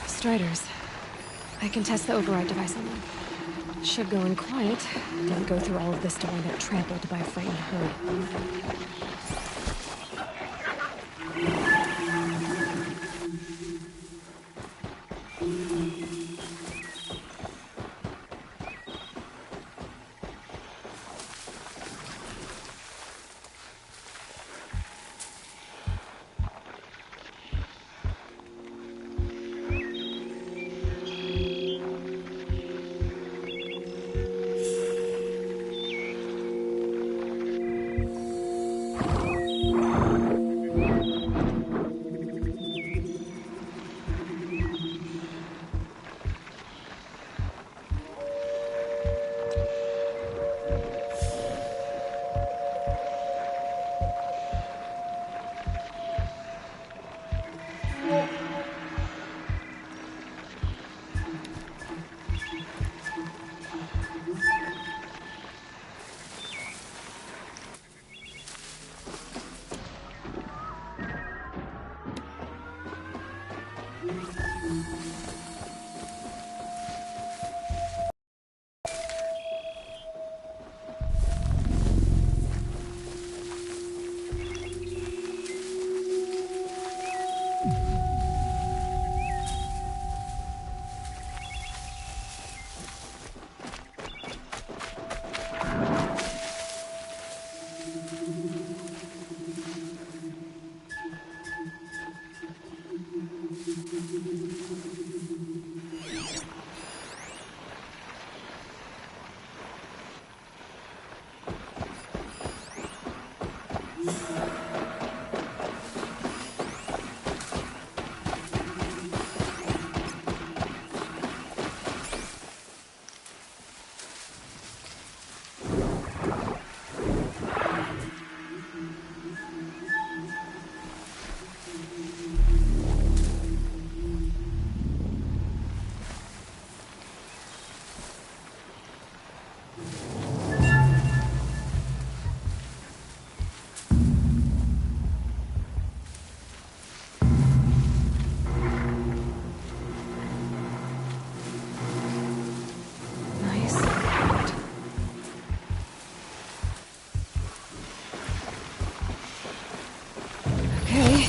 Striders. I can test the override device on them. Should go in quiet. Didn't go through all of this to wind up trampled by a frightened herd.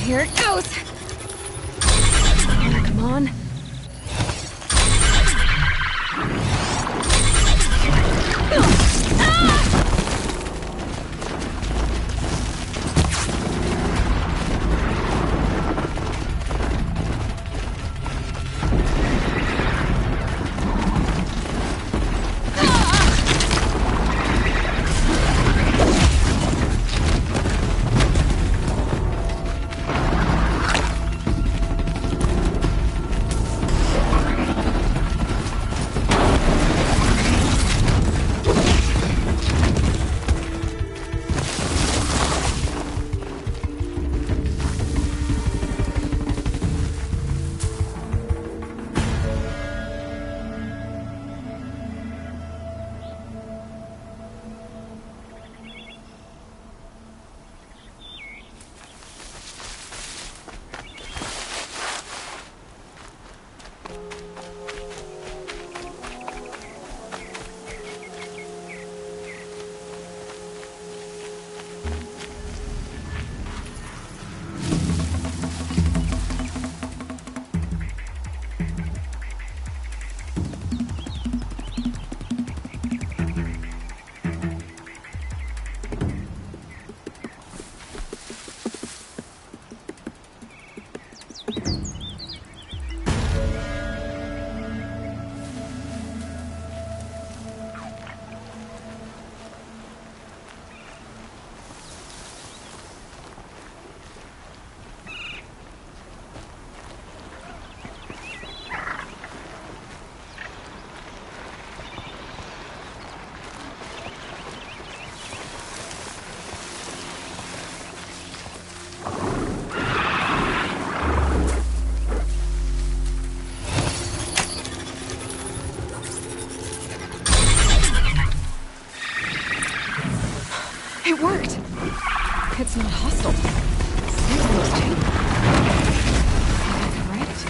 Here it goes! Come on. It worked! It's not hostile. Sentinels, too. I can write it.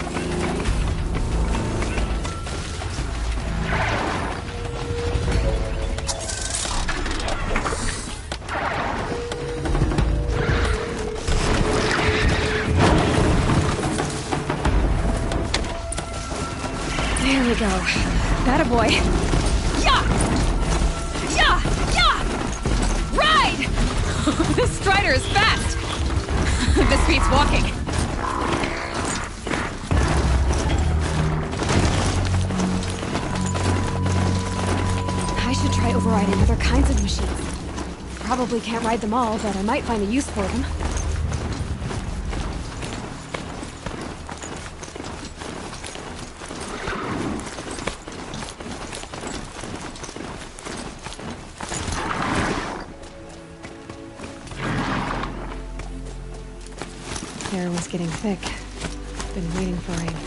There we go. That a boy. Yeah! Yeah! Yeah! Ride! This Strider is fast! This beats walking. I should try overriding other kinds of machines. Probably can't ride them all, but I might find a use for them. Air was getting thick. Been waiting for rain.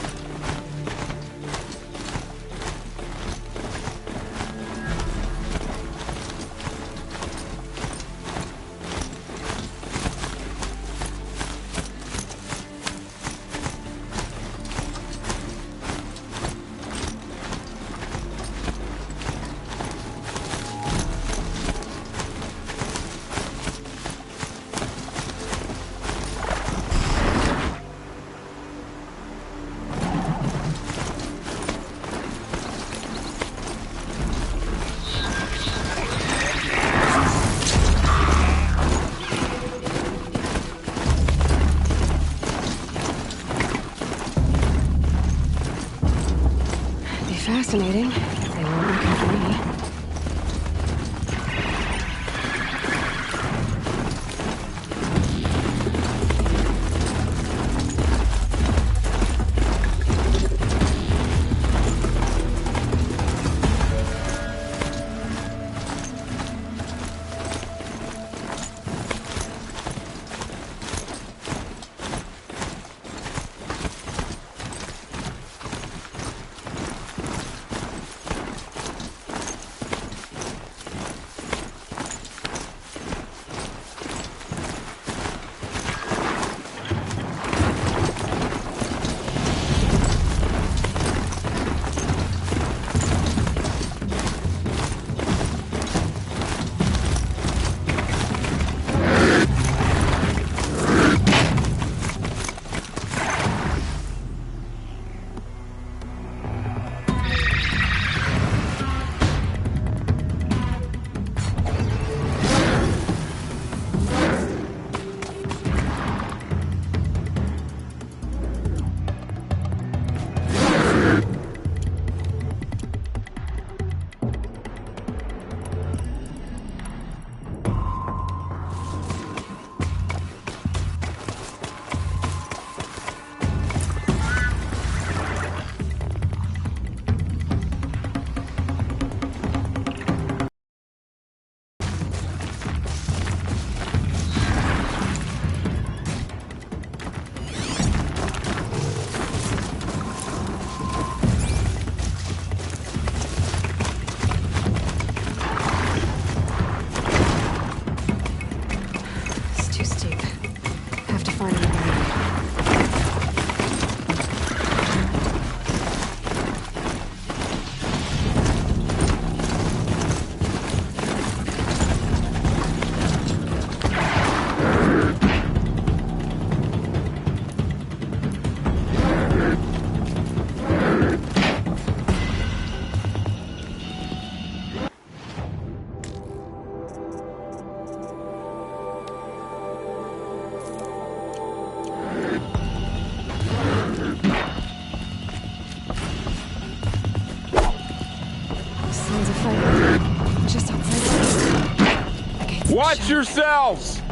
Watch yourselves!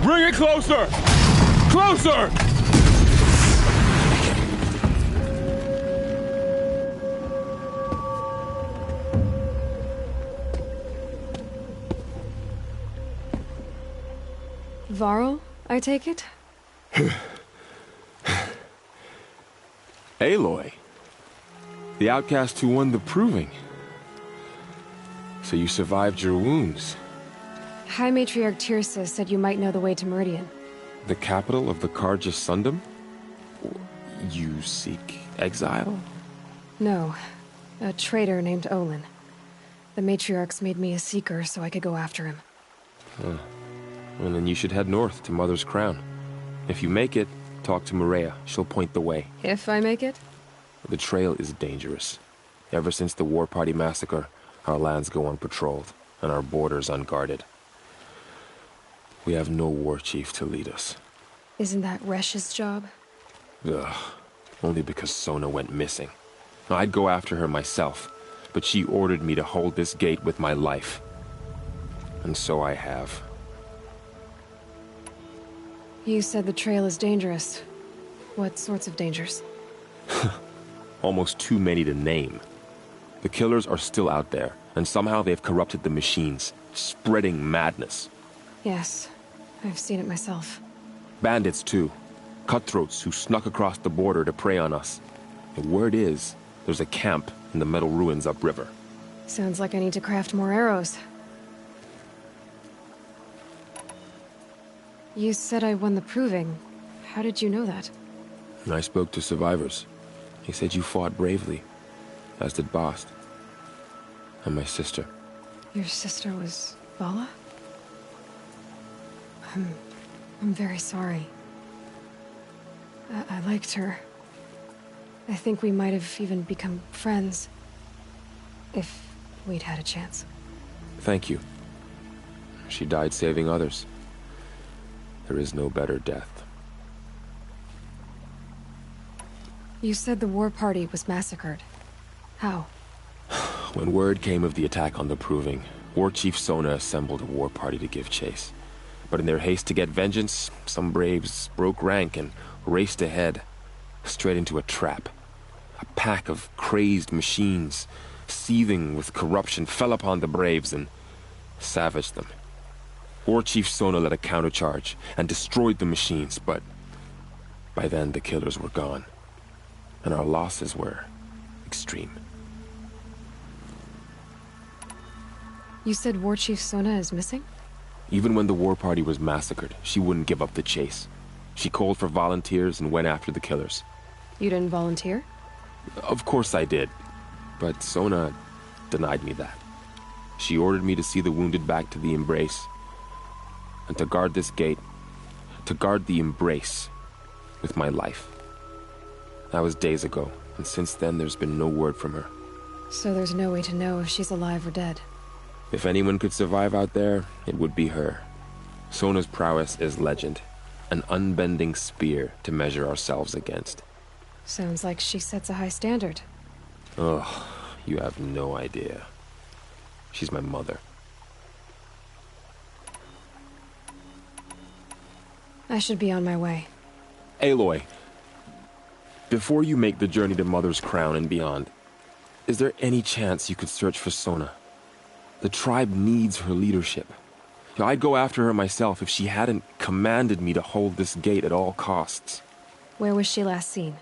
Bring it closer! Closer! Varl, I take it? Aloy. The outcast who won the proving. So you survived your wounds. High Matriarch Tirsa said you might know the way to Meridian. The capital of the Carja Sundom? You seek exile? No. A traitor named Olin. The Matriarchs made me a seeker so I could go after him. Huh. Well, then you should head north to Mother's Crown. If you make it, talk to Maria. She'll point the way. If I make it? The trail is dangerous. Ever since the War Party massacre, our lands go unpatrolled, and our borders unguarded. We have no war chief to lead us. Isn't that Resh's job? Ugh. Only because Sona went missing. I'd go after her myself, but she ordered me to hold this gate with my life. And so I have. You said the trail is dangerous. What sorts of dangers? Almost too many to name. The killers are still out there, and somehow they've corrupted the machines, spreading madness. Yes, I've seen it myself. Bandits, too. Cutthroats who snuck across the border to prey on us. The word is, there's a camp in the metal ruins upriver. Sounds like I need to craft more arrows. You said I won the proving. How did you know that? I spoke to survivors. He said you fought bravely, as did Bast. And my sister. Your sister was Vala? I'm very sorry. I liked her. I think we might have even become friends. If we'd had a chance. Thank you. She died saving others. There is no better death. You said the war party was massacred. How? When word came of the attack on the Proving, War Chief Sona assembled a war party to give chase. But in their haste to get vengeance, some braves broke rank and raced ahead, straight into a trap. A pack of crazed machines, seething with corruption, fell upon the braves and savaged them. War Chief Sona led a countercharge and destroyed the machines, but by then the killers were gone, and our losses were extreme. You said War Chief Sona is missing? Even when the war party was massacred, she wouldn't give up the chase. She called for volunteers and went after the killers. You didn't volunteer? Of course I did, but Sona denied me that. She ordered me to see the wounded back to the Embrace, and to guard this gate, to guard the Embrace with my life. That was days ago, and since then there's been no word from her. So there's no way to know if she's alive or dead. If anyone could survive out there, it would be her. Sona's prowess is legend, an unbending spear to measure ourselves against. Sounds like she sets a high standard. Ugh, you have no idea. She's my mother. I should be on my way. Aloy, before you make the journey to Mother's Crown and beyond, is there any chance you could search for Sona? The tribe needs her leadership. I'd go after her myself if she hadn't commanded me to hold this gate at all costs. Where was she last seen?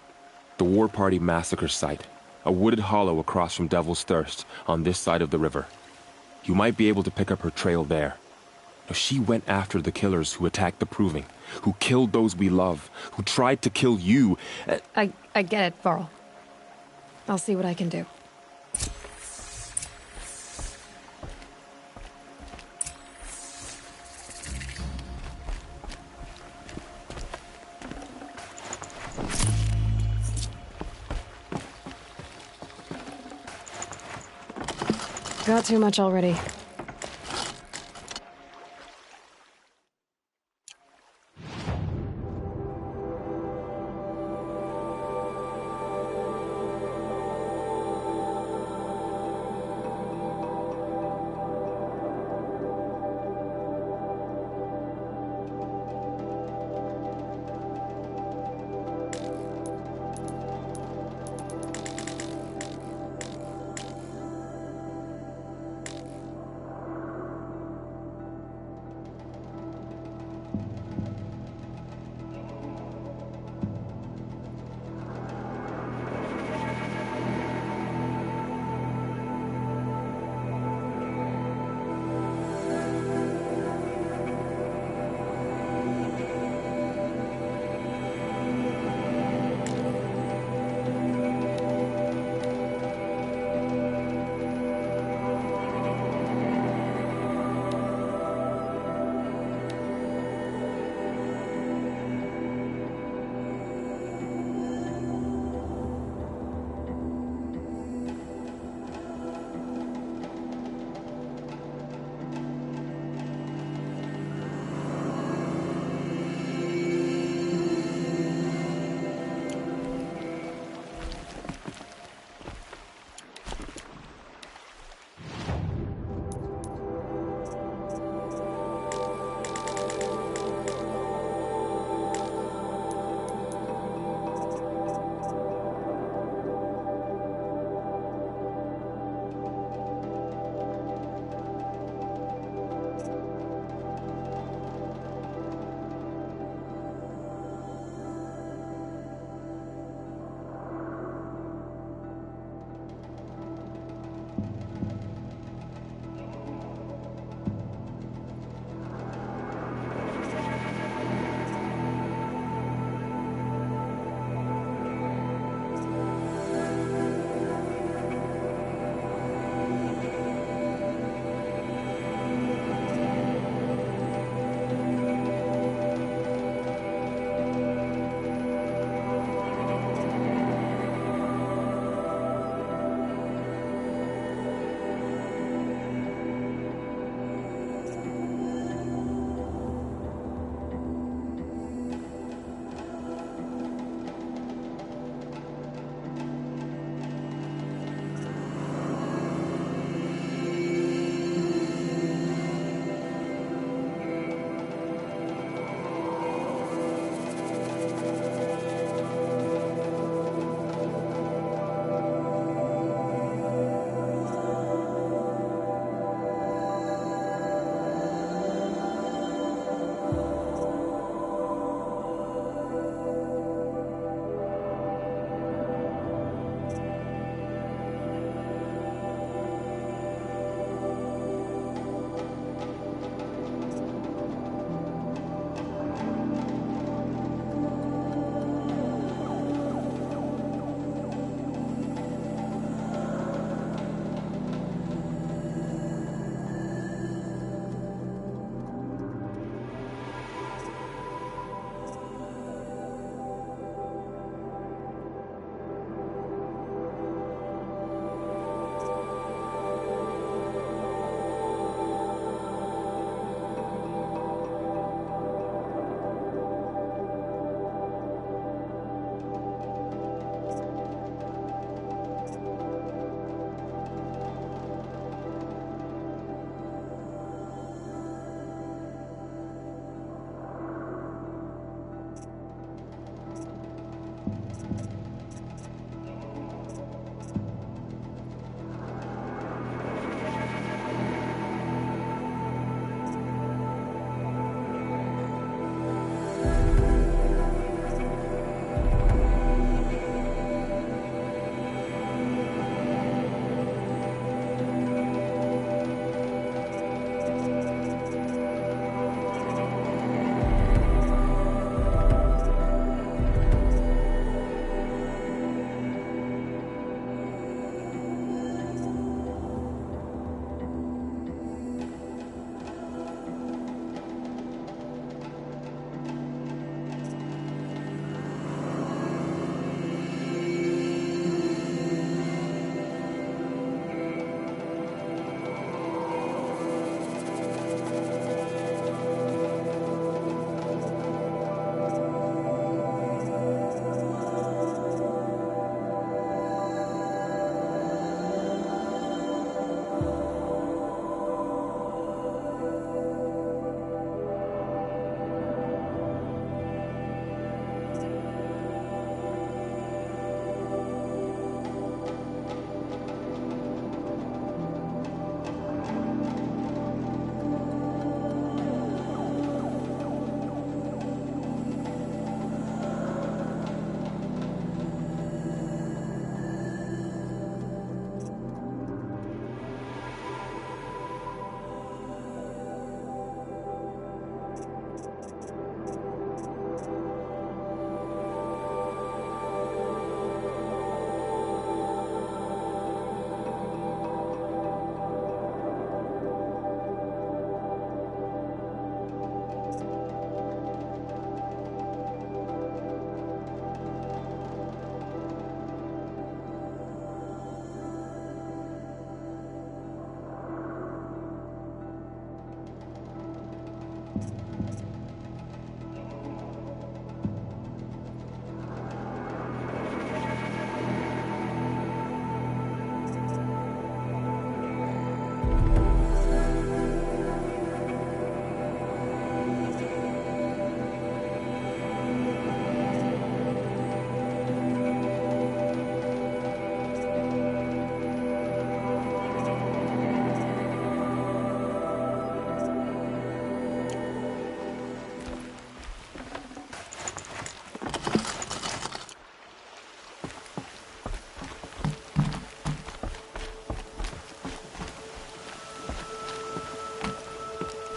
The War Party massacre site. A wooded hollow across from Devil's Thirst, on this side of the river. You might be able to pick up her trail there. Now, she went after the killers who attacked the Proving, who killed those we love, who tried to kill you. I get it, Varl. I'll see what I can do. Got too much already.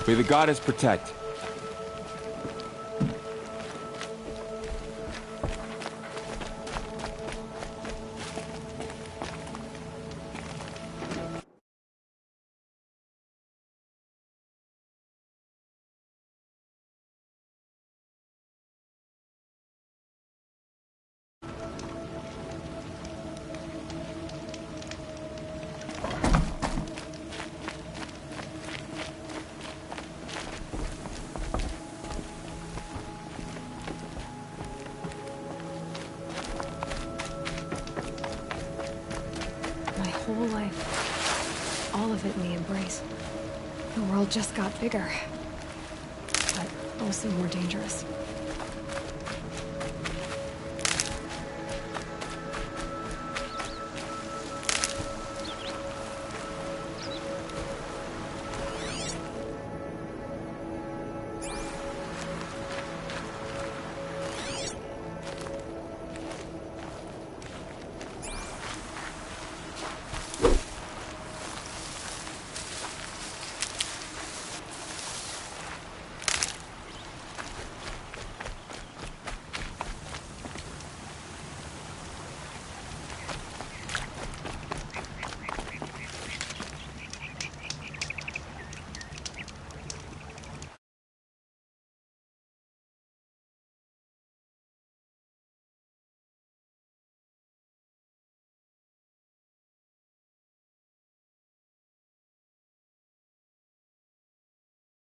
May the goddess protect. Whole life. All of it in the embrace. The world just got bigger. But also more dangerous.